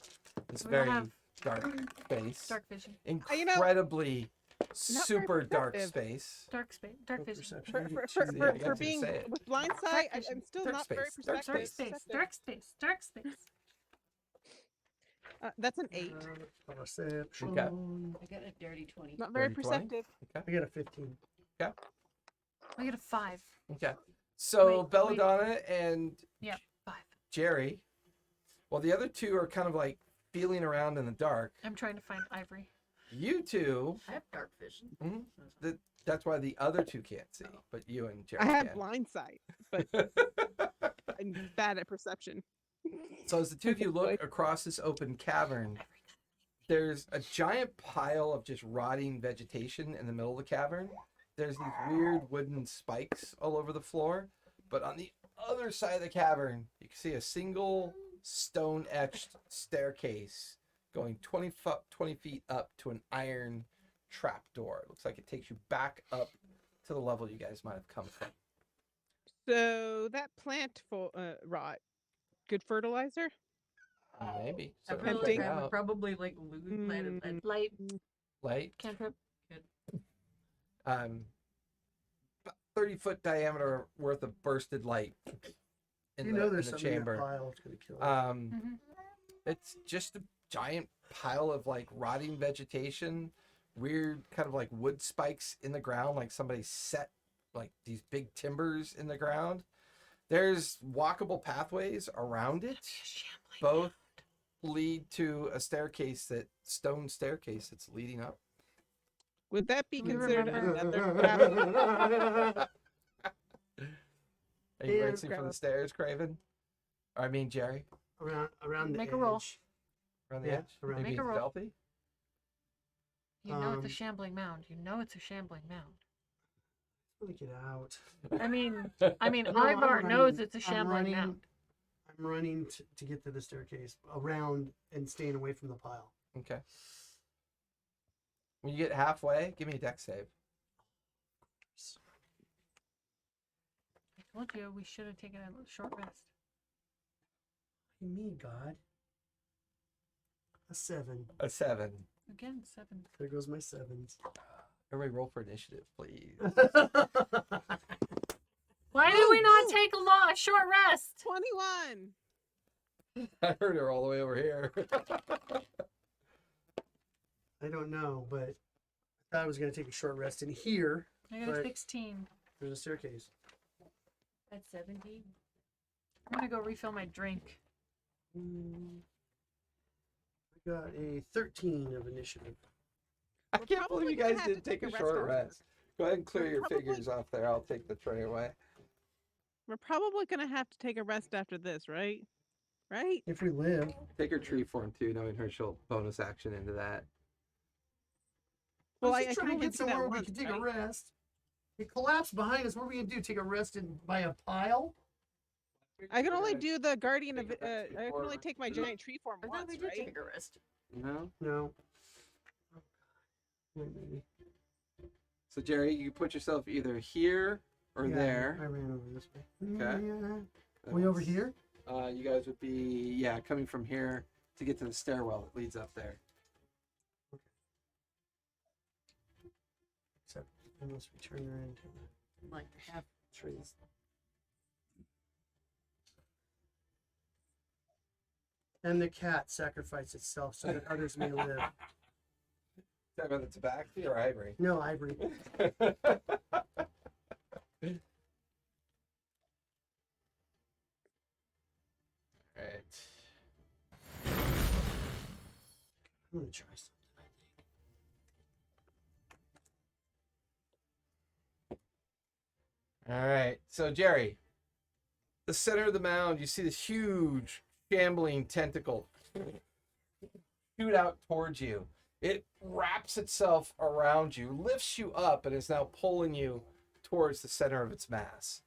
S1: This
S6: We
S1: very
S6: have
S1: dark space.
S6: Dark vision.
S4: You know,
S1: Incredibly
S4: very
S1: super dark
S4: perceptive.
S1: space.
S6: Dark space. Dark vision.
S5: Perception.
S4: For,
S5: You
S4: for,
S5: get
S4: for,
S5: two.
S1: Yeah, I
S4: for,
S1: got
S4: for
S1: to
S4: being
S1: say it.
S4: with blind sight,
S6: vision.
S4: I'm still
S1: Dark
S4: not very
S1: space. Dark
S6: Dark
S4: perceptive.
S6: space. Dark space. Dark space.
S4: That's an 8.
S5: Perception.
S1: Okay.
S2: I got a dirty 20.
S4: Not very
S1: 30, 20?
S4: perceptive.
S5: I got a 15.
S6: I get a 5.
S1: Okay. So
S6: Wait,
S1: Belladonna and
S6: 5.
S1: Jerry, well, the other two are kind of like feeling around in the dark.
S6: I'm trying to find Ivory.
S1: You two,
S2: I have dark vision.
S1: that's why the other two can't see, but you and Jerry
S4: I have
S1: can.
S4: blind sight, but I'm bad at perception.
S1: So as the two of you look across this open cavern, there's a giant pile of just rotting vegetation in the middle of the cavern. There's these weird wooden spikes all over the floor, But on the other side of the cavern, you can see a single stone-etched staircase going 20 feet up to an iron trapdoor. It looks like it takes you back up to the level you guys might have come from.
S4: So that plant rot, good fertilizer?
S1: Maybe.
S2: I
S1: So
S2: feel
S1: check
S2: like
S1: it
S2: I would
S1: out.
S2: probably like lose planet.
S6: Light
S1: Light.
S6: cantrip.
S1: About 30-foot diameter worth of bursted light in
S5: You
S1: the,
S5: know
S1: in
S5: there's
S1: the
S5: something in
S1: chamber.
S5: that pile that's gonna kill it.
S6: Mhm.
S1: It's just a giant pile of like rotting vegetation, weird kind of like wood spikes in the ground, like somebody set like these big timbers in the ground. There's walkable pathways around it. Both lead to a stone staircase that's leading up.
S4: Would that be
S6: Do we
S4: considered
S6: remember-
S4: another trap?
S1: Are you
S5: Yeah,
S1: racing for the stairs, Craven? I mean, Jerry,
S5: around the
S6: Make
S5: edge.
S6: a roll.
S1: around the
S5: Yeah,
S1: edge.
S5: around
S1: Maybe
S6: Make a
S1: it's
S6: roll.
S1: stealthy.
S6: You know it's a
S5: Um,
S6: shambling mound. You know it's a shambling mound.
S5: Let me get out.
S6: I mean,
S5: No,
S6: Ivar
S5: I'm
S6: knows
S5: running-
S6: it's a
S5: I'm
S6: shambling
S5: running-
S6: mound.
S5: I'm running to get to the staircase around and staying away from the pile.
S1: Okay. When you get halfway, give me a deck save.
S6: I told you we should have taken a short rest.
S5: Me, God. A 7.
S1: A 7.
S6: Again, 7.
S5: There goes my 7s.
S1: Everybody roll for initiative, please.
S6: Why did we not take a short rest?
S4: 21.
S1: I heard her all the way over here.
S5: I don't know, but I thought I was going to take a short rest in here.
S6: I got a
S5: But-
S6: 16.
S5: There's a staircase.
S2: At 17.
S6: I'm gonna go refill my drink.
S5: I got a 13 of initiative.
S1: I
S4: We're
S1: can't
S4: probably
S1: believe you
S4: gonna
S1: guys
S4: have to
S1: didn't take a
S4: take a
S1: short
S4: rest
S1: rest. Go ahead and clear
S4: We're
S1: your
S4: probably-
S1: figures off there. I'll take the tray away.
S4: We're probably gonna have to take a rest after this, right? Right?
S5: If we live.
S1: Take her tree form too, knowing her she'll bonus action into that.
S4: Well,
S5: Let's
S4: I
S5: just
S4: can
S5: try to
S4: only
S5: get
S4: do that
S5: somewhere we
S4: once,
S5: can take a
S4: right?
S5: rest. It collapsed behind us. What are we going to do? Take a rest by a pile?
S4: I can only do the guardian of.
S1: Take a rest
S4: I can
S1: before-
S4: only take my giant tree form
S2: I thought
S4: once,
S2: we did
S4: right?
S2: take a rest.
S1: No.
S5: No. Maybe.
S1: So Jerry, you put yourself either here or
S5: Yeah, I
S1: there.
S5: ran over this way.
S1: Okay.
S5: Yeah. We over here?
S1: You guys would be coming from here to get to the stairwell that leads up there.
S5: Except unless we turn her into
S2: Like half.
S5: trees. And the cat sacrificed itself so that others may live.
S1: Talk about the tobacco or ivory?
S5: No, Ivory.
S1: Alright.
S5: I'm going to try something, I think.
S1: Alright. So Jerry, the center of the mound, you see this huge shambling tentacle shoot out towards you. It wraps itself around you, lifts you up, and is now pulling you towards the center of its mass.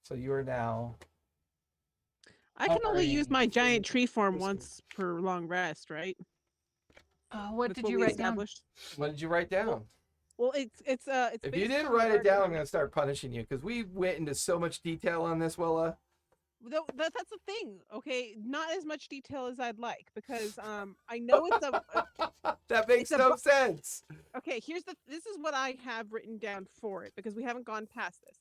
S1: So you are now.
S4: I can only use
S1: hovering
S4: my
S1: in
S4: giant tree form
S1: this
S4: once per long rest, right?
S6: What
S4: That's
S6: did you
S4: we
S6: write down?
S4: established.
S1: What did you write down?
S4: Well, it's
S1: If you
S4: based
S1: didn't
S4: on
S1: write it down, I'm
S4: guardian.
S1: going to start punishing you because we went into so much detail on this, Willa.
S4: That's the thing, okay? Not as much detail as I'd like because I know it's a
S1: That makes
S4: It's a
S1: no
S4: bu-
S1: sense.
S4: okay. This is what I have written down for it because we haven't gone past this.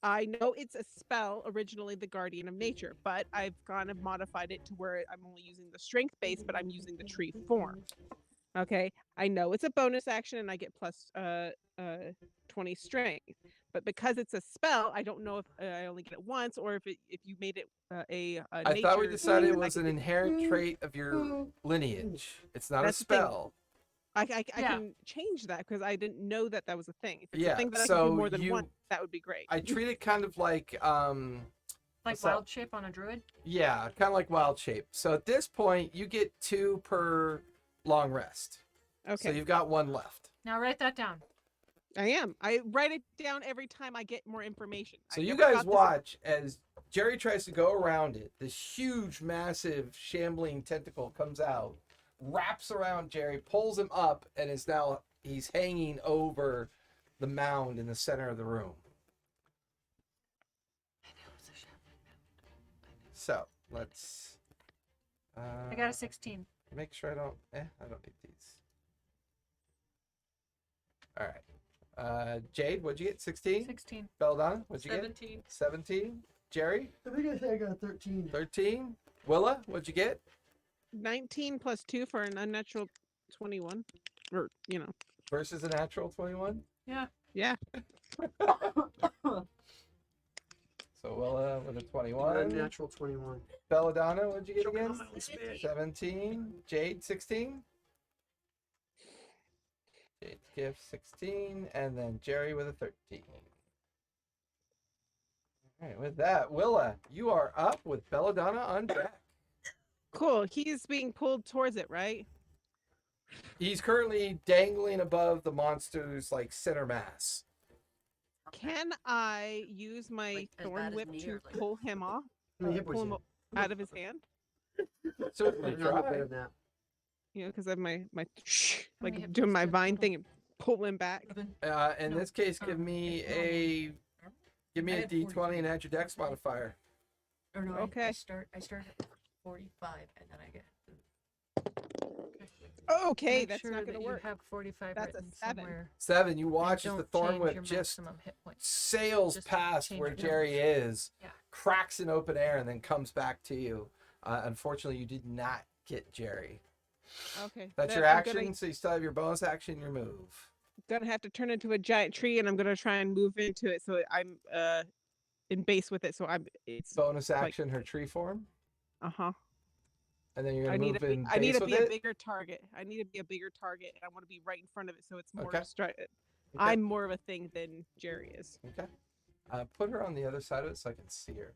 S4: I know it's a spell originally, the Guardian of Nature, but I've kind of modified it to where I'm only using the strength base, but I'm using the tree form. Okay, I know it's a bonus action and I get plus 20 strength, but because it's a spell, I don't know if I only get it once or if you made it a
S1: I thought we
S4: nature
S1: decided
S4: thing,
S1: it
S4: then I
S1: was an
S4: can-
S1: inherent trait of your lineage. It's not a
S4: That's the thing.
S1: spell.
S4: I
S6: Yeah.
S4: can change that because I didn't know that was a thing. If it's
S1: Yeah,
S4: a thing that I can
S1: so
S4: do more than
S1: you-
S4: one, that would be great.
S1: I treat it kind of like
S6: Like
S1: What's that?
S6: wild shape on a druid?
S1: yeah, kind of like wild shape. So at this point, you get 2 per long rest.
S4: Okay.
S1: So you've got 1 left.
S6: Now write that down.
S4: I am. I write it down every time I get more information.
S1: So
S4: I
S1: you
S4: never
S1: guys
S4: got this-
S1: watch as Jerry tries to go around it. This huge, massive, shambling tentacle comes out, wraps around Jerry, pulls him up, and he's hanging over the mound in the center of the room. So let's.
S6: I got a 16.
S1: Make sure I don't. I don't need these. All right. Jade, what'd you get? 16.
S6: 16.
S1: Belladonna, what'd you
S2: 17.
S1: get? 17. Jerry,
S5: I think I said I got a 13.
S1: 13. Willa, what'd you get?
S4: 19 plus 2 for an unnatural 21. Or,
S1: Versus a natural 21.
S6: Yeah.
S4: Yeah.
S1: So Willa with a 21.
S5: Natural 21.
S1: Belladonna, what'd you get
S5: Choking
S1: again?
S5: on my own spit.
S1: 17. Jade, 16. Jade's gift, 16. And then Jerry with a 13. All right, with that, Willa, you are up with Belladonna on deck.
S4: Cool. He's being pulled towards it, right?
S1: He's currently dangling above the monster's like center mass.
S4: Can I use my
S2: Like, as
S4: thorn
S2: bad as
S4: whip
S2: me,
S4: to
S2: or, like-
S4: pull him off?
S5: How many hit
S4: Pull
S5: points
S4: him
S5: you
S4: out of his hand?
S1: So
S5: have? I'm not better than that.
S4: Because I have my
S6: many
S4: like
S6: hit
S4: doing
S6: points
S4: my
S6: do you
S4: vine
S6: total?
S4: thing and pull him back.
S1: In
S6: No.
S1: this case, give me a
S2: I had
S1: D20 and add your dex modifier.
S2: Or no,
S4: Okay.
S2: I start at 45 and then I get.
S4: Okay,
S6: Make
S4: that's
S6: sure
S4: not
S6: that
S4: gonna
S6: you
S4: work.
S6: have 45
S4: That's a
S6: written
S4: 7.
S6: somewhere.
S1: 7. You
S6: and
S1: watch as the
S6: don't
S1: thorn
S6: change
S1: whip
S6: your
S1: just
S6: maximum hit points.
S1: sails
S6: Just
S1: past
S6: change
S1: where
S6: your
S1: Jerry is,
S6: Yeah.
S1: cracks in open air, and then comes back to you. Unfortunately, you did not get Jerry.
S4: Okay.
S1: That's
S4: then
S1: your
S4: I'm
S1: action, so you still have your bonus action, your move.
S4: Gonna have to turn into a giant tree, and I'm gonna try and move into it so I'm in base with it. So it's
S1: Bonus action, her tree form,
S4: uh-huh.
S1: and then you're
S4: I
S1: gonna
S4: need
S1: move
S4: to
S1: in
S4: be, I need
S1: base
S4: to
S1: with
S4: be a
S1: it.
S4: bigger target. I need to be a bigger target, and I want to be right in front of it, so it's more.
S1: Okay.
S4: Okay.
S1: Okay.
S4: I'm more of a thing than Jerry is.
S1: Okay. Put her on the other side of it so I can see her.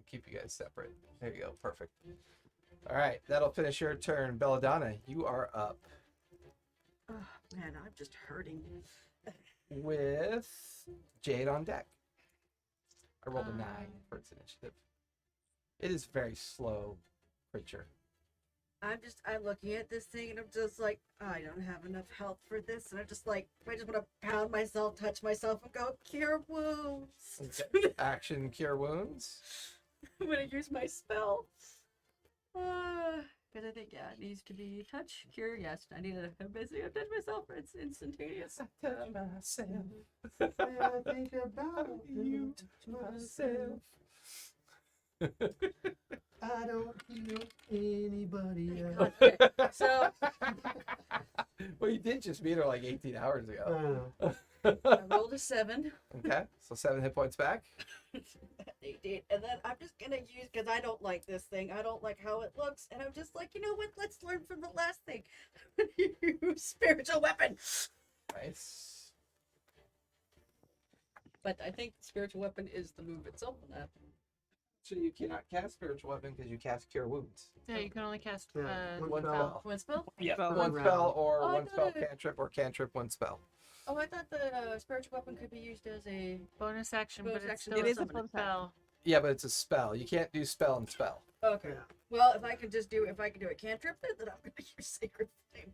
S1: Keep you guys separate. There you go. Perfect. All right. That'll finish your turn. Belladonna, you are up
S2: Oh, man, I'm just hurting.
S1: with Jade on deck. I rolled a 9
S6: Um,
S1: for its initiative. It is a very slow creature.
S2: I'm looking at this thing and I'm just like, I don't have enough health for this. And I'm just like, I just want to pound myself, touch myself, and go, cure wounds.
S1: Okay. Action cure wounds.
S2: I'm going to use my spell. Because I think, yeah, it needs to be touch, cure, yes. I need to basically touch myself. It's instantaneous.
S1: Touch myself.
S5: When I think about you,
S1: myself.
S5: I don't heal anybody else.
S2: God, okay, so
S1: Well, you did just meet her like 18 hours
S5: I
S1: ago.
S5: know.
S2: I rolled a 7.
S1: Okay, so 7 hit points back.
S2: 18. And then I'm just gonna use, because I don't like this thing. I don't like how it looks. And I'm just like, you know what? Let's learn from the last thing. Use spiritual weapon.
S1: Nice.
S2: But I think spiritual weapon is the move itself on that.
S1: So you cannot cast spiritual weapon because you cast cure wounds.
S6: Yeah, you can only cast.
S5: Yeah,
S1: One
S5: spell.
S1: spell.
S2: One spell?
S1: Yeah,
S4: Spell.
S1: one
S5: One
S1: spell
S5: round.
S1: or
S2: Oh, I
S1: one spell
S2: thought it-
S1: cantrip or cantrip, one spell.
S2: Oh, I thought the spiritual weapon could be used as a.
S6: Bonus action,
S2: Bonus
S6: but it's
S2: action,
S6: still
S4: it
S6: a
S4: is a
S2: summon.
S4: bonus action.
S6: spell.
S1: Yeah, but it's a spell. You can't do spell and spell.
S2: Okay.
S5: Yeah.
S2: Well, if I can do a cantrip, then I'm gonna use sacred flame.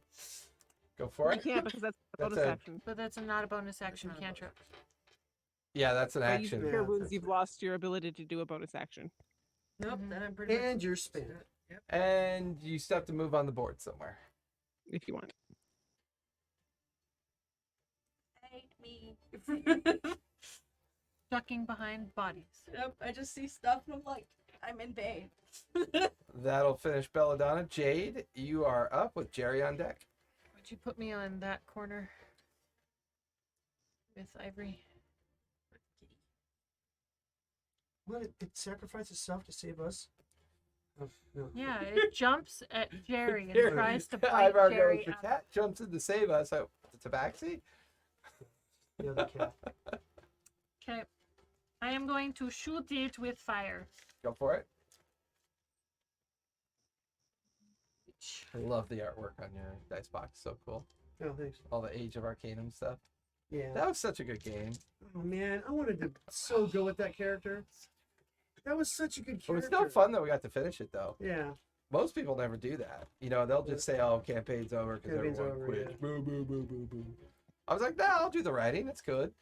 S1: Go for
S4: You
S1: it.
S4: can't because that's a
S1: That's
S4: bonus
S1: a-
S4: action.
S6: But that's not a bonus action
S2: not a bonus
S6: cantrip.
S1: Yeah, that's an
S4: By using
S1: action.
S5: Yeah,
S4: cure wounds,
S5: that's
S4: you've
S5: it.
S4: lost your ability to do a bonus action.
S2: Nope,
S6: Mhm.
S2: then I'm pretty much.
S5: And you're spent.
S2: Yep.
S1: And you still have to move on the board somewhere.
S4: If you want.
S2: Hate me.
S6: Ducking behind bodies.
S2: Yep, I just see stuff and I'm like, I'm in pain.
S1: That'll finish Belladonna. Jade, you are up with Jerry on deck.
S6: Would you put me on that corner with Ivory?
S5: What? It sacrificed itself to save us? Oh, no.
S6: Yeah, it jumps at Jerry and
S1: Jerry.
S6: tries to bite
S1: Ivar
S6: Jerry
S1: goes, the
S6: out.
S1: cat jumps in to save us. Oh, the tabaxi?
S5: The other cat.
S6: Okay. I am going to shoot it with fire.
S1: Go for it. I love the artwork on your dice box. So cool.
S5: Oh, thanks.
S1: All the Age of Arcanum stuff.
S5: Yeah.
S1: That was such a good game.
S5: Oh man, I wanted to so go with that character. That was such a good
S1: It
S5: character.
S1: was still fun that we got to finish it though.
S5: Yeah.
S1: Most people never do that. You know, they'll just say, "Oh, campaign's over because
S5: Campaign's
S1: everyone
S5: over,
S1: quit."
S5: yeah.
S1: Boo, boo, boo, boo, boo. I was like, "Nah, I'll do the writing. It's good."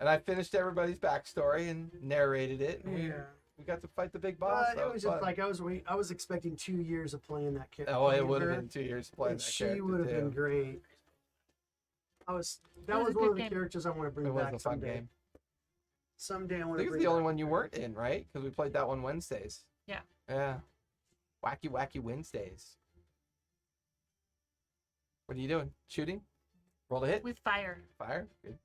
S1: And I finished everybody's backstory and narrated it. And
S5: Yeah.
S1: we got to fight the big boss.
S5: But
S1: That
S5: it was just
S1: fun.
S5: like I was expecting 2 years of playing that character.
S1: Oh, it would have been 2 years playing
S5: And
S1: that
S5: she
S1: character
S5: would have been
S1: too.
S5: great. That
S6: was
S5: was
S6: a
S5: one
S6: good
S5: of the
S6: game.
S5: characters I want to bring
S1: It was
S5: back
S1: a fun
S5: someday.
S1: game.
S5: Someday I
S1: I
S5: want to
S1: think
S5: bring
S1: it's the only
S5: back
S1: one you
S5: that
S1: weren't
S5: character.
S1: in, right? Because we played that one Wednesdays.
S6: Yeah.
S1: Yeah. Wacky, wacky Wednesdays. What are you doing? Shooting? Roll a hit?
S6: With fire.
S1: Fire? Good.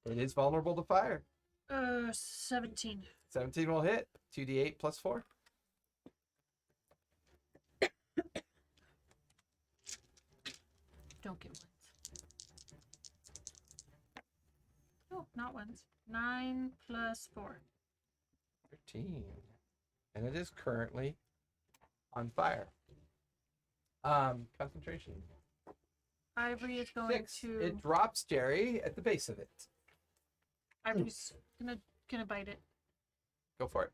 S1: It is vulnerable to fire.
S6: 17.
S1: 17 will hit. 2d8 plus 4.
S6: Don't get ones. Oh, not ones. 9 plus 4.
S1: 13. And it is currently on fire. Concentration.
S6: Ivory is going
S1: 6.
S6: to.
S1: It drops Jerry at the base of it.
S6: Ivory's gonna bite it.
S1: Go for it.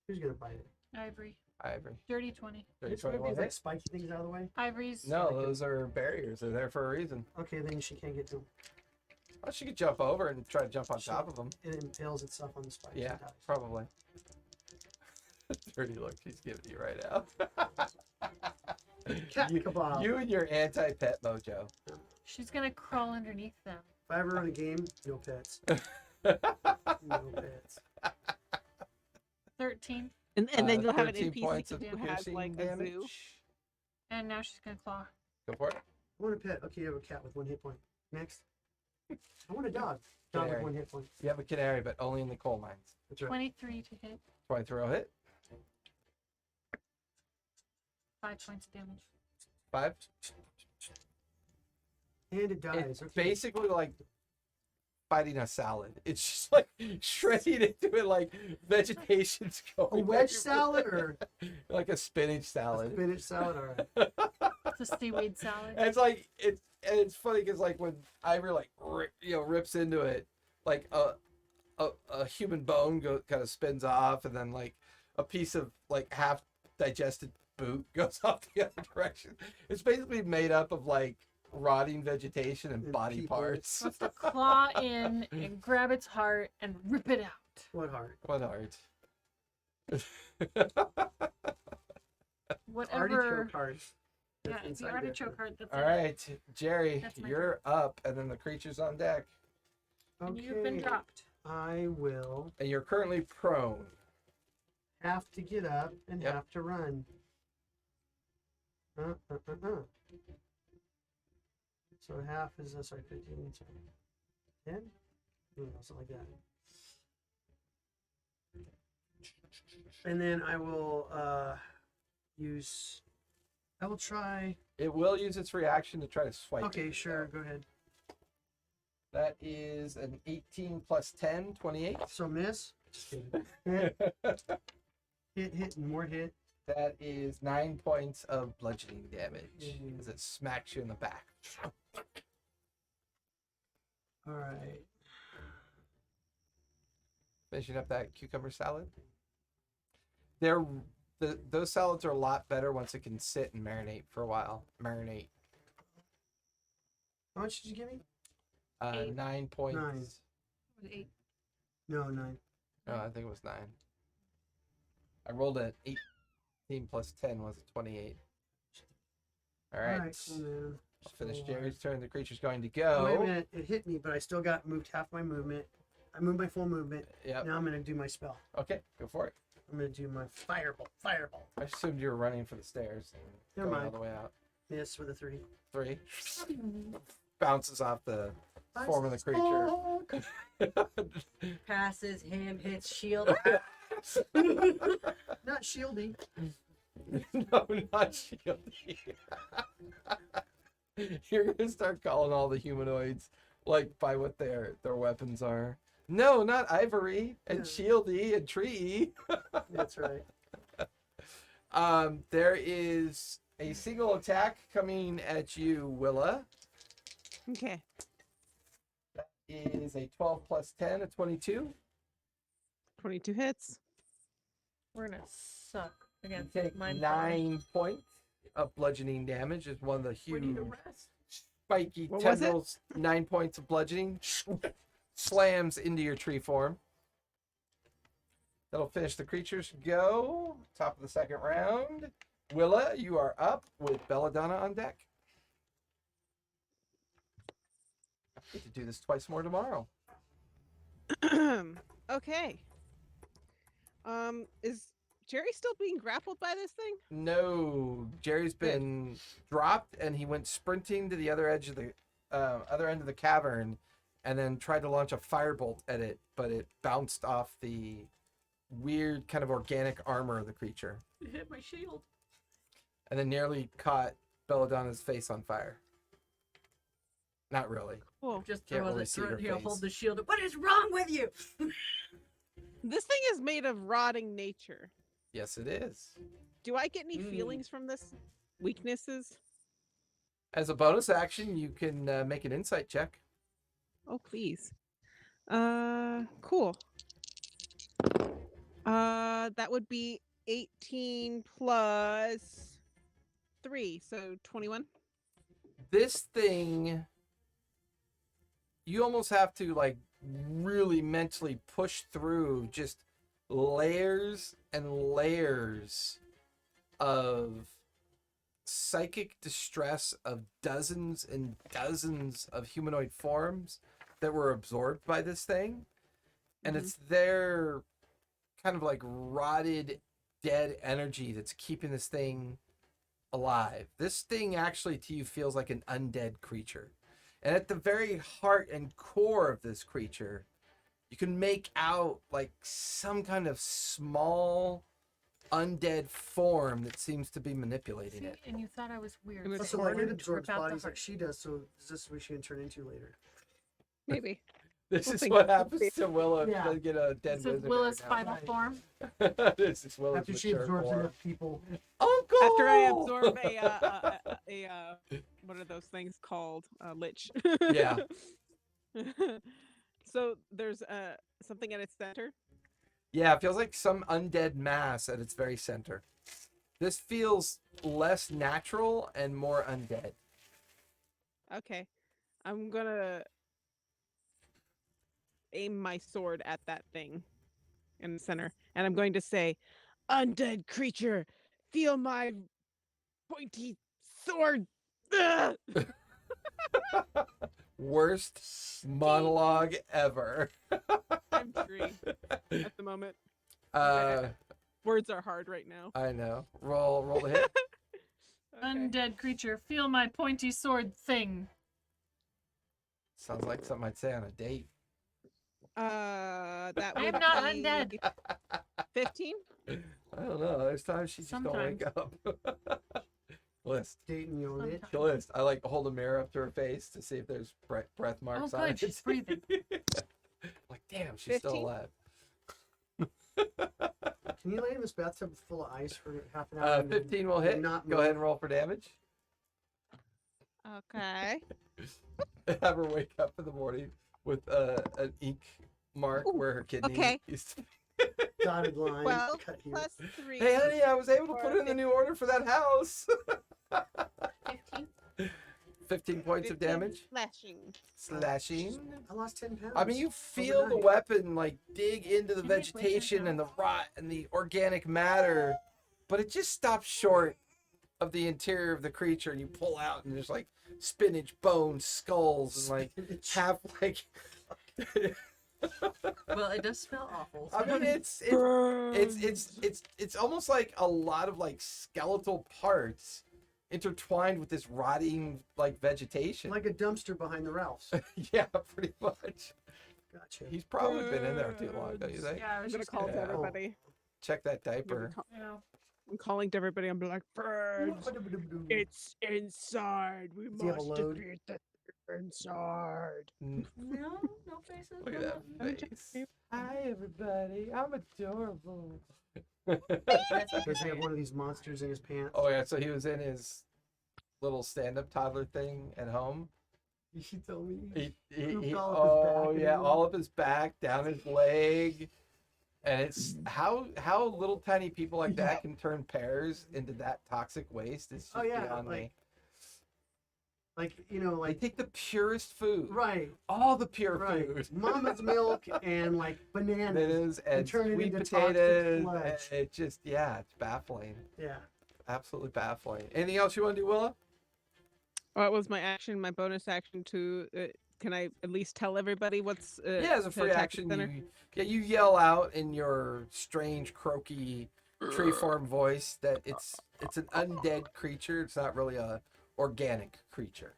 S5: Who's gonna bite it?
S6: Ivory.
S1: Ivory.
S6: Dirty 20.
S5: It's
S1: 30,
S5: one of these
S1: 21
S5: like
S1: hit.
S5: spiky things out of the way.
S6: Ivory's.
S1: No, those are barriers. They're there for a reason.
S5: Okay, then she can't get to him.
S1: Well, she could jump over and try to jump on top of them.
S5: It impales itself on the spikes. and
S1: Yeah,
S5: dies.
S1: probably. Dirty look she's giving you right now.
S5: Cat
S1: you,
S5: kebab.
S1: you and your anti-pet mojo.
S6: She's gonna crawl underneath them.
S5: If I ever run a game, no pets. No pets.
S6: 13.
S4: And then you'll have an
S1: 13
S4: NPC
S1: points of
S4: who has
S1: piercing
S4: like a
S1: damage.
S4: zoo.
S6: And now she's gonna claw.
S1: Go for it.
S5: I want a pet. Okay, you have a cat with 1 hit point. Next. I want a dog. Dog with
S1: Canary.
S5: 1 hit point.
S1: You have a canary, but only in the coal mines.
S5: That's right.
S6: 23 to hit.
S1: 23 will hit.
S6: 5 points of damage.
S1: 5.
S5: And it dies.
S1: It's
S5: Okay.
S1: basically like fighting a salad. It's just like shredding into it like vegetation's going.
S5: A wedge
S1: everywhere.
S5: salad or
S1: like a spinach
S5: a
S1: salad.
S5: spinach salad? All right.
S6: It's a seaweed salad.
S1: And it's like it's funny because like when Ivory like rips into it, like a human bone kind of spins off, and then like a piece of like half digested boot goes off the other direction. It's basically made up of like rotting vegetation and
S5: And
S1: body
S5: people.
S1: parts.
S6: Wants to claw in and grab its heart and rip it out.
S5: What heart?
S1: What art?
S6: Whatever.
S5: Artichoke heart.
S6: Yeah,
S5: That's
S6: it's the
S5: inside there.
S6: artichoke heart. That's
S1: All
S6: it.
S1: right, Jerry,
S6: That's my
S1: you're up, and then the creature's on deck,
S6: And you've been
S5: Okay.
S6: dropped.
S5: I will
S1: and you're currently prone.
S5: have to get up and
S1: Yep.
S5: have to run. So half is sorry, 15. Sorry. 10? No, something like that. And then I will use. I will try.
S1: It will use its reaction to try to swipe.
S5: Okay,
S1: it,
S5: sure.
S1: though.
S5: Go ahead.
S1: That is an 18 plus 10, 28.
S5: So miss. Just kidding. Hit, and more hit.
S1: That is 9 points of bludgeoning damage
S5: Mm.
S1: as it smacks you in the back.
S5: All right.
S1: Finishing up that cucumber salad. Those salads are a lot better once it can sit and marinate for a while. Marinate.
S5: How much did you give me?
S6: 8.
S1: 9 points.
S5: 9.
S6: Was it 8?
S5: No, 9.
S1: No, I think it was 9. I rolled an 18 plus 10 was a 28. All right.
S5: Cool, man.
S1: I'll finish
S5: So,
S1: Jerry's turn. The creature's going to
S5: Oh, wait a
S1: go.
S5: minute. It hit me, but I still got moved half my movement. I moved my full movement.
S1: Yep.
S5: Now I'm going to do my spell.
S1: Okay, go for it.
S5: I'm going to do my fireball. Fireball.
S1: I assumed you were running for the stairs and
S5: Never
S1: going all
S5: mind.
S1: the way out.
S5: Miss with a 3.
S1: 3. Bounces off the form of the creature.
S2: Passes him, hits shield.
S5: Not shieldy.
S1: No, not shieldy. You're gonna start calling all the humanoids like by what their weapons are. No, not Ivory and
S5: Yeah.
S1: Shieldy and Tree.
S5: That's right.
S1: There is a single attack coming at you, Willa.
S4: Okay.
S1: Is a 12 plus 10, a 22.
S4: 22 hits.
S6: We're gonna suck
S1: You
S6: against
S1: take
S6: mine.
S1: 9 points of bludgeoning damage. Is one of the
S2: We need a
S1: huge
S2: rest.
S1: spiky
S4: What was it?
S1: tendrils. 9 points of bludgeoning slams into your tree form. That'll finish the creature's go. Top of the second round. Willa, you are up with Belladonna on deck. I get to do this twice more tomorrow.
S4: Okay. Is Jerry still being grappled by this thing?
S1: No, Jerry's been dropped, and he went sprinting to the other edge of the other end of the cavern, and then tried to launch a firebolt at it, but it bounced off the weird kind of organic armor of the creature,
S2: It hit my shield.
S1: and then nearly caught Belladonna's face on fire. Not really.
S4: Cool.
S2: Just
S1: Can't
S2: throw
S1: really
S2: the
S1: see her
S2: here,
S1: face.
S2: hold the shield. What is wrong with you?
S4: This thing is made of rotting nature.
S1: Yes, it is.
S4: Do I get any
S2: Mm.
S4: feelings from this? Weaknesses?
S1: As a bonus action, you can make an insight check.
S4: Oh, please. Cool. That would be 18 plus 3, so 21.
S1: This thing, you almost have to like really mentally push through just layers and layers of psychic distress of dozens and dozens of humanoid forms that were absorbed by this thing. And it's their kind of like rotted, dead energy that's keeping this thing alive. This thing actually to you feels like an undead creature. And at the very heart and core of this creature, you can make out like some kind of small undead form that seems to be manipulating
S6: See,
S1: it.
S6: and you thought I was weird.
S4: It was
S6: so
S5: So
S6: you
S5: like
S6: wanted
S5: it
S6: to
S5: absorbs
S6: rip out the
S5: bodies like
S6: heart.
S5: she does, so is this what she can turn into later?
S4: Maybe.
S1: This
S4: We'll
S1: is
S4: think-
S1: what
S4: we'll
S1: happens
S4: see.
S1: to Willow if
S5: Yeah.
S1: she doesn't get a dead
S6: This is
S1: wizard.
S6: Willa's
S1: every now
S6: final
S1: and
S6: form.
S1: then. This is Willa's
S5: After she
S1: mature
S5: absorbs
S1: form.
S5: enough people.
S1: Uncle!
S4: After I absorb a what are those things called? Lich.
S1: Yeah.
S4: So there's something at its center.
S1: Yeah, it feels like some undead mass at its very center. This feels less natural and more undead.
S4: Okay. I'm gonna aim my sword at that thing in the center. And I'm going to say, undead creature, feel my pointy sword. Ugh!"
S1: Worst monologue ever.
S4: I'm free at the moment.
S1: Uh,
S4: Words are hard right now.
S1: I know. Roll the hit.
S4: Okay.
S6: Undead creature, feel my pointy sword thing.
S1: Sounds like something I'd say on a date.
S4: That
S6: I
S4: would
S6: am not
S4: be
S6: undead.
S4: 15?
S1: I don't know. There's times she just don't wake up. List.
S5: Dating your own itch.
S1: The list. I like hold a mirror up to her face to see if there's breath marks
S6: Oh,
S1: on
S6: good,
S1: it.
S6: she's breathing.
S1: Like, damn, she's still
S4: 15?
S1: alive.
S5: Can you lay in this bathtub full of ice for half an hour? and then
S1: 15 will hit.
S5: not
S1: Go ahead and roll for damage.
S4: Okay.
S1: Have her wake up in the morning with an ink mark
S4: Ooh,
S1: where her kidney
S4: okay.
S1: used to be.
S5: dotted line
S4: 12
S5: cut here.
S4: plus 3.
S1: Hey, honey, I was able to put in the new order for that house.
S6: 15.
S1: 15 points of
S4: 15
S1: damage.
S4: Slashing.
S1: Slashing.
S5: I lost 10 pounds.
S1: I mean, you feel the
S5: overnight.
S1: weapon like dig into the
S6: Can I play
S1: vegetation
S6: that
S1: and the rot and the organic matter, but it just stops short of the interior of the creature, and you pull out and there's like spinach, bones, skulls, and like
S5: Spinach.
S1: half like.
S2: Well, it does smell awful.
S1: I mean, it's almost like a lot of like skeletal parts intertwined with this rotting like vegetation.
S5: Like a dumpster behind the Ralphs.
S1: Yeah, pretty much.
S5: Gotcha.
S1: He's probably been in there too long, don't you think?
S6: Yeah, I
S4: I'm
S6: was
S4: gonna
S6: just
S4: call to
S1: Yeah.
S4: everybody.
S1: Check that
S4: I'm,
S1: diaper.
S4: I'm calling to everybody. I'm like, birds, it's inside. We
S5: you have a
S4: must
S5: load?
S4: defeat the inside.
S1: Mm,
S2: No, no faces.
S1: Look
S2: no
S1: at that
S2: nothing.
S1: face. Hi, everybody. I'm adorable.
S5: Does he have one of these monsters in his pants?
S1: Oh yeah, so he was in his little stand-up toddler thing at home,
S5: You told me.
S1: He,
S5: Pooped all up his back
S1: oh
S5: and
S1: yeah,
S5: everything.
S1: all up his back, down his leg, and it's how little tiny people like that can turn pears into that toxic waste is just
S5: Oh, yeah,
S1: beyond me.
S5: like- Like, you know,
S1: They
S5: like,
S1: take the purest food,
S5: right,
S1: all the pure
S5: right.
S1: food,
S5: Mama's milk and like bananas.
S1: bananas and
S5: turn it
S1: sweet
S5: into toxic
S1: potatoes.
S5: sludge.
S1: It just it's baffling,
S5: Yeah.
S1: absolutely baffling. Anything else you want to do, Willa?
S4: What was my action? My bonus action to can I at least tell everybody what's
S1: Yeah, as a
S4: to
S1: free
S4: attack the
S1: action,
S4: center?
S1: you yell out in your strange, croaky, tree-form voice that it's an undead creature. It's not really a organic creature.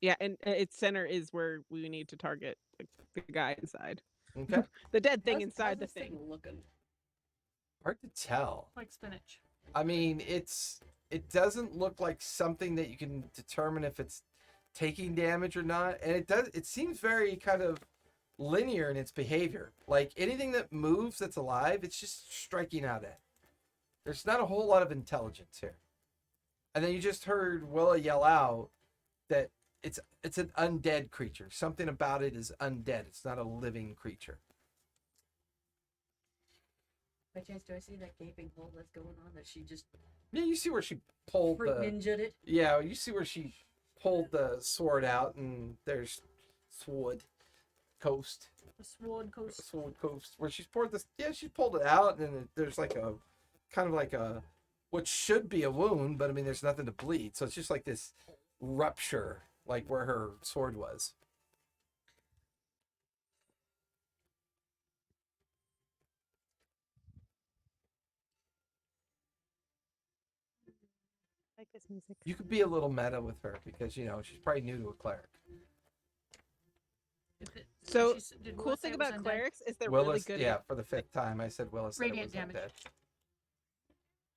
S4: Yeah, and its center is where we need to target the guy inside.
S1: Okay,
S4: The dead thing
S2: How's
S4: inside the
S2: this
S4: thing.
S2: looking?
S1: hard to tell.
S6: Like spinach.
S1: I mean, it doesn't look like something that you can determine if it's taking damage or not, and it seems very kind of linear in its behavior. Like anything that moves that's alive, it's just striking out at. There's not a whole lot of intelligence here. And then you just heard Willa yell out that it's an undead creature. Something about it is undead. It's not a living creature.
S2: By chance, do I see that gaping hole that's going on that she just
S1: Yeah, you see where she pulled
S2: fruit
S1: the
S2: ninja'd it?
S1: Yeah, you see where she pulled the sword out, and there's sword coast,
S6: The sword coast.
S1: sword coast, where she's poured this. Yeah, she pulled it out, and then there's like a kind of like a what should be a wound, but I mean, there's nothing to bleed, so it's just like this rupture, like where her sword was.
S4: Like this music.
S1: You could be a little meta with her because she's probably new to a cleric.
S4: So,
S6: Did
S4: Cool
S6: Willa say
S4: thing
S6: it was
S4: about
S6: undead?
S4: clerics is they're
S1: Willis,
S4: really good
S1: yeah,
S4: at
S1: for the 5th time, I said Willis. said it
S6: Radiant
S1: was
S6: damage.
S1: undead.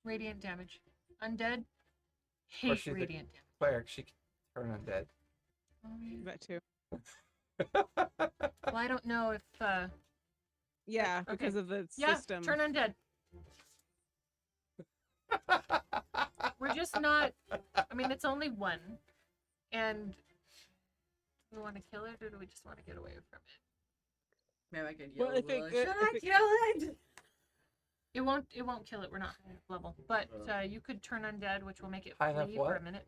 S6: Radiant damage. Undead.
S1: course,
S6: Hate
S1: she's the-
S6: radiant damage.
S1: Cleric, she can turn undead.
S6: Oh, yeah.
S4: that too.
S6: Well, I don't know if.
S4: Yeah,
S6: Okay.
S4: because of the
S6: Yeah,
S4: system.
S6: turn undead. We're just not. I mean, it's only one, and do we want to kill it or do we just want to get away from it?
S2: Maybe I could yell.
S4: Well, if it-
S2: Willa,
S4: if
S2: should I
S4: it-
S2: kill it?
S6: It won't kill it. We're not high enough level, but you could turn undead, which will make it
S1: High enough
S6: flee for
S1: what?
S6: a minute.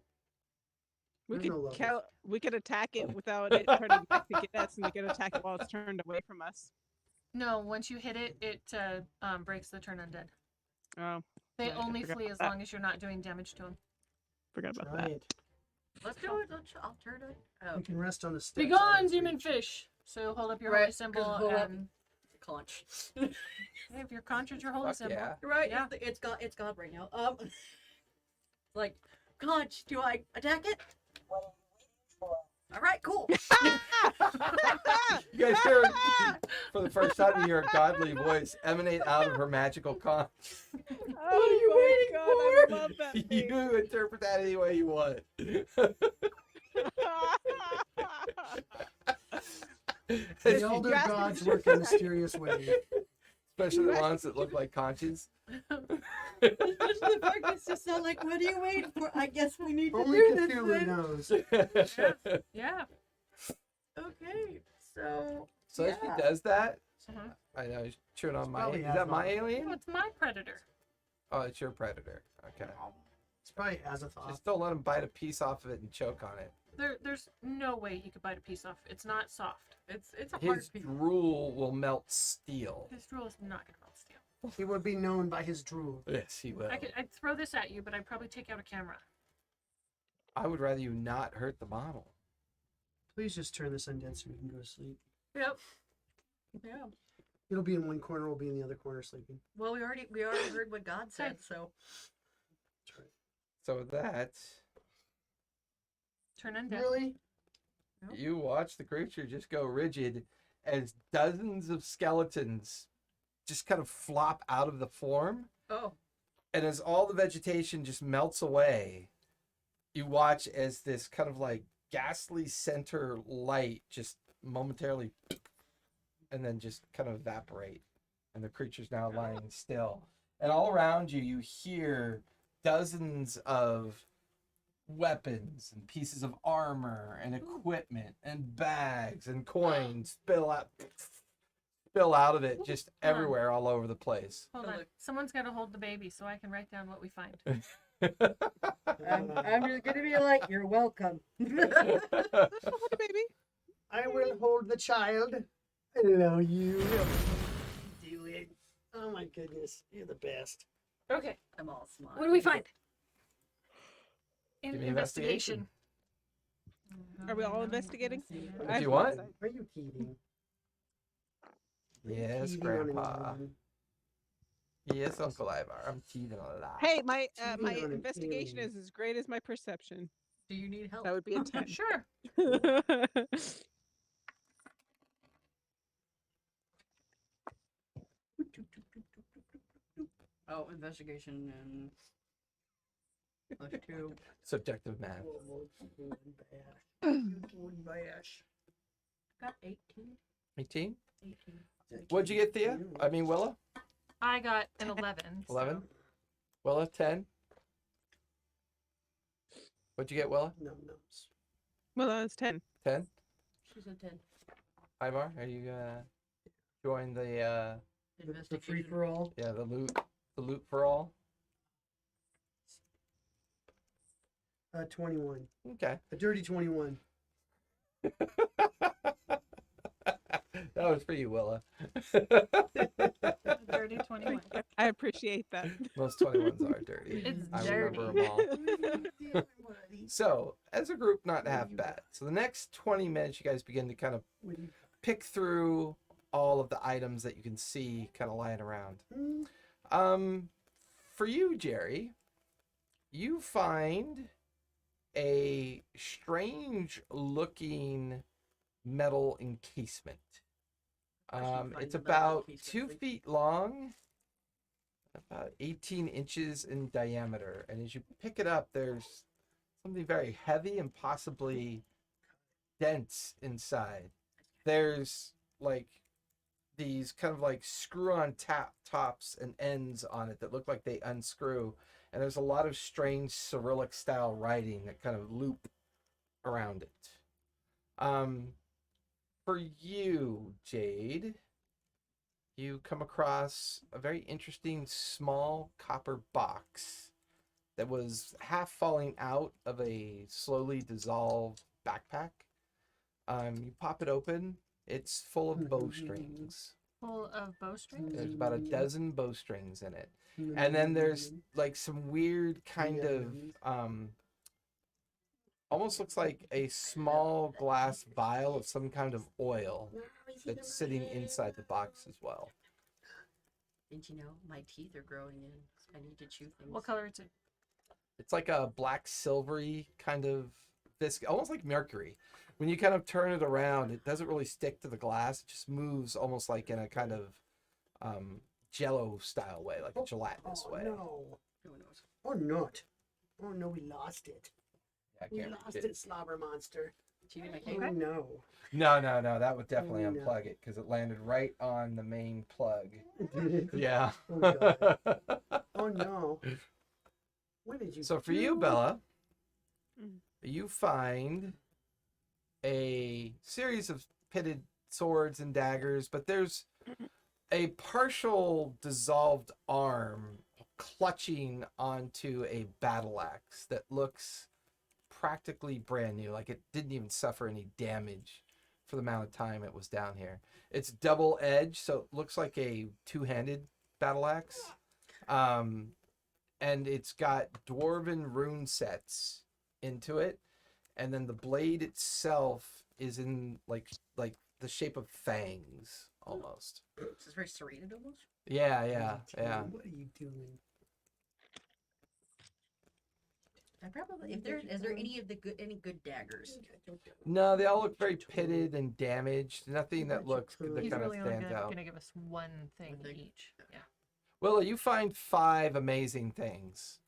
S4: we
S5: There's
S4: could
S5: no levels.
S4: we could attack it without it turning back to get us, and we could attack it while it's turned away from us.
S6: No, once you hit it, it breaks the turn undead.
S4: Oh,
S6: They
S4: Right, I
S6: only
S4: forgot
S6: flee
S4: about
S6: as
S4: that.
S6: long as you're not doing damage to them.
S4: forgot about
S5: Try
S4: that.
S5: it.
S2: Let's do it. I'll turn it. Oh,
S5: You can rest on the steps.
S6: Be gone, demon fish! So hold up your holy
S2: Right, 'cause
S6: symbol
S2: hold up.
S6: and
S2: conch.
S6: if your conch is your holy
S1: Fuck
S6: symbol.
S1: yeah.
S2: Right.
S6: Yeah.
S2: It's God right now. Like, conch. Do I attack it?
S3: What are you waiting for?
S2: All right. Cool.
S1: You guys hear, for the first time, you hear a godly voice emanate out of her magical conch.
S4: What are you waiting for? I love that thing.
S1: You interpret that any way you want.
S5: The elder
S4: Yes.
S5: gods work in mysterious ways.
S1: Especially the ones that look like conches.
S2: Especially the fact it's just not like, what are you waiting for? I guess we need to
S5: Only
S2: do this
S5: Cthulhu
S2: then.
S5: knows.
S6: Yeah.
S2: Okay. So.
S1: So as
S2: Yeah.
S1: she does that,
S6: Uh-huh.
S1: I know he's chewing on my.
S5: probably
S1: Is that my
S5: Azathoth.
S6: Oh,
S1: alien?
S6: it's my predator.
S1: Oh, it's your predator. Okay.
S5: It's probably Azathoth.
S1: Just don't let him bite a piece off of it and choke on it.
S6: There's no way he could bite a piece off. It's not soft.
S2: It's a hard
S1: His
S2: piece.
S1: drool will melt steel.
S6: His drool is not gonna melt steel.
S5: He would be known by his drool.
S1: Yes, he will.
S6: I'd throw this at you, but I'd probably take out a camera.
S1: I would rather you not hurt the model.
S5: Please just turn this undead so we can go to sleep.
S2: Yep. Yeah.
S5: It'll be in one corner, we'll be in the other corner sleeping.
S2: Well, we already heard what God said, so.
S5: That's right.
S1: So with that,
S6: Turn undead.
S5: Really?
S1: you watch the creature just go rigid as dozens of skeletons just kind of flop out of the form.
S2: Oh.
S1: And as all the vegetation just melts away, you watch as this kind of like ghastly center light just momentarily and then just kind of evaporate. And the creature's now lying still. And all around you, you hear dozens of weapons and pieces of armor and equipment and bags and coins spill out of it just
S6: Hold on.
S1: everywhere all over the place.
S6: Hold
S2: Oh,
S6: on.
S2: look.
S6: Someone's got to hold the baby so I can write down what we find.
S2: I'm just gonna be like, you're welcome.
S4: Hold the baby.
S5: I will hold the child. Hello, you. Do it. Oh my goodness, you're the best.
S6: Okay.
S2: I'm all smart.
S6: What do we find?
S1: Give me investigation.
S4: Are we all investigating?
S1: If you want.
S5: Are you teething?
S1: Yes,
S5: Teething on
S1: Grandpa.
S5: anyone?
S1: Yes, Uncle Ivar. I'm teething a lot.
S4: Hey, my
S5: Cheating
S4: my
S5: on an
S4: investigation
S5: alien.
S4: is as great as my perception.
S2: Do you need help?
S4: That would be a 10.
S6: Sure.
S2: Oh, investigation and +2.
S1: Subjective math.
S2: Got 18.
S1: 18?
S2: 18.
S1: What'd you get, Thea? I mean, Willa?
S6: I got an 11.
S1: 11? Willa, 10? What'd you get, Willa?
S5: No.
S4: Well, that was 10.
S1: 10?
S2: She's a 10.
S1: Ivar, are you gonna join the
S5: The free for all.
S1: yeah, the loot for all?
S5: 21.
S1: Okay.
S5: A dirty 21.
S1: That was for you, Willa.
S6: Dirty 21.
S4: I appreciate that.
S1: Most 21s are dirty.
S6: It's
S1: I
S6: dirty.
S1: remember them all. So, as a group, not half bad. So the next 20 minutes, you guys begin to kind of pick through all of the items that you can see kind of lying around. For you, Jerry, you find a strange looking metal encasement. It's about 2 feet long, about 18 inches in diameter. And as you pick it up, there's something very heavy and possibly dense inside. There's like these kind of like screw-on tops and ends on it that look like they unscrew. And there's a lot of strange Cyrillic style writing that kind of loop around it. For you, Jade, you come across a very interesting small copper box that was half falling out of a slowly dissolved backpack. You pop it open. It's full of bowstrings.
S6: Full of bowstrings?
S1: There's about a dozen bowstrings in it. And then there's like some weird kind of almost looks like a small glass vial of some kind of oil that's sitting inside the box as well.
S2: Didn't you know my teeth are growing in? So I need to chew things.
S6: What color is it?
S1: It's like a black silvery kind of viscous, almost like mercury. When you kind of turn it around, it doesn't really stick to the glass. It just moves almost like in a kind of jello style way, like a gelatinous way.
S5: No.
S2: Who knows?
S5: Or not. Oh no, we lost it.
S1: I
S5: We
S1: can't
S5: lost
S1: reach
S5: it, slobber monster.
S2: Cheating my
S5: Oh
S2: cake?
S5: no.
S1: No, that would definitely
S5: Oh, no.
S1: unplug it because it landed right on the main plug.
S5: Did it?
S1: Yeah.
S5: Oh, God. Oh no. What did you
S1: So for you,
S5: do?
S1: Bella,
S4: Mm.
S1: you find a series of pitted swords and daggers, but there's a partial dissolved arm clutching onto a battle axe that looks practically brand new, like it didn't even suffer any damage for the amount of time it was down here. It's double edged, so it looks like a two-handed battle axe. And it's got dwarven rune sets into it, and then the blade itself is in like the shape of fangs almost.
S2: This is very serrated almost.
S1: Yeah.
S5: What are you doing?
S2: I probably is there any of the any good daggers?
S1: No, they all look very pitted and damaged. Nothing that looks that
S6: He's
S1: kind
S6: really
S1: of
S6: only
S1: stands out.
S6: gonna give us one thing
S2: thing.
S6: each. Yeah.
S1: Willa, you find 5 amazing things.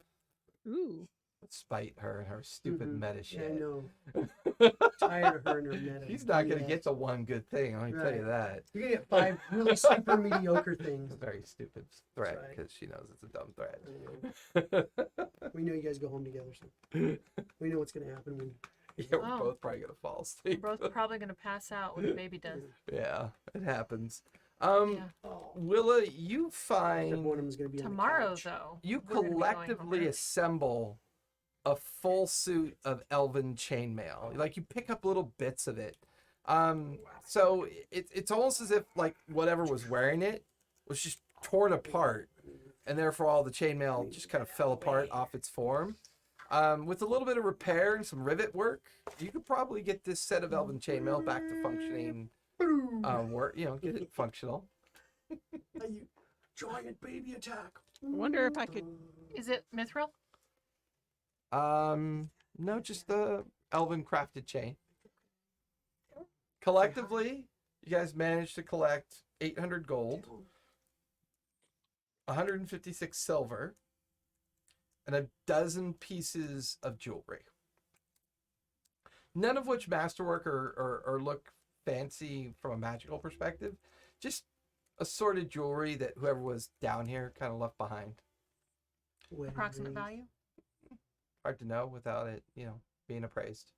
S4: Ooh.
S1: Spite her and her stupid
S5: Mhm.
S1: meta
S5: Yeah, I
S1: shit.
S5: know. Tired of her and her meta.
S1: She's not gonna
S5: BS.
S1: get the one good thing. Let me tell you that.
S5: You're gonna get 5 really super mediocre things.
S1: It's a very stupid threat
S5: right.
S1: because she knows it's a dumb threat.
S5: We know you guys go home together, so we know what's gonna happen when.
S1: Yeah, we're
S6: Oh.
S1: both probably gonna fall
S6: We're
S1: asleep.
S6: both probably gonna pass out when the baby does.
S1: Yeah, it happens.
S6: Yeah.
S5: Oh,
S1: Willa, you
S5: except one of
S1: find
S5: them's gonna be on the
S6: Tomorrow,
S5: couch.
S6: though,
S1: you
S6: we're gonna be going home
S1: collectively
S6: early.
S1: assemble a full suit of elven chainmail. Like you pick up little bits of it. So it's almost as if like whatever was wearing it was just torn apart, and therefore all the chainmail just kind of fell apart off its form. With a little bit of repair and some rivet work, you could probably get this set of elven chainmail back to functioning. Work, get it functional.
S5: A giant baby attack.
S4: I wonder if I could.
S6: Is it mithril?
S1: No, just the elven crafted chain. Collectively, you guys managed to collect 800 gold, 156 silver, and a dozen pieces of jewelry. None of which masterwork or look fancy from a magical perspective. Just assorted jewelry that whoever was down here kind of left behind.
S5: Wedding
S6: Approximate
S5: rings.
S6: value?
S1: Hard to know without it, being appraised.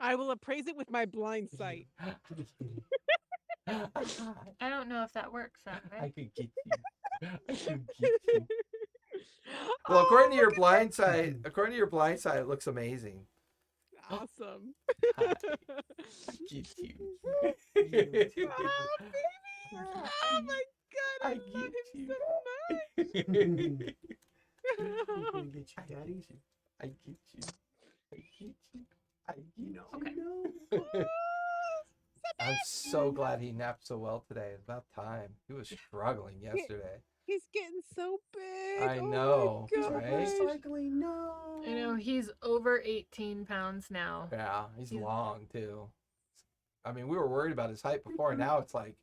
S4: I will appraise it with my blind sight.
S6: I don't know if that works that
S1: I
S6: way.
S1: could get you. I could get you. Well, according to your blind sight, it looks amazing.
S4: Awesome.
S1: I get you.
S4: Oh, baby. Oh my god, I,
S1: I
S4: love
S1: get
S4: him
S1: you.
S4: so
S5: We're
S4: much.
S5: gonna get you, daddy.
S1: I get you. I get you. I get you.
S6: Okay.
S5: No.
S1: I'm so glad he napped so well today. It's about time. He was struggling yesterday.
S4: He's getting so big.
S1: I
S4: Oh my
S1: know,
S4: gosh.
S1: right?
S5: Recycling, no.
S6: I know he's over 18 pounds now.
S1: Yeah, he's
S6: He's-
S1: long too. I mean, we were worried about his height before, and now it's like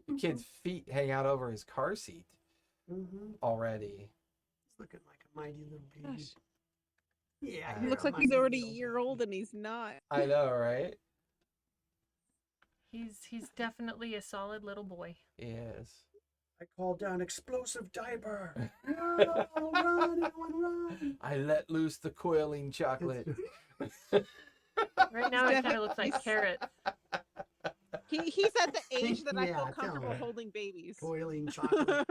S1: the kid's feet hang out over his car seat
S5: Mm-hmm.
S1: already.
S5: He's looking like a mighty little baby.
S4: Gosh.
S5: Yeah,
S1: He
S4: He
S5: you're
S4: looks
S5: a
S4: like he's
S5: mighty
S4: already a
S5: little
S4: year
S5: baby.
S4: old and he's not.
S1: I know, right?
S6: He's definitely a solid little boy.
S1: Yes.
S5: I called down explosive diaper. No, run, everyone, run.
S1: I let loose the coiling chocolate.
S6: Right now, it kind of looks like carrots.
S4: He's at the age that I
S5: Yeah,
S4: feel
S5: tell
S4: comfortable
S5: me.
S4: holding babies.
S5: Boiling chocolate.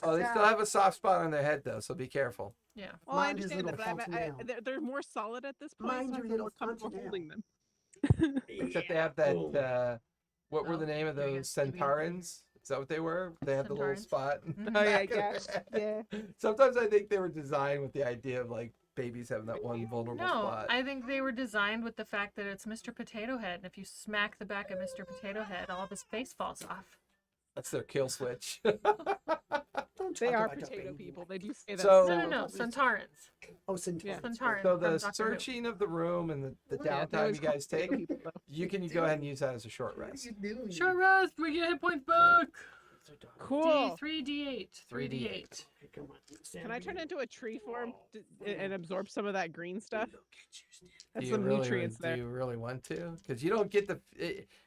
S1: Oh, they still have a soft spot on their head though, so be careful.
S6: Yeah.
S4: Well, I
S5: Mind his
S4: understand that,
S5: little
S4: but they're
S5: fontanelle.
S4: more solid at this point,
S5: Mind
S4: so I
S5: your
S4: feel
S5: little
S4: more comfortable
S5: fontanelle.
S4: holding them.
S1: Except they have that. What were the name of
S6: there you
S1: those
S6: go. Give me a
S1: centaurans? Is that what they were? They had the little
S6: Centaurans.
S1: spot.
S6: Mhm.
S4: Oh yeah,
S1: back of their
S4: gosh,
S1: head.
S4: yeah.
S1: Sometimes I think they were designed with the idea of like babies having that one vulnerable
S6: No,
S1: spot.
S6: I think they were designed with the fact that it's Mr. Potato Head, and if you smack the back of Mr. Potato Head, all of his face falls off.
S1: That's their kill switch.
S5: Don't
S4: They
S5: talk
S4: are
S5: about the
S4: potato
S5: baby.
S4: people. They do say that.
S1: So-
S6: No, no, no, Centaurans.
S5: Oh, Centaurans.
S4: Yeah.
S6: Centaurans.
S1: So
S6: from
S1: the
S6: Doctor Who.
S1: searching of the room and the
S4: Yeah, they
S1: downtime
S4: always
S1: you guys
S4: call
S1: take,
S4: potato people, though.
S1: you can go ahead and use that as a short
S5: What are
S1: rest.
S5: you doing?
S6: Short rest, we get hit points back.
S4: Cool.
S6: D3, D8. 3D8.
S5: Okay, come on.
S4: Can I turn into a tree form and absorb some of that green stuff?
S5: Look at you, Steve.
S4: That's
S1: Do
S4: some
S1: you really,
S4: nutrients
S1: do
S4: there.
S1: you really want to? Because you don't get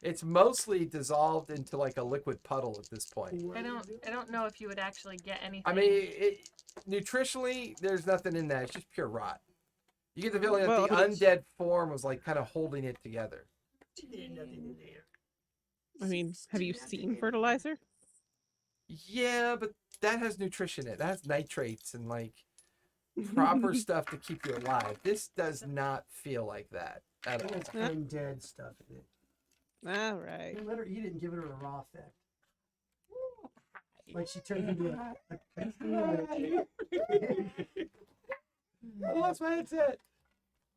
S1: it's mostly dissolved into like a liquid puddle at this point.
S5: What
S6: I
S5: are you
S6: don't
S5: doing?
S6: I don't know if you would actually get anything.
S1: I mean, nutritionally, there's nothing in that. It's just pure rot. You get the feeling that
S4: Well,
S1: the
S4: it's-
S1: undead form was like kind of holding it together.
S5: There's nothing in there.
S4: I mean, have you seen fertilizer?
S1: Yeah, but that has nutrition in it. That has nitrates and like proper stuff to keep you alive. This does not feel like that at
S5: It
S1: all.
S5: has undead stuff in it.
S4: All right.
S5: Don't let her eat it and give her a raw effect. Like she turns into a tree lich.
S1: I lost my headset.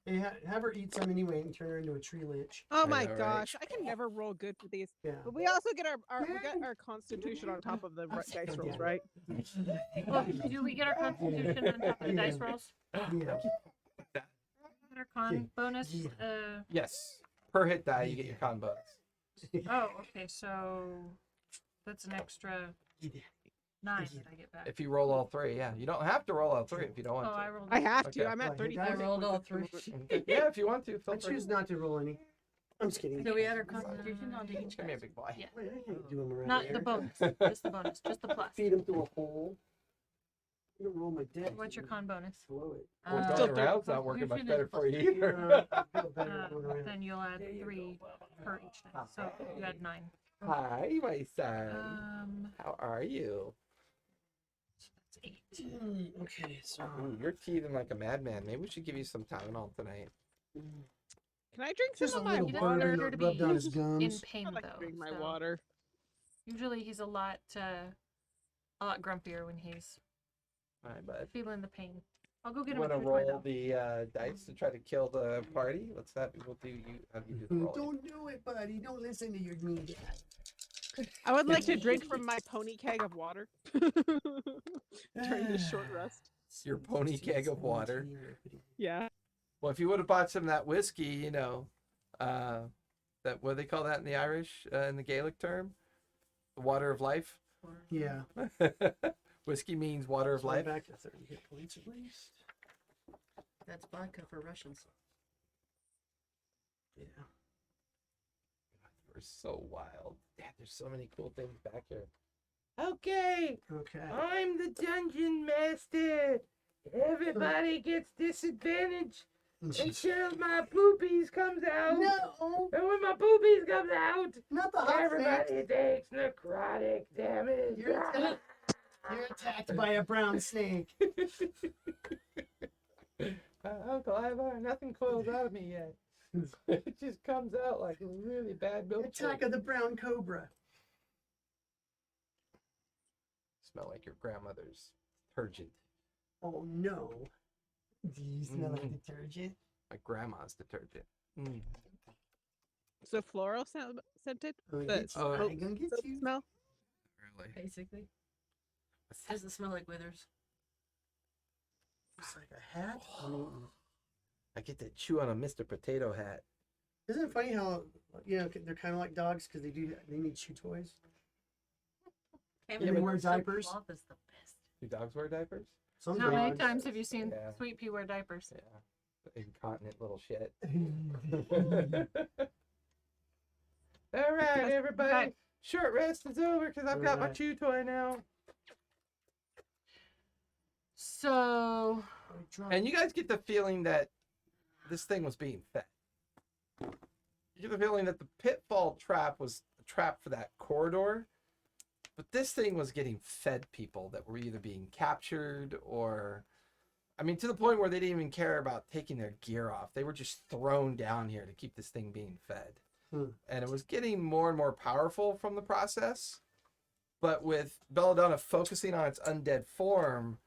S5: Hey, have her eat some anyway and turn her into a tree lich.
S4: Oh
S1: I
S4: my
S1: know, right?
S4: gosh, I can never roll good for these.
S5: Yeah.
S4: But we also get we got our constitution on top of the dice rolls, right?
S6: Well, do we get our constitution on top of the dice rolls?
S5: Yeah.
S6: Get our con bonus?
S5: Yeah.
S1: Yes. Per hit die, you get your con bonus.
S6: Oh, okay, so that's an extra.
S2: 9 did I get back?
S1: If you roll all three, yeah. You don't have to roll all three if you don't want
S6: Oh,
S1: to.
S6: I rolled.
S4: I have
S1: Okay.
S4: to. I'm
S5: Well,
S4: at
S5: he
S4: 30.
S5: does.
S2: I rolled all 3.
S1: Okay. Yeah, if you want to.
S5: I
S1: Feel free.
S5: choose not to roll any. I'm just kidding.
S2: So we add our constitution onto each
S1: Give me a
S2: guy.
S1: big boy.
S6: Yeah.
S5: I ain't doing around
S6: Not
S5: there.
S6: the bonus. Just the bonus. Just the plus.
S5: Feed him through a hole. I'm gonna roll my deck.
S6: What's your con bonus?
S5: Blow it.
S1: Well,
S2: Uh,
S1: going around's not working much better for you either.
S5: I feel better going around.
S6: Then you'll add 3 per each dice. So you had 9.
S1: Hi, my son.
S6: Um,
S1: How are you?
S6: that's 8.
S5: Okay, so
S1: Ooh, you're teething like a madman. Maybe we should give you some Tylenol tonight.
S4: Can I drink
S5: just a
S4: some of my
S5: little
S6: He doesn't
S4: water?
S5: burn
S6: appear to
S5: rubbed
S6: be
S5: on his
S6: in
S5: gums.
S6: pain
S4: I like
S6: though.
S4: to drink my
S6: so
S4: water.
S6: Usually he's a lot grumpier when he's
S1: All right, bud.
S6: feeling the pain. I'll go get
S1: You
S6: him
S1: want
S6: a
S1: to
S6: toy
S1: roll
S6: though.
S1: the dice to try to kill the party? Let's have we'll do you have you do the rolling.
S5: Don't do it, buddy. Don't listen to your mean dad.
S4: I would like to drink from my pony keg of water during this short rest.
S1: Your pony keg of water.
S4: Yeah.
S1: Well, if you would have bought some of that whiskey, you know, that what do they call that in the Irish, in the Gaelic term, the water of life.
S5: Yeah.
S1: Whiskey means water of
S5: Slide
S1: life.
S5: back to 30 hit points at least.
S2: That's vodka for Russians.
S5: Yeah.
S1: We're so wild. Dad, there's so many cool things back here. Okay,
S5: Okay.
S1: I'm the dungeon master. Everybody gets disadvantage until my poopies comes out.
S5: No,
S1: And when my poopies comes out,
S5: not the hot
S1: everybody
S5: snake.
S1: takes necrotic damage.
S5: You're attacked by a brown snake.
S1: Uncle Ivar, nothing coils out of me yet. It just comes out like a really bad milkshake.
S5: Attack of the brown cobra.
S1: Smell like your grandmother's detergent.
S5: Oh no. Do you smell like
S1: Mm.
S5: detergent?
S1: My grandma's detergent. Mm.
S4: So floral scented?
S5: Oh,
S4: The
S5: it's
S1: oh,
S5: I gonna get
S4: soap
S5: you.
S4: smell?
S1: Really?
S2: Basically. Does it smell like withers?
S5: It's like a hat. I mean,
S1: I get to chew on a Mr. Potato hat.
S5: isn't it funny how they're kind of like dogs because they need chew toys.
S2: Can't
S5: They
S2: believe
S5: wear
S2: silk
S5: diapers?
S2: Cloth is the best.
S1: Do dogs wear diapers?
S5: Some
S6: How many
S5: dogs.
S6: times have you seen
S1: Yeah.
S6: Sweet Pea wear diapers?
S1: Yeah. Incontinent little shit. All right, everybody.
S6: Okay.
S1: Short rest is over because I've got my
S5: Alright.
S1: chew toy now.
S6: So
S1: And you guys get the feeling that this thing was being fed. You get the feeling that the pitfall trap was a trap for that corridor, but this thing was getting fed people that were either being captured or, I mean, to the point where they didn't even care about taking their gear off. They were just thrown down here to keep this thing being fed. And it was getting more and more powerful from the process. But with Belladonna focusing on its undead form,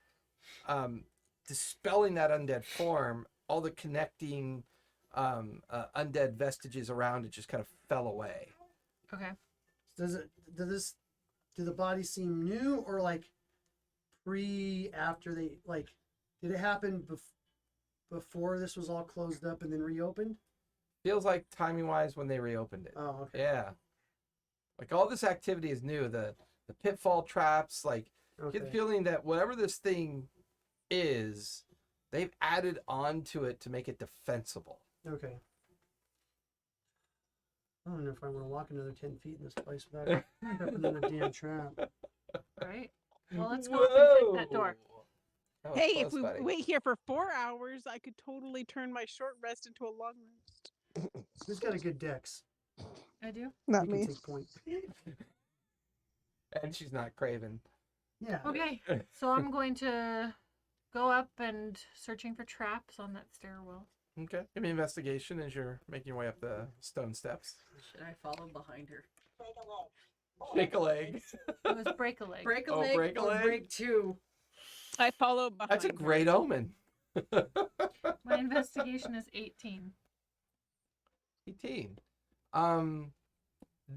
S1: dispelling that undead form, all the connecting undead vestiges around it just kind of fell away.
S6: okay.
S5: Do the bodies seem new or like after they like? Did it happen before this was all closed up and then reopened?
S1: Feels like timing wise when they reopened it.
S5: Oh, okay.
S1: Yeah. Like all this activity is new. The pitfall traps, like get the
S5: Okay.
S1: feeling that whatever this thing is, they've added on to it to make it defensible.
S5: Okay. I don't know if I want to walk another 10 feet in this place without another damn trap.
S6: Right. Well, let's go up and check that door.
S1: That was
S4: Hey,
S1: close,
S4: if we
S1: buddy.
S4: wait here for 4 hours, I could totally turn my short rest into a long rest.
S5: Who's got a good dex?
S6: I do.
S4: Not
S5: You can take point.
S1: And she's not craven.
S5: Yeah.
S6: Okay. So I'm going to go up and searching for traps on that stairwell.
S1: Okay. Give me investigation as you're making your way up the stone steps.
S2: Should I follow behind her?
S3: Break a leg.
S1: Shake a leg.
S6: It was break a leg.
S2: Break a
S1: Oh,
S2: leg
S1: break a
S2: or
S1: leg?
S2: break 2?
S4: I follow behind.
S1: That's a
S4: her.
S1: great omen.
S6: My investigation is 18.
S1: 18.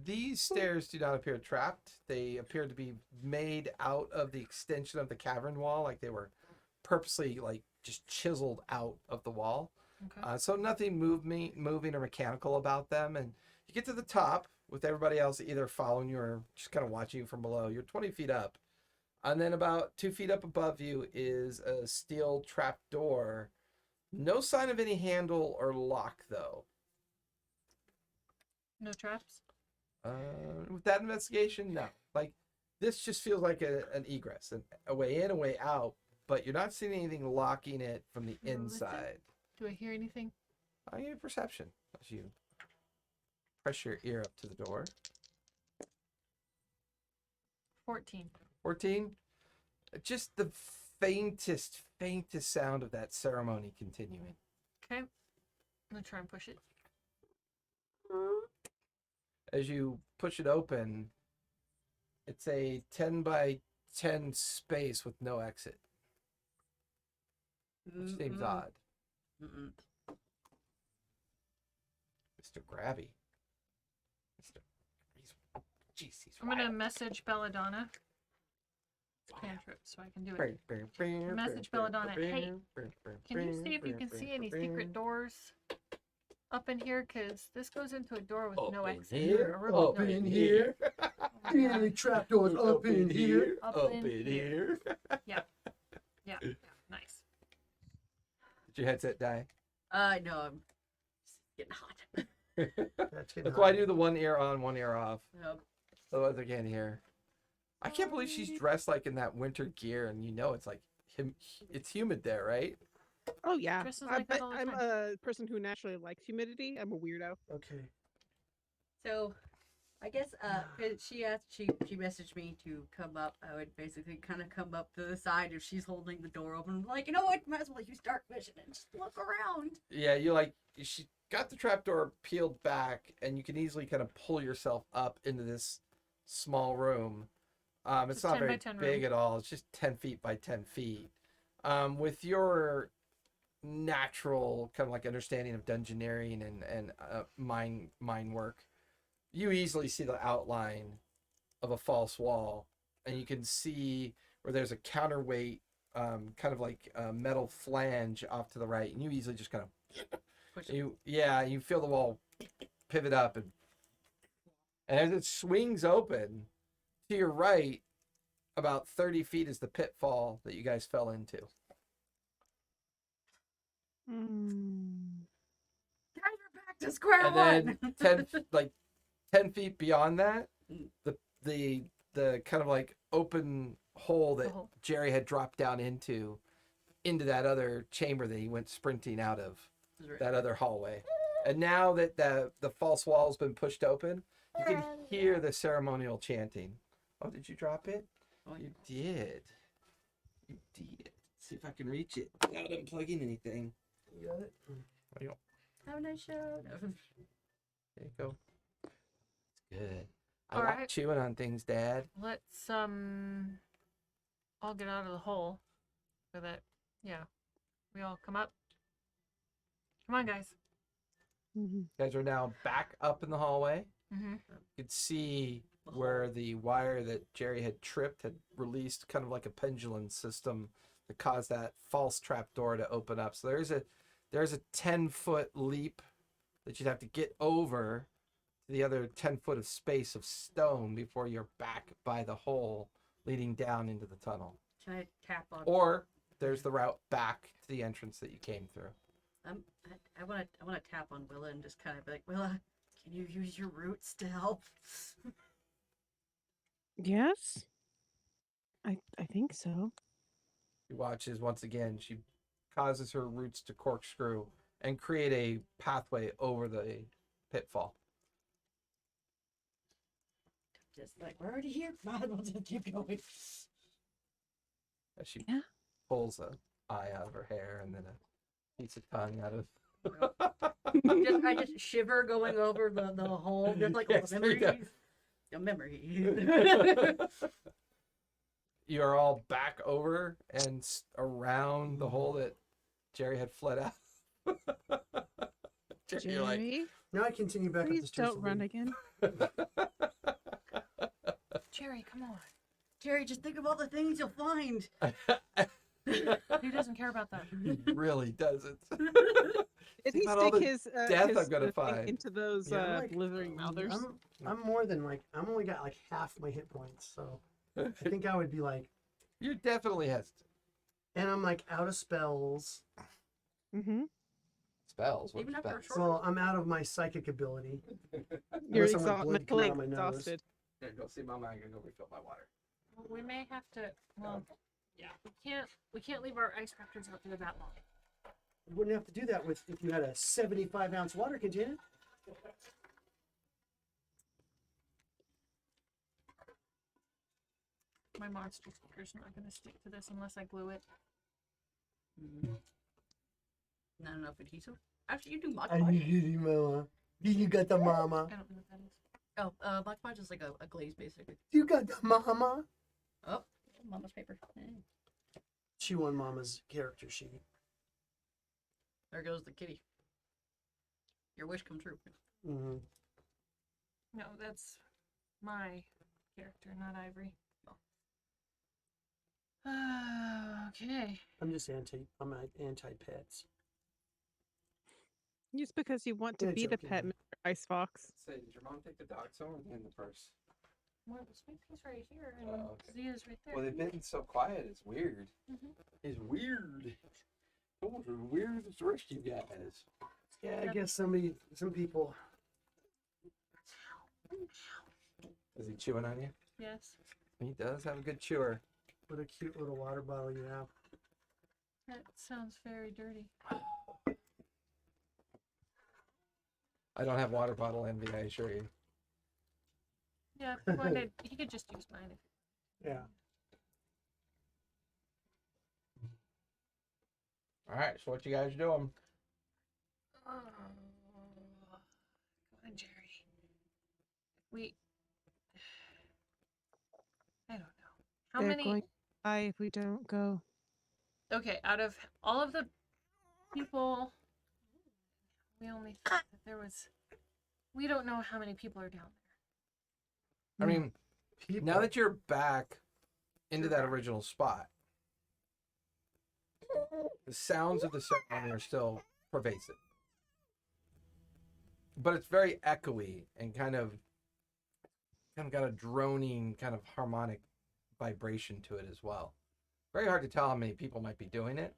S1: These stairs do not appear trapped. They appear to be made out of the extension of the cavern wall, like they were purposely like just chiseled out of the wall.
S6: Okay.
S1: So nothing moving or mechanical about them. And you get to the top with everybody else either following you or just kind of watching you from below. You're 20 feet up. And then about 2 feet up above you is a steel trap door. No sign of any handle or lock, though.
S6: No traps.
S1: With that investigation, no. Like, this just feels like an egress, a way in, a way out, but you're not seeing anything locking it from the
S6: Listen.
S1: inside.
S6: Do I hear anything?
S1: I need perception as you press your ear up to the door.
S6: 14.
S1: 14. Just the faintest sound of that ceremony continuing.
S6: Okay. I'm gonna try and push it.
S1: As you push it open, it's a 10 by 10 space with no exit, which seems odd.
S2: Mm-mm.
S1: Mr. Grabby. Jeez, he's
S6: I'm gonna
S1: wild.
S6: message Belladonna. Cantrip, so I can do it. Message Belladonna. Hey, can you see if you can see any secret doors up in here? Because this goes into a door with no exit. Or a room with no exit.
S5: Any trapdoors up in here?
S6: Up in here. Yeah, nice.
S1: Did your headset die?
S2: No, I'm getting hot.
S5: That's
S1: That's why I do the one ear on, one ear off.
S2: Yep.
S1: Otherwise I can't hear. I can't believe she's dressed like in that winter gear, and you know it's like it's humid there, right?
S4: Oh yeah,
S6: Dresses like that all the
S4: I'm
S6: time.
S4: a person who naturally likes humidity. I'm a weirdo.
S5: Okay.
S2: So, I guess 'cause she messaged me to come up. I would basically kind of come up to the side if she's holding the door open. I'm like, you know what? Might as well use dark vision and just look around.
S1: Yeah, she got the trapdoor peeled back, and you can easily kind of pull yourself up into this small room. It's
S6: It's
S1: not
S6: 10 by
S1: very
S6: 10
S1: big
S6: room.
S1: at all. It's just 10 feet by 10 feet. With your natural kind of like understanding of dungeoneering and mine work, you easily see the outline of a false wall, and you can see where there's a counterweight, kind of like a metal flange off to the right, and you easily just kind of
S2: Push it.
S1: you feel the wall pivot up, and as it swings open to your right, about 30 feet is the pitfall that you guys fell into.
S2: Guys, we're back to square
S1: And
S2: one.
S1: then 10 feet beyond that, the kind of like open hole that
S6: hole.
S1: Jerry had dropped down into that other chamber that he went sprinting out of, that other hallway. And now that the false wall's been pushed open, you can hear the ceremonial chanting. Oh, did you drop it?
S2: Oh,
S1: You did. You did. See if I can reach it without unplugging anything.
S5: You got it?
S1: There you go.
S2: Have a nice show.
S1: There you go. It's good. I
S6: All
S1: like
S6: right.
S1: chewing on things, Dad.
S6: Let's all get out of the hole so that we all come up. Come on, guys.
S1: You guys are now back up in the hallway.
S6: Mm-hmm.
S1: You could see where the wire that Jerry had tripped had released kind of like a pendulum system that caused that false trap door to open up. So there's a 10-foot leap that you'd have to get over to the other 10 foot of space of stone before you're back by the hole leading down into the tunnel.
S2: Can I tap on?
S1: Or there's the route back to the entrance that you came through.
S2: I want to tap on Willa and just kind of be like, Willa, can you use your roots to help?
S4: Yes, I think so.
S1: She watches once again. She causes her roots to corkscrew and create a pathway over the pitfall.
S2: Just like, we're already here. Might as well just keep going.
S1: As she
S4: Yeah.
S1: pulls an eye out of her hair and then a piece of tongue out of.
S2: I just shiver going over the hole. Just like,
S1: Yes,
S2: oh,
S1: there you go.
S2: memories. The memories.
S1: You are all back over and around the hole that Jerry had fled out. Jerry, you're like,
S4: Jerry,
S5: Now I continue back up
S4: please
S5: the stairs.
S4: don't run again.
S6: Jerry, come on.
S2: Jerry, just think of all the things you'll find.
S6: He doesn't care about that.
S1: he really doesn't.
S4: If
S1: Think
S4: he
S1: about all
S4: stick
S1: the
S4: his
S1: death
S4: his,
S1: I'm gonna
S4: thing
S1: find.
S4: into those
S5: Yeah, I'm like-
S4: blithering mouthers.
S5: I'm more than like I'm only got like half my hit points, so I think I would be like
S1: You're definitely hesitant.
S5: And I'm like out of spells.
S4: Mm-hmm.
S1: Spells? What
S2: Even
S1: are
S2: after a
S1: spells?
S2: short-
S5: Well, I'm out of my psychic ability.
S4: You're
S5: Unless I want blood coming
S4: mentally
S5: out of my nose.
S4: exhausted.
S1: Here, go see Mama. I'm gonna go refill my water.
S6: Well, we may have to. Well, yeah, we can't leave our ice raptors out there that long.
S5: You wouldn't have to do that with if you had a 75-ounce water container.
S6: My monster sticker's not gonna stick to this unless I glue it.
S2: Not enough adhesive. Actually, you do Mod
S5: I
S2: Podge.
S5: need you, Mama. You got the mama.
S6: I don't know what that is.
S2: Oh, Mod Podge is like a glaze, basically.
S5: You got the mama.
S2: Oh, Mama's paper.
S5: Chew on Mama's character sheet.
S2: There goes the kitty. Your wish come true.
S5: Mm-hmm.
S6: No, that's my character, not Ivory. Okay.
S5: I'm anti-pets.
S4: Just because you want to
S5: Yeah,
S4: be the
S5: joking.
S4: pet, Mr. Ice Fox.
S1: Say, did your mom take the dogs home or in the purse?
S6: Well, Sweetie's right here, and
S1: Oh, okay.
S6: Zia's right there.
S1: Well, they've been so quiet. It's weird.
S6: Mhm.
S1: It's weird. Those are the weirdest rescue guys.
S5: Yeah, I guess some people.
S1: Is he chewing on you?
S6: Yes,
S1: He does have a good chewer.
S5: What a cute little water bottle you have.
S6: that sounds very dirty.
S1: I don't have water bottle envy, I assure you.
S6: Yeah, if he wanted, he could just use mine.
S5: Yeah.
S1: All right, so what you guys doing?
S6: Oh, go on, Jerry. I don't know. How
S4: They're
S6: many?
S4: going to die if we don't go.
S6: Okay, out of all of the people, we only thought that there was. We don't know how many people are down
S1: I mean,
S5: People.
S1: now that you're back into that original spot, the sounds of the ceremony are still pervasive. But it's very echoey and kind of got a droning kind of harmonic vibration to it as well. Very hard to tell how many people might be doing it.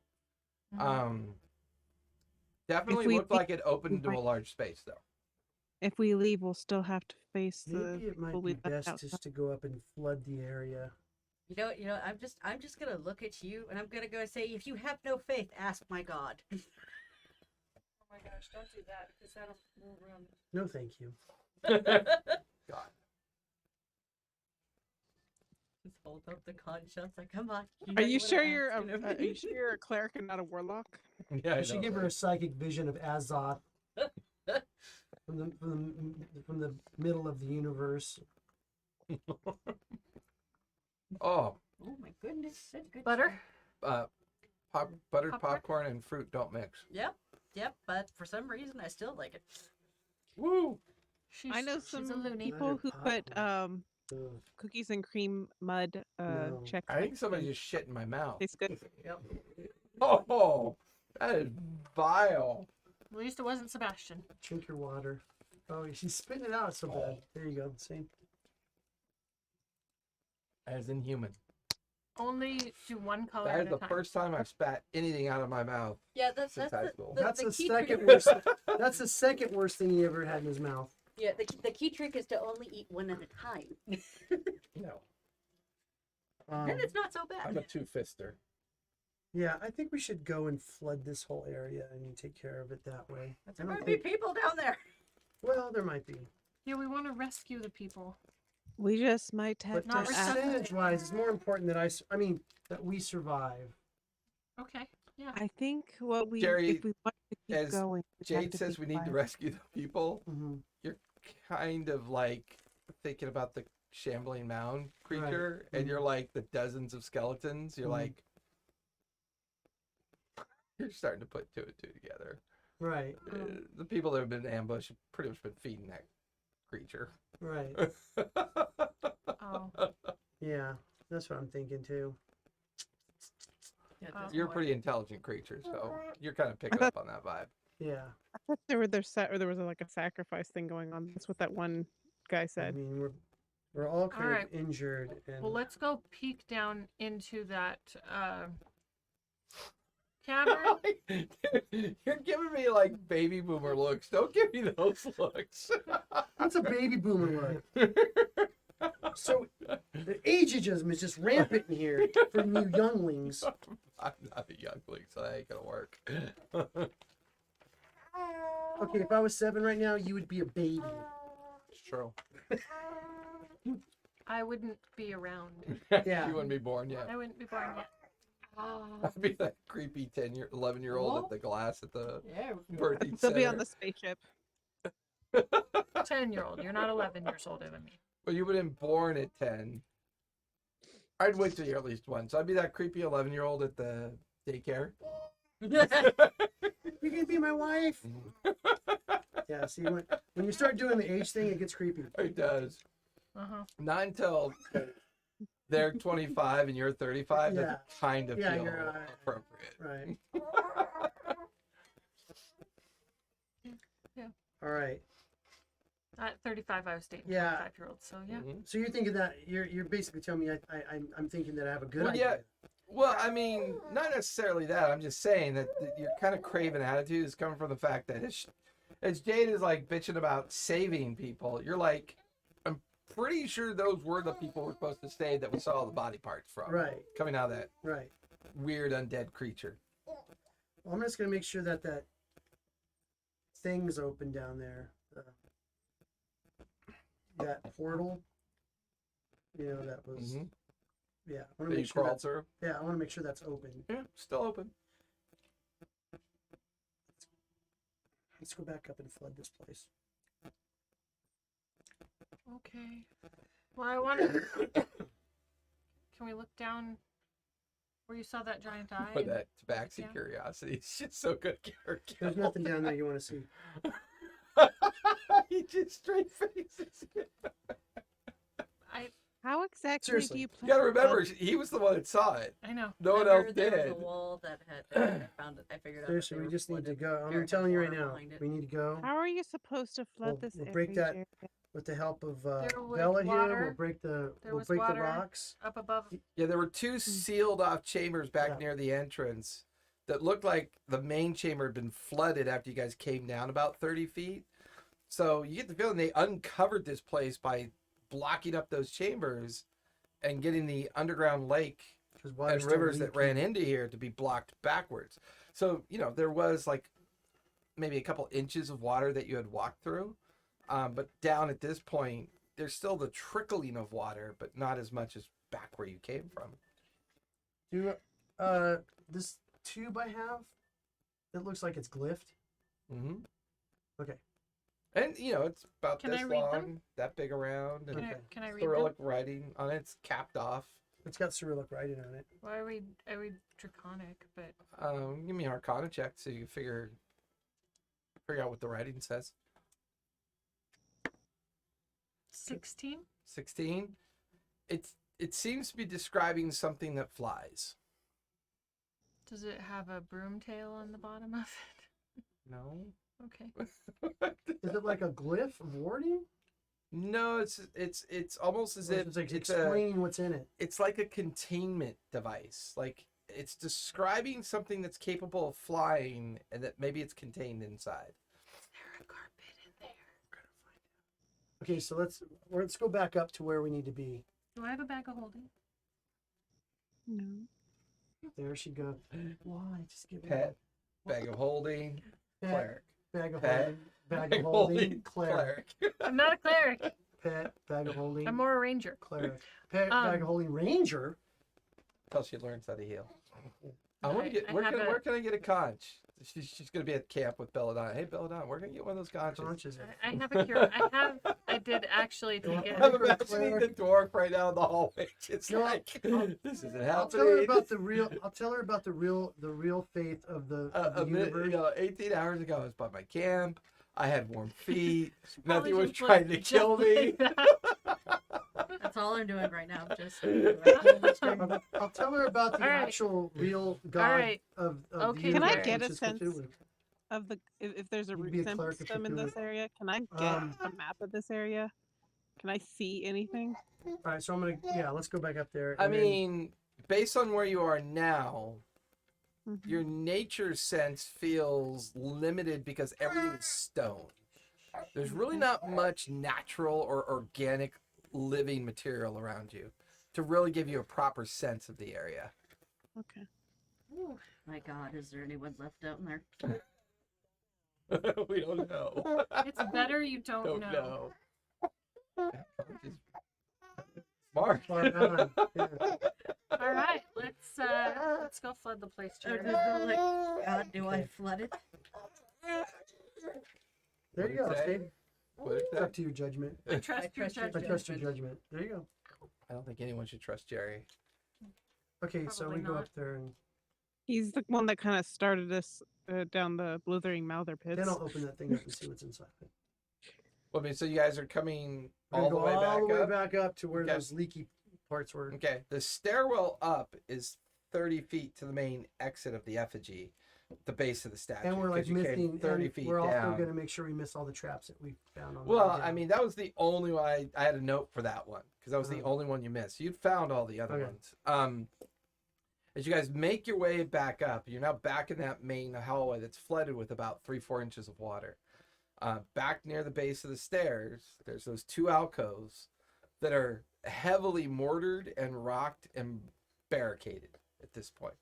S6: there.
S1: Definitely
S4: we
S1: looked like it opened to a large space though.
S4: If we leave, we'll still have to face the
S5: Maybe it might
S4: people
S5: be
S4: we left
S5: best
S4: outside.
S5: just to go up and flood the area.
S2: You know. I'm just gonna look at you, and I'm gonna go say, if you have no faith, ask my God.
S6: Oh my gosh! Don't do that because that'll ruin.
S5: No, thank you.
S1: God.
S2: Just hold up the conch shells, like, come on.
S4: Are
S2: know
S4: you
S2: what
S4: sure
S2: I'm
S4: you're
S2: asking of
S4: are you sure you're a cleric and not a warlock?
S1: Yeah,
S5: You should give her a psychic vision of Azoth from the middle of the universe.
S1: Oh,
S2: Oh my goodness, such good.
S6: Butter.
S1: buttered
S6: Popcorn?
S1: popcorn and fruit don't mix.
S2: Yep, but for some reason, I still like it.
S1: Woo!
S6: She's,
S4: I know
S6: she's a
S4: some
S6: loony.
S4: people who put
S5: Ugh.
S4: cookies and cream mud
S5: No.
S4: check.
S1: I think somebody just shit in my mouth.
S4: Tastes good.
S2: Yep.
S1: Oh, that is vile.
S6: At least it wasn't Sebastian.
S5: Drink your water. Oh, she's spitting it out so bad. There you go. See?
S1: As inhuman.
S6: Only do one color
S1: That
S6: at
S1: is
S6: a
S1: the
S6: time.
S1: first time I've spat anything out of my mouth.
S2: Yeah, that's
S1: Since high school.
S5: That's
S2: the
S5: the
S2: key
S5: second
S2: trick.
S5: worst. That's the second worst thing he ever had in his mouth.
S2: Yeah, the key trick is to only eat one at a time.
S1: No,
S2: Then it's not so bad.
S1: I'm a two-fister.
S5: Yeah, I think we should go and flood this whole area and take care of it that way.
S2: There's
S5: I
S2: going
S5: don't
S2: to be
S5: think.
S2: people down there.
S5: Well, there might be,
S6: Yeah, we want to rescue the people.
S4: We just might have
S5: but
S6: Not
S4: to
S6: rescue-
S4: ask.
S5: percentage-wise, it's more important that that we survive.
S6: Okay. Yeah.
S4: I think what we
S1: Jerry,
S4: if we want to keep
S1: as
S4: going, we have
S1: Jade
S4: to
S1: says
S4: be
S1: we need to
S4: quiet.
S1: rescue the people.
S5: Mm-hmm.
S1: You're kind of like thinking about the shambling mound creature, and
S5: Mhm.
S1: you're like the dozens of skeletons. You're
S5: Mhm.
S1: like, you're starting to put two and two together.
S5: Right,
S1: The people that have been ambushed have pretty much been feeding that creature.
S5: right.
S6: Oh.
S5: Yeah, that's what I'm thinking too.
S2: Yeah,
S6: Oh.
S2: that's
S1: You're a
S2: more-
S1: pretty intelligent creature, so you're kind of picking
S4: thought-
S1: up on that vibe.
S5: Yeah,
S4: I thought there was like a sacrifice thing going on. That's what that one guy
S5: I
S4: said.
S5: mean, We're all kind
S6: Alright.
S5: of injured. And
S6: Well, let's go peek down into that cavern.
S1: You're giving me like baby boomer looks. Don't give me those looks.
S5: that's a baby boomer look. So the ageism is just rampant in here for you younglings.
S1: I'm not a youngling, so that ain't gonna work.
S5: Okay, if I was 7 right now, you would be a baby.
S1: It's true.
S6: I wouldn't be around.
S5: Yeah.
S1: You wouldn't be born yet.
S6: I wouldn't be born yet.
S1: I'd be that creepy 11-year-old at the glass at the
S2: Yeah.
S1: birthing
S4: They'll
S1: center.
S4: be on the spaceship.
S6: 10-year-old. You're not 11 years older than me.
S1: Well, you would have been born at 10. I'd wait till you're at least 1. So I'd be that creepy 11-year-old at the daycare.
S5: You can be my wife. Yeah, see, when you start doing the age thing, it gets creepy.
S1: It does.
S6: Uh-huh.
S1: Not until they're 25 and you're 35
S5: Yeah.
S1: that kind of
S5: Yeah,
S1: feel
S5: you're,
S1: appropriate.
S5: Right.
S6: Yeah.
S5: All right.
S6: At 35, I was dating
S5: Yeah.
S6: 25-year-olds, so yeah.
S1: Mhm.
S5: So you're thinking that you're basically telling me I'm thinking that I have a good
S1: Well,
S5: idea.
S1: yeah. Well, I mean, not necessarily that. I'm just saying that your kind of craven attitude is coming from the fact that as Jade is like bitching about saving people, you're like, I'm pretty sure those were the people we're supposed to save that we saw all the body parts from.
S5: Right.
S1: Coming out of that
S5: Right.
S1: weird undead creature.
S5: Well, I'm just gonna make sure that thing's open down there. That portal. You know, that was.
S1: Mhm.
S5: Yeah. I want
S1: That
S5: to
S1: you
S5: make sure
S1: crawled
S5: that's.
S1: through.
S5: Yeah, I want to make sure that's open.
S1: Yeah, still open.
S5: Let's go back up and flood this place.
S6: Okay. Well, I want to... Can we look down where you saw that giant eye?
S1: But that tabaxi
S6: Yeah.
S1: curiosity is just so good.
S5: There's nothing down there you want to see.
S1: He just straight faces it.
S4: How exactly
S5: Seriously.
S4: do you
S1: You
S4: plan?
S1: gotta remember, he was the one that saw it.
S6: I know.
S1: No one
S2: Remember
S1: else
S2: there
S1: did.
S2: was a wall that had I found it. I figured out. that
S5: Seriously,
S2: they
S5: we
S2: were
S5: just need to
S2: flooded.
S5: go. I'm
S2: Garrett
S5: telling you right
S2: had
S5: now,
S2: water behind it.
S5: we need to go
S4: How are you supposed to flood
S5: We'll-
S4: this
S5: we'll break
S4: area?
S5: that- with the help of
S6: There was
S5: Bella here.
S6: water.
S5: We'll break the
S6: There
S5: we'll
S6: was
S5: break the
S6: water.
S5: rocks.
S6: Up above.
S1: Yeah, there were two sealed off chambers back
S5: Yeah.
S1: near the entrance that looked like the main chamber had been flooded after you guys came down about 30 feet. So you get the feeling they uncovered this place by blocking up those chambers and getting the underground lake
S5: 'Cause water's
S1: and
S5: still
S1: rivers that
S5: leaking.
S1: ran into here to be blocked backwards. So, you know, there was like maybe a couple inches of water that you had walked through. But down at this point, there's still the trickling of water, but not as much as back where you came from.
S5: Do this tube I have, it looks like it's glyphed.
S1: Mm-hmm.
S5: Okay.
S1: And, you know, it's about
S6: Can
S1: this
S6: I read
S1: long,
S6: them?
S1: that big around, and
S6: Can I read
S1: Cyrillic
S6: them?
S1: writing on it. It's capped off.
S5: It's got Cyrillic writing on it.
S6: Well, I read Draconic, but
S1: Give me an Arcana check so you can figure out what the writing says.
S6: 16.
S1: 16. It seems to be describing something that flies.
S6: Does it have a broom tail on the bottom of it?
S1: No.
S6: Okay.
S5: Is it like a glyph of warding?
S1: No, it's almost as
S5: Or
S1: if
S5: it's like
S1: it's
S5: explaining what's in it.
S1: it's like a containment device. Like it's describing something that's capable of flying and that maybe it's contained inside.
S6: Is there a carpet in there?
S5: Okay, so let's go back up to where we need to be.
S6: Do I have a bag of holding?
S4: No.
S5: There she goes. Why? Just give me
S1: Pet, bag of holding,
S5: Pet,
S1: cleric.
S5: bag of
S1: Pet,
S5: holding, bag of holding, cleric.
S6: I'm not a cleric.
S5: Pet, bag of holding,
S6: I'm more a ranger.
S5: cleric. Pet, bag of holding, ranger.
S1: Until she learns how to heal. I want to
S6: I-
S1: get
S6: I
S1: where
S6: have
S1: where can I get a conch? She's gonna be at camp with Belladonna. Hey Belladonna, where can I get one of those conches?
S5: Conscious.
S6: I have a cure. I did actually take it.
S1: I'm imagining the dwarf right down the hallway. It's
S5: No,
S1: like this isn't
S5: I'll tell her
S1: happening.
S5: about the real. I'll tell her about the real faith of the,
S1: A minute,
S5: universe.
S1: 18 hours ago, I was by my camp. I had warm feet.
S6: Probably
S1: Nothing was
S6: just
S1: trying
S6: like-
S1: to kill
S6: just
S1: me.
S6: like that.
S2: That's all I'm doing right now. Just.
S5: I'll tell her about the
S6: All right.
S5: actual real God
S6: right.
S5: of
S6: Okay,
S5: the
S6: Can I
S5: universe,
S6: get
S5: which
S4: a
S5: is
S4: sense
S5: Cthulhu.
S4: Of the if there's a
S5: You'd
S4: root
S5: be a cleric of
S4: system in this
S5: Cthulhu.
S4: area, can I get
S5: Um,
S4: a map of this area? Can I see anything?
S5: All right, so I'm gonna let's go back up there.
S1: I
S5: and then-
S1: mean, based on where you are now,
S4: Mhm.
S1: your nature sense feels limited because everything is stone. There's really not much natural or organic living material around you to really give you a proper sense of the area.
S4: Okay.
S2: Ooh, my God, is there anyone left down there?
S1: We don't know.
S6: It's better you don't,
S1: Don't
S6: know.
S1: know. Smart.
S5: Far behind. Yeah.
S6: All right, let's go flood the place,
S2: Or
S6: Jerry.
S2: does it like, God, do I
S5: Okay.
S2: flood it?
S5: There you go,
S1: What'd it say?
S5: Steve.
S1: What'd it
S5: It's
S1: say?
S5: up to your judgment.
S6: I trust your
S2: trust your
S5: I
S6: judgment.
S5: trust your judgment. There you go.
S1: I don't think anyone should trust Jerry.
S5: Okay, so
S6: Probably
S5: we go
S6: not.
S5: up there and
S4: He's the one that kind of started us down the blithering mouther pits.
S5: then I'll open that thing up and see what's inside.
S1: Well, I mean, so you guys are coming
S5: We're
S1: all
S5: gonna
S1: the
S5: go
S1: way back
S5: all the way
S1: up?
S5: back up to where
S1: Okay.
S5: those leaky parts were.
S1: Okay, the stairwell up is 30 feet to the main exit of the effigy, the base of the statue.
S5: And we're like
S1: 'cause you came
S5: missing.
S1: 30
S5: and
S1: feet
S5: we're also
S1: down.
S5: going to make sure we miss all the traps that we found on.
S1: Well,
S5: the way
S1: I
S5: down.
S1: mean, that was the only one I had a note for that one because that was the
S5: Uh-huh.
S1: only one you missed. You'd found all the other
S5: Okay.
S1: ones. As you guys make your way back up, you're now back in that main hallway that's flooded with about 3-4 inches of water. Back near the base of the stairs, there's those 2 alcoves that are heavily mortared and rocked and barricaded at this point.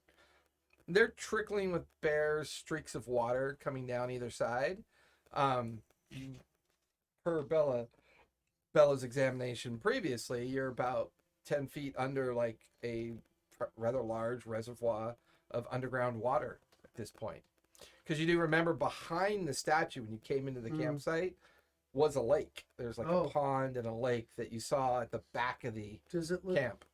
S1: They're trickling with bare streaks of water coming down either side. Per Bella's examination previously, you're about 10 feet under like a rather large reservoir of underground water at this point. Because you do remember behind the statue when you came into the campsite was a lake. There's like
S5: Oh.
S1: a pond and a lake that you saw at the back of the
S5: Does it look
S1: camp.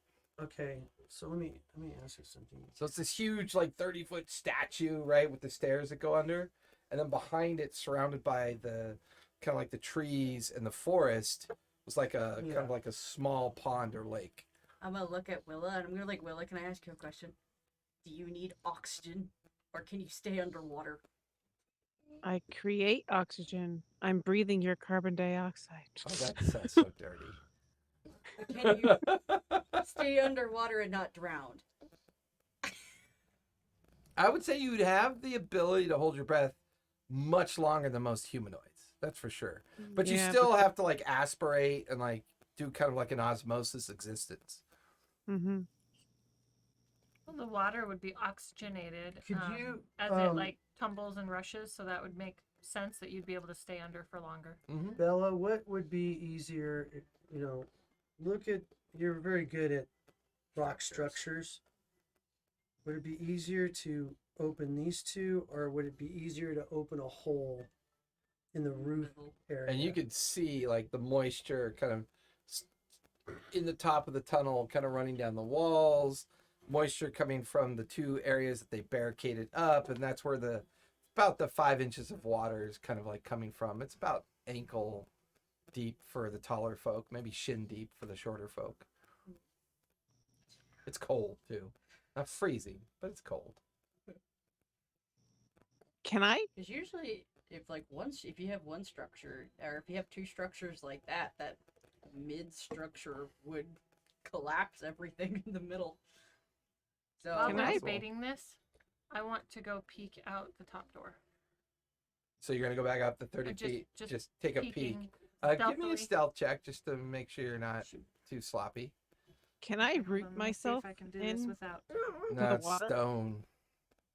S5: okay? So let me ask you something.
S1: So it's this huge like 30-foot statue, right, with the stairs that go under. And then behind it, surrounded by the kind of like the trees and the forest, was like a kind of like a small pond or lake.
S2: I'm gonna look at Willa and I'm gonna like, Willa, can I ask you a question? Do you need oxygen or can you stay underwater?
S4: I create oxygen. I'm breathing your carbon dioxide.
S1: Oh, that's so dirty.
S2: Can you stay underwater and not drown?
S1: I would say you'd have the ability to hold your breath much longer than most humanoids. That's for sure. But you
S4: Yeah,
S1: still have to like aspirate and like do kind of like an osmosis existence.
S4: Mm-hmm.
S6: Well, the water would be oxygenated
S5: Could you,
S6: as it like tumbles and rushes, so that would make sense that you'd be able to stay under for longer.
S1: Mm-hmm.
S5: Bella, what would be easier? You know, look at you're very good at rock structures. Would it be easier to open these two, or would it be easier to open a hole in the roof area?
S1: And you could see like the moisture kind of in the top of the tunnel, kind of running down the walls, moisture coming from the 2 areas that they barricaded up. And that's where about the 5 inches of water is kind of like coming from. It's about ankle deep for the taller folk, maybe shin deep for the shorter folk. It's cold too. Not freezing, but it's cold.
S4: Can I?
S2: Because usually, if you have one structure, or if you have 2 structures like that, that mid structure would collapse everything in the middle. So
S6: While
S4: Can
S6: we're
S4: I-
S6: debating this, I want to go peek out the top door.
S1: So you're gonna go back up the 30
S6: Just-
S1: feet.
S6: just
S1: Just take a peek.
S6: Peeking
S1: Give me a
S6: stealthily.
S1: stealth check just to make sure you're not too sloppy.
S4: Can I
S6: Hold
S4: root
S6: on, let me see
S4: myself
S6: if I can do this
S4: in
S6: without.
S1: No,
S4: the
S1: it's
S4: water?
S1: stone.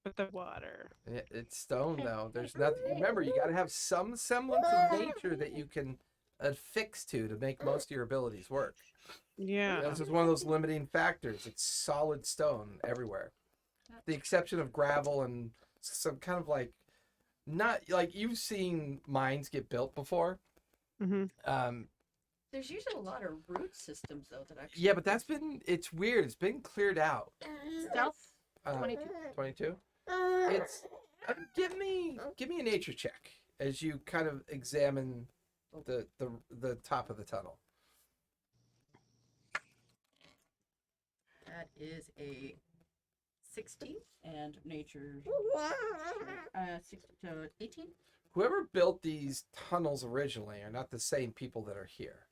S4: with the water?
S1: It's stone though. There's nothing. Remember, you got to have some semblance of nature that you can affix to make most of your abilities work.
S4: Yeah.
S1: This is one of those limiting factors. It's solid stone everywhere. The exception of gravel and some kind of like, not like you've seen mines get built before.
S4: Mm-hmm.
S2: there's usually a lot of root systems though that actually.
S1: Yeah, but it's weird. It's been cleared out.
S6: Stealth?
S1: 22. 22. It's give me a nature check as you kind of examine the top of the tunnel.
S2: That is a 16 and nature 18.
S1: Whoever built these tunnels originally are not the same people that are here.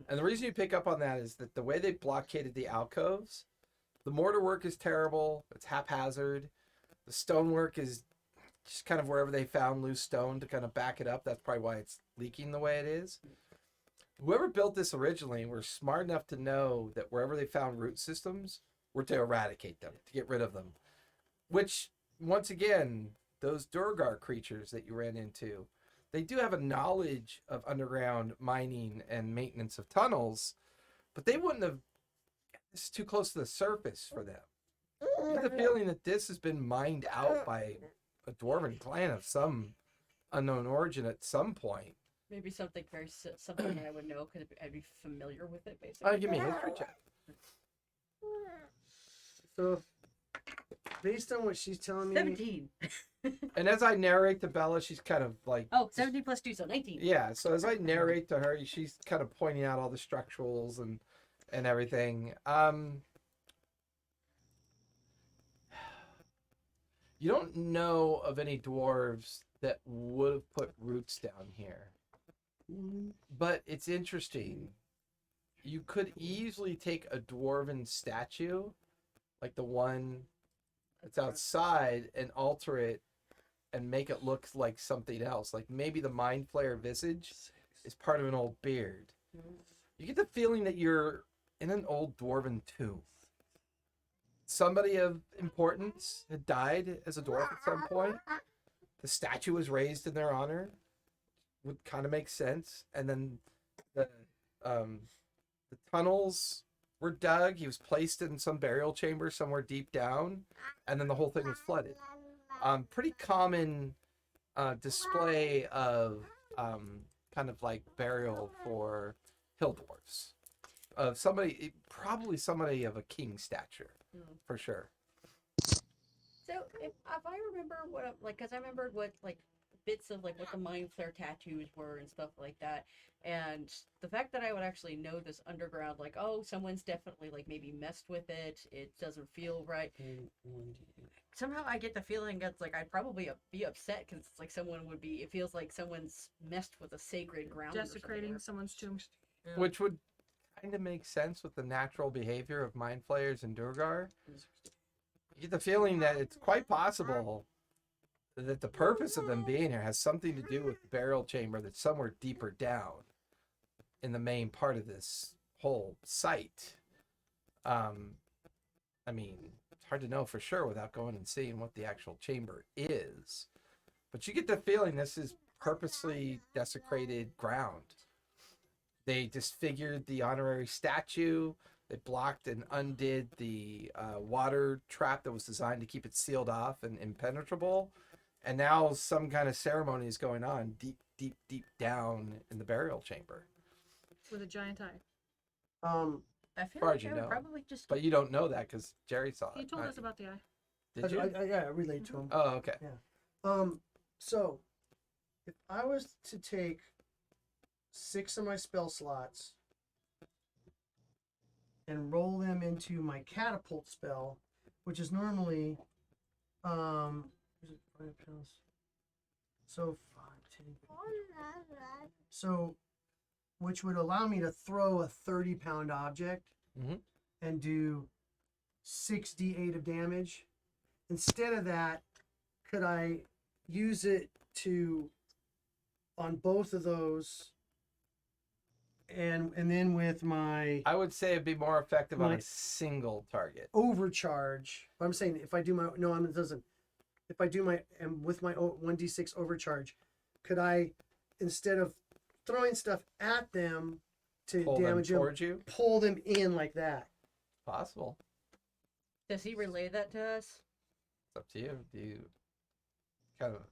S1: And the reason you pick up on that is that the way they blockaded the alcoves, the mortar work is terrible. It's haphazard. The stonework is just kind of wherever they found loose stone to kind of back it up. That's probably why it's leaking the way it is. Whoever built this originally were smart enough to know that wherever they found root systems were to eradicate them, to get rid of them. Which, once again, those Durgar creatures that you ran into, they do have a knowledge of underground mining and maintenance of tunnels, but they wouldn't have. This is too close to the surface for them. I get the feeling that this has been mined out by a dwarven clan of some unknown origin at some point.
S2: Maybe something something that I would know because I'd be familiar with it, basically.
S1: Give me a history check.
S5: So, based on what she's telling me,
S2: 17.
S1: And as I narrate to Bella, she's kind of like...
S2: Oh, 17 plus 2, so 19.
S1: Yeah, so as I narrate to her, she's kind of pointing out all the structurals and everything. You don't know of any dwarves that would have put roots down here. But it's interesting. You could easily take a dwarven statue, like the one that's outside, and alter it and make it look like something else. Like maybe the Mind Flayer visage is part of an old beard. You get the feeling that you're in an old dwarven tomb. Somebody of importance had died as a dwarf at some point. The statue was raised in their honor. Would kind of make sense. And then the tunnels were dug. He was placed in some burial chamber somewhere deep down, and then the whole thing was flooded. Pretty common display of kind of like burial for hill dwarfs. Of somebody, probably somebody of a king stature, for sure.
S2: So if I remember what, like, because I remembered what, like, bits of like what the Mind Flare tattoos were and stuff like that, and the fact that I would actually know this underground, like, oh, someone's definitely like maybe messed with it, it doesn't feel right. Somehow I get the feeling that's like I'd probably be upset because it's like it feels like someone's messed with a sacred ground,
S6: Desecrating someone's tomb.
S1: Which would kind of make sense with the natural behavior of Mind Flayers and Durgar. You get the feeling that it's quite possible that the purpose of them being here has something to do with the burial chamber that's somewhere deeper down in the main part of this whole site. I mean, it's hard to know for sure without going and seeing what the actual chamber is. But you get the feeling this is purposely desecrated ground. They disfigured the honorary statue. They blocked and undid the water trap that was designed to keep it sealed off and impenetrable. And now some kind of ceremony is going on deep, deep, deep down in the burial chamber.
S6: With a giant eye.
S2: I feel
S1: far
S2: like
S1: as you
S2: I would
S1: know.
S2: probably just.
S1: But you don't know that because Jerry saw it.
S6: He told us about the eye.
S1: Did you?
S5: I relate to him.
S1: Oh, okay.
S5: So if I was to take 6 of my spell slots and roll them into my catapult spell, which is normally is it 5 pounds? So 5, 10. So which would allow me to throw a 30-pound object and do 6d8 of damage. Instead of that, could I use it to on both of those, and then with my
S1: I would say it'd be more effective on a single target.
S5: overcharge? I'm saying if I do my it doesn't. If I do my and with my 1d6 overcharge, could I, instead of throwing stuff at them to
S1: Pull
S5: damage
S1: them
S5: them,
S1: towards you?
S5: pull them in like that?
S1: Possible.
S2: Does he relay that to us?
S1: It's up to you. Do you kind of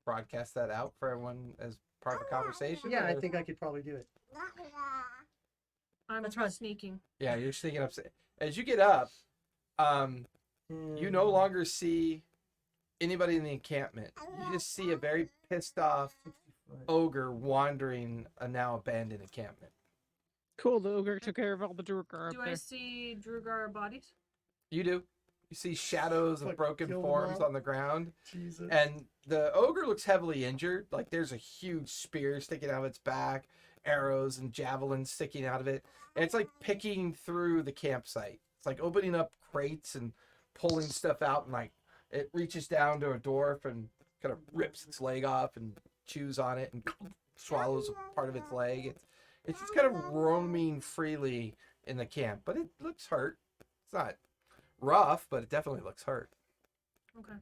S1: broadcast that out for everyone as part of a conversation?
S5: Yeah, I
S1: or-
S5: think I could probably do it.
S6: I'm
S2: That's right.
S6: sneaking.
S1: Yeah, you're sneaking up. As you get up, you no longer see anybody in the encampment. You just see a very pissed off ogre wandering a now abandoned encampment.
S4: Cool, the ogre took care of all the Durgar up
S6: Do I
S4: there.
S6: see Drugar bodies?
S1: You do. You see shadows of
S5: Like,
S1: broken
S5: kill them
S1: forms
S5: all?
S1: on the ground.
S5: Jesus.
S1: And the ogre looks heavily injured. Like there's a huge spear sticking out of its back. arrows and javelins sticking out of it. And it's like picking through the campsite. It's like opening up crates and pulling stuff out, and like it reaches down to a dwarf and kind of rips its leg off and chews on it and swallows a part of its leg. It's just kind of roaming freely in the camp, but it looks hurt. It's not rough, but it definitely looks hurt.
S6: Okay.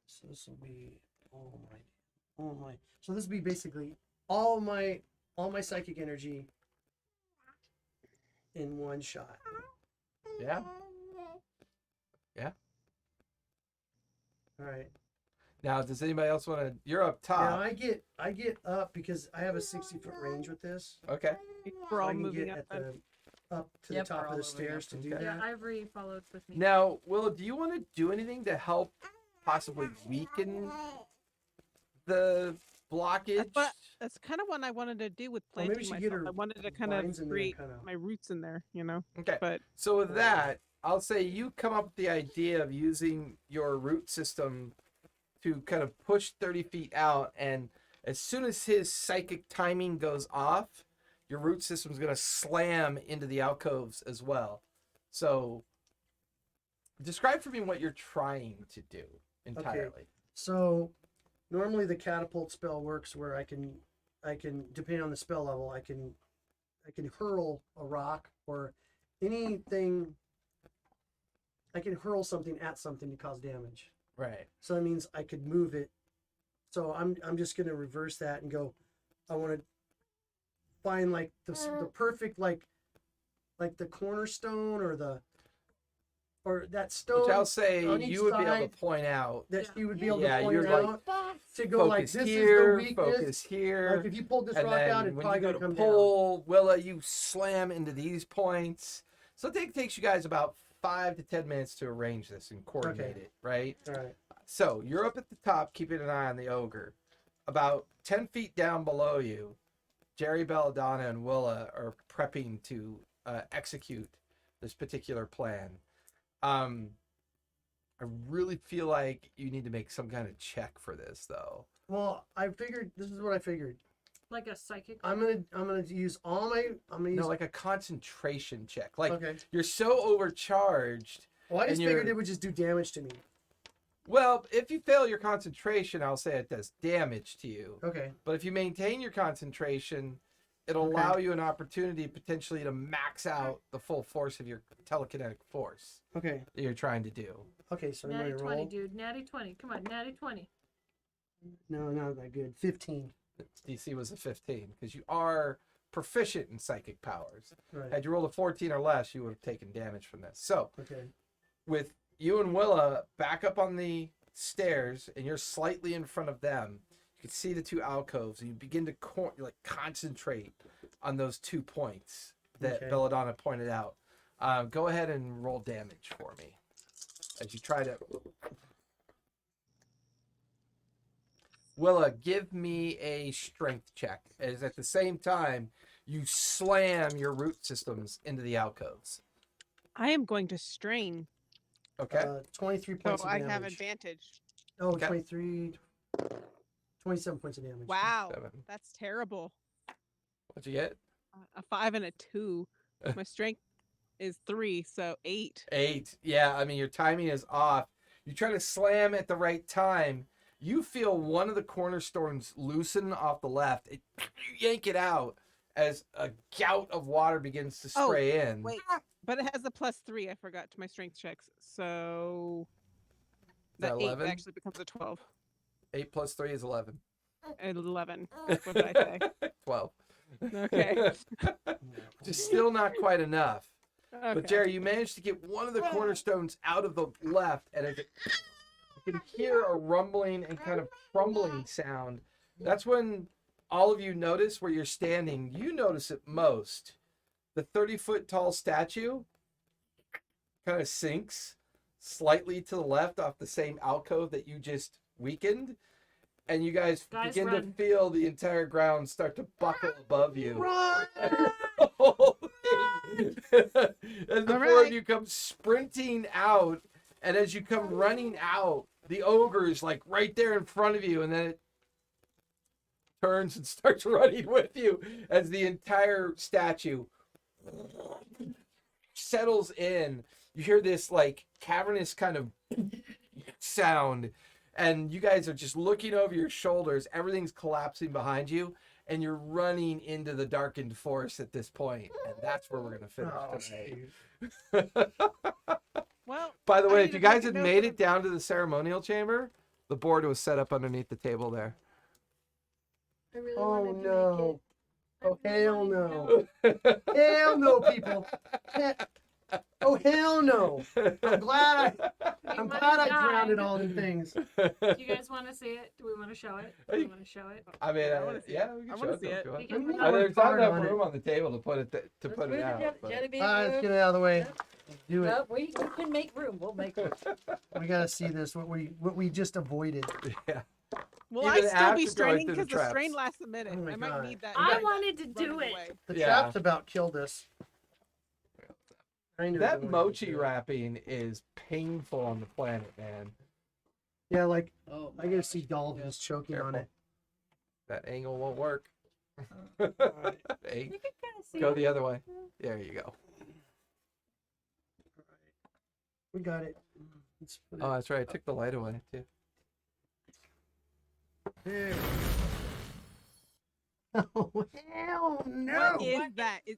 S5: So this will be all my. So this will be basically all my psychic energy in one shot.
S1: Yeah.
S5: All right.
S1: Now, does anybody else want to? You're up top.
S5: Now I get up because I have a 60-foot range with this.
S1: Okay.
S4: We're all
S5: I can
S4: moving
S5: get
S4: up.
S5: up to
S2: Yep,
S5: the
S2: we're
S5: top
S2: all
S5: of the
S2: moving
S5: stairs
S2: up.
S5: to do
S1: Okay.
S6: Yeah,
S5: that.
S6: Ivory follows with me.
S1: Now, Willow, do you want to do anything to help possibly weaken the blockage?
S4: That's kind of what I wanted to do with
S5: Well, maybe
S4: planting
S5: she get
S4: myself.
S5: her
S4: I wanted to kind of
S5: vines in there,
S4: create
S5: kinda.
S4: my roots in there,
S1: Okay.
S4: But
S1: So with that, I'll say you come up with the idea of using your root system to kind of push 30 feet out, and as soon as his psychic timing goes off, your root system is going to slam into the alcoves as well. So describe for me what you're trying to do entirely.
S5: So normally the catapult spell works where I can depending on the spell level, I can hurl a rock or anything. I can hurl something at something to cause damage.
S1: Right.
S5: So that means I could move it. So I'm just gonna reverse that and go. I want to find like the perfect like the cornerstone or that stone.
S1: Which I'll say
S5: on each
S1: you would be able
S5: side
S1: to point out.
S5: that she would be able
S1: Yeah,
S5: to point
S1: you're
S5: out to go like
S1: Focus
S5: this
S1: here,
S5: is the weakness.
S1: focus here.
S5: Like if you pulled this
S1: And
S5: rock
S1: then
S5: out, it's
S1: when
S5: probably
S1: you go
S5: gonna
S1: to
S5: come down.
S1: pull, Willa, you slam into these points. So it takes you guys about 5 to 10 minutes to arrange this and coordinate it, right?
S5: All right.
S1: So you're up at the top, keeping an eye on the ogre. About 10 feet down below you, Jerry, Belladonna, and Willa are prepping to execute this particular plan. I really feel like you need to make some kind of check for this, though.
S5: Well, I figured this is what I figured.
S6: Like a psychic.
S5: I'm gonna use all my. I'm gonna use.
S1: No, like a concentration check. Like
S5: okay.
S1: you're so overcharged.
S5: Well, I just
S1: and
S5: figured
S1: you're-
S5: it would just do damage to me.
S1: Well, if you fail your concentration, I'll say it does damage to you.
S5: Okay.
S1: But if you maintain your concentration, it'll
S5: Okay.
S1: allow you an opportunity potentially to max out the full force of your telekinetic force
S5: Okay.
S1: that you're trying to do.
S5: Okay. So I'm
S6: Natty
S5: gonna
S6: 20,
S5: roll.
S6: dude. Natty 20. Come on, Natty 20.
S5: No, not that good. 15.
S1: DC was a 15 because you are proficient in psychic powers.
S5: Right.
S1: Had you rolled a 14 or less, you would have taken damage from this. So
S5: Okay.
S1: with you and Willa back up on the stairs and you're slightly in front of them, you can see the two alcoves and you begin to concentrate on those 2 points that
S5: Okay.
S1: Belladonna pointed out. Go ahead and roll damage for me as you try to. Willa, give me a strength check as at the same time you slam your root systems into the alcoves.
S4: I am going to strain,
S1: Okay.
S5: 23
S4: so
S5: points of
S4: I
S5: damage.
S4: have advantage.
S5: Oh,
S1: Okay.
S5: 23. 27 points of damage.
S4: Wow,
S1: 7.
S4: that's terrible.
S1: What'd you get?
S4: A 5 and a 2. My strength is 3, so 8.
S1: 8. Yeah, I mean, your timing is off. You try to slam at the right time. You feel one of the cornerstones loosen off the left. You yank it out as a gout of water begins to
S4: Oh,
S1: spray in.
S4: Wait, but it has a +3. I forgot to my strength checks, so
S1: that
S4: that 8
S1: 11?
S4: actually becomes a 12.
S1: 8 plus 3 is 11.
S4: 11. What did I say?
S1: 12.
S4: Okay.
S1: Just still not quite enough.
S4: Okay.
S1: But Jerry, you managed to get one of the cornerstones out of the left, and as you can hear a rumbling and kind of crumbling sound. That's when all of you notice where you're standing. You notice it most. The 30-foot tall statue kind of sinks slightly to the left off the same alcove that you just weakened. And you guys begin
S6: run.
S1: to feel the entire ground start to buckle above you.
S5: Run!
S1: As the
S4: All
S1: four of
S4: right.
S1: you come sprinting out, and as you come running out, the ogre is like right there in front of you, and then it turns and starts running with you as the entire statue settles in. You hear this like cavernous kind of sound, and you guys are just looking over your shoulders. Everything's collapsing behind you, and you're running into the darkened forest at this point, and that's where we're gonna finish tonight.
S4: Well,
S1: By the
S4: I
S1: way,
S4: need
S1: if you
S4: to
S1: guys
S4: take a
S1: had
S4: note
S1: made
S4: of-
S1: it down to the ceremonial chamber, the board was set up underneath the table there.
S2: I really
S5: Oh
S2: wanted to
S5: no. Oh
S2: make it.
S5: hell no. Hell no, people. Oh hell no. I'm glad I drowned it all in things.
S6: Do you guys want to see it? Do we want to show it? Do we want to show it?
S1: I mean,
S4: I wanna see
S1: yeah,
S4: it.
S1: we
S4: I
S1: can
S4: wanna
S1: show it
S4: see
S1: to
S4: it.
S1: them if
S6: We
S1: you
S6: can
S2: We
S6: put
S2: can
S6: it
S1: want.
S2: work
S1: There's not
S2: hard
S1: enough
S2: on it.
S1: room on the table to put it
S2: Let's
S1: put it
S2: move
S1: out.
S2: Jelly-
S1: but-
S2: Jelly bean
S5: Let's
S2: room.
S5: get it out of the way.
S2: Yep.
S5: Do it.
S2: Nope, we can make room. We'll make room.
S5: We gotta see this. What we just avoided.
S1: Yeah.
S4: Will
S1: Even
S4: I still
S1: after
S4: be
S1: going
S4: straining
S1: through the
S4: because the
S1: traps.
S4: strain lasts a minute?
S5: Oh my
S4: I might
S5: God.
S4: need that.
S6: I
S4: Right.
S6: wanted to do
S4: Running
S6: it.
S4: away.
S5: The
S1: Yeah.
S5: traps about killed us. I knew
S1: That
S5: they wanted to
S1: mochi
S5: do it.
S1: wrapping is painful on the planet, man.
S5: Yeah, like
S2: Oh,
S5: I gotta see dolphins choking on
S1: Careful.
S5: it.
S1: That angle won't work.
S2: You
S1: Hey,
S2: can kind of see
S1: go
S2: it.
S1: the other way. There you go.
S5: We got it. Let's put it
S1: Oh, that's right. I took the light away too.
S5: there. Oh hell no!
S4: What is that? Is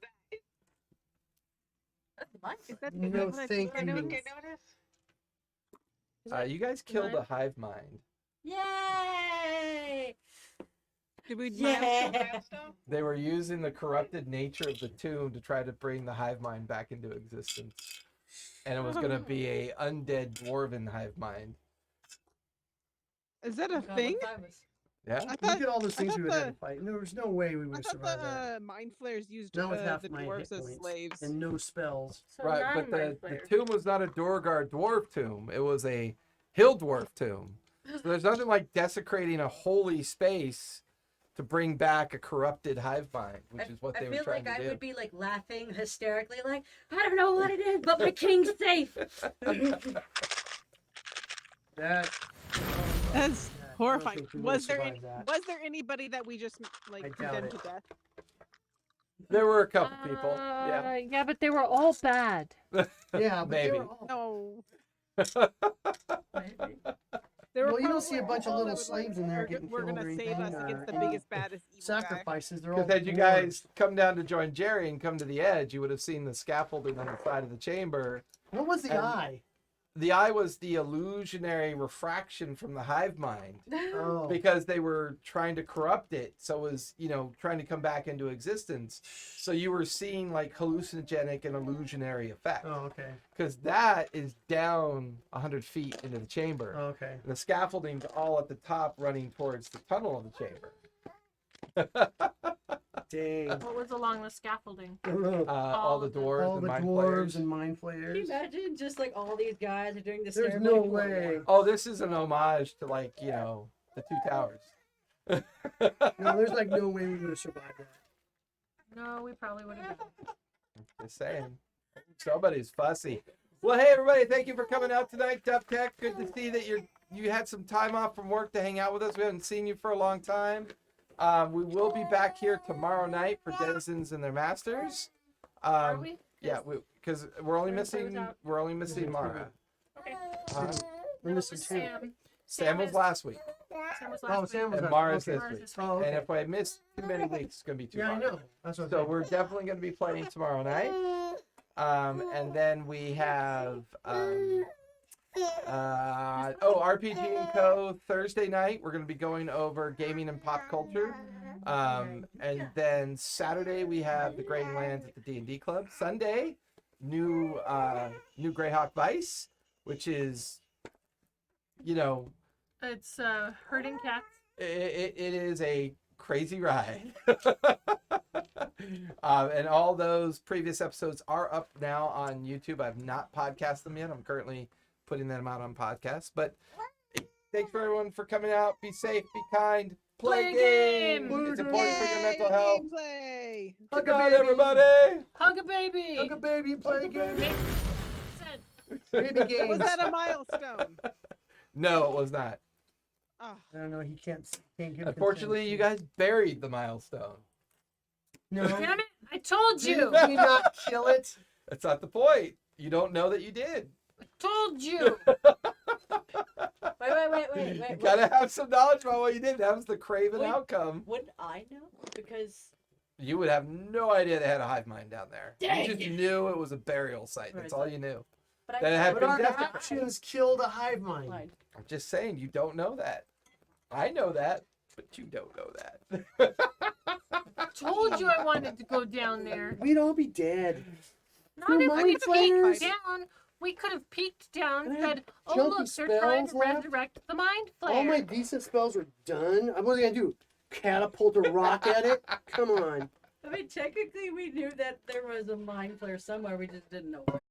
S2: That's mine.
S4: that
S5: No,
S4: is that what I
S5: thank
S4: think I
S5: you.
S4: noticed?
S1: You guys killed the
S6: mine?
S1: hive mind.
S2: Yay!
S4: Did we
S2: Yeah.
S1: They were using the corrupted nature of the tomb to try to bring the hive mind back into existence. And it was going to be a undead dwarven hive mind.
S4: Is that a
S2: God, what
S4: thing?
S2: time is-
S1: Yeah?
S4: I
S5: Look
S4: thought
S5: at all those things
S4: thought
S5: we would have
S4: the-
S5: to fight. There was no way we would
S4: I
S5: have
S4: thought
S5: survived that.
S4: the mind flayers used
S5: Not with half
S4: the
S5: my
S4: dwarves
S5: hit
S4: as
S5: points
S4: slaves.
S5: and no spells.
S6: So
S1: Right, but
S6: non-mind
S1: the
S6: flayers.
S1: tomb was not a Dorgar dwarf tomb. It was a hill dwarf tomb. So there's nothing like desecrating a holy space to bring back a corrupted hive mind, which is what
S2: I
S1: they were
S2: feel
S1: trying
S2: like
S1: to
S2: I
S1: do.
S2: would be like laughing hysterically, like I don't know what it is, but my king's safe.
S5: That.
S4: That's
S5: Yeah, I don't
S4: horrifying.
S5: think we
S4: Was
S5: would've
S4: there any,
S5: survived that.
S4: was there anybody that we just like
S5: I doubt
S4: condemned
S5: it.
S4: to death?
S1: There were a couple people. Yeah.
S6: Yeah, but they were all bad.
S5: Yeah, but they
S1: Maybe.
S5: were all...
S4: No.
S2: Maybe.
S4: There were
S5: Well, you don't
S4: probably
S5: see a bunch of
S4: people
S5: little
S4: that would,
S5: slaves in there
S4: we're
S5: getting
S4: we're
S5: killed
S4: gonna
S5: or
S4: save
S5: anything,
S4: us against the
S5: or
S4: biggest, baddest evil guy.
S5: sacrifices. They're all.
S1: Because had you
S5: dwarves.
S1: guys come down to join Jerry and come to the edge, you would have seen the scaffolding on the side of the chamber.
S5: What was the
S1: and-
S5: eye?
S1: The eye was the illusionary refraction from the hive mind.
S5: Oh.
S1: Because they were trying to corrupt it, so it was, trying to come back into existence. So you were seeing like hallucinogenic and illusionary effect.
S5: Oh, okay.
S1: Because that is down 100 feet into the chamber.
S5: Oh, okay.
S1: And the scaffolding's all at the top running towards the tunnel of the chamber.
S5: Dang.
S6: What was along the scaffolding?
S1: All the dwarves
S5: All
S1: and
S5: the
S1: mind
S5: dwarves
S1: flayers.
S5: and mind
S2: Can you
S5: flayers.
S2: imagine just like all these guys are doing the
S5: There's
S2: ceremony
S5: no
S2: for
S5: way.
S1: Oh, this is an homage to the two towers.
S5: No, there's like no way we would have survived that.
S6: No, we probably would have.
S1: Just saying. Somebody's fussy. Well, hey everybody, thank you for coming out tonight, Tough Tech. Good to see that you had some time off from work to hang out with us. We haven't seen you for a long time. We will be back here tomorrow night for Denizens and their Masters.
S6: Are we?
S1: Yeah, because we're only
S6: Wednesday was
S1: missing
S6: out.
S1: Mara.
S6: Okay.
S5: We're missing
S6: Where's
S5: two.
S6: Sam?
S1: Sam was
S6: is-
S1: last week,
S6: Sam was
S5: Oh,
S6: last
S5: Sam
S6: week.
S5: was
S1: and
S5: last-
S1: Mara's
S5: okay.
S1: this
S6: Mara's
S1: week.
S6: this week.
S5: Oh, okay.
S1: And if I miss too many weeks, it's gonna be too
S5: Yeah, I
S1: hard.
S5: know. That's what
S1: So we're definitely going to be playing tomorrow night. And then we have RPG and Co. Thursday night. We're going to be going over gaming and pop culture. And then Saturday we have the Grading Lands at the D&D Club. Sunday, new Greyhawk Vice, which is,
S6: It's herding cats.
S1: it is a crazy ride. And all those previous episodes are up now on YouTube. I've not podcast them yet. I'm currently putting them out on podcasts. But thanks for everyone for coming out. Be safe, be kind, play a game. It's important for your mental health.
S4: Gameplay.
S5: Hug
S1: Good
S5: a
S1: night,
S5: baby.
S1: everybody.
S6: Hug a baby.
S5: Hug a baby, play a game.
S6: Said-
S5: Baby games.
S4: Was that a milestone?
S1: No, it was not.
S4: Oh,
S5: I don't know. He can't give.
S1: Unfortunately,
S5: consent.
S1: you guys buried the milestone.
S5: No.
S6: Damn it! I told you.
S5: Did we not kill it?
S1: That's not the point. You don't know that you did.
S6: Told you.
S2: Wait.
S1: You gotta have some knowledge about what you did. That was the craven
S2: Wait.
S1: outcome.
S2: Wouldn't I know? Because
S1: You would have no idea they had a hive mind down there.
S2: Dang
S1: You just
S2: it.
S1: knew it was a burial site. That's all you knew.
S2: but
S1: That it had
S5: But
S1: been
S5: our
S1: definitely.
S5: actions killed a hive mind.
S2: Fine.
S1: I'm just saying, you don't know that. I know that, but you don't know that.
S6: Told you I wanted to go down there.
S5: We'd all be dead.
S6: Not
S5: Your
S6: if
S5: mind
S6: we peeked
S5: flayers.
S6: down. We could have peeked down
S5: And
S6: and
S5: I had
S6: said, "Oh
S5: junky
S6: look, they're trying to
S5: spells left.
S6: resurrect the mind flayer."
S5: All my decent spells were done. What was I gonna do? Catapult a rock at it? Come on.
S2: I mean, technically, we knew that there was a mind flare somewhere. We just didn't know where.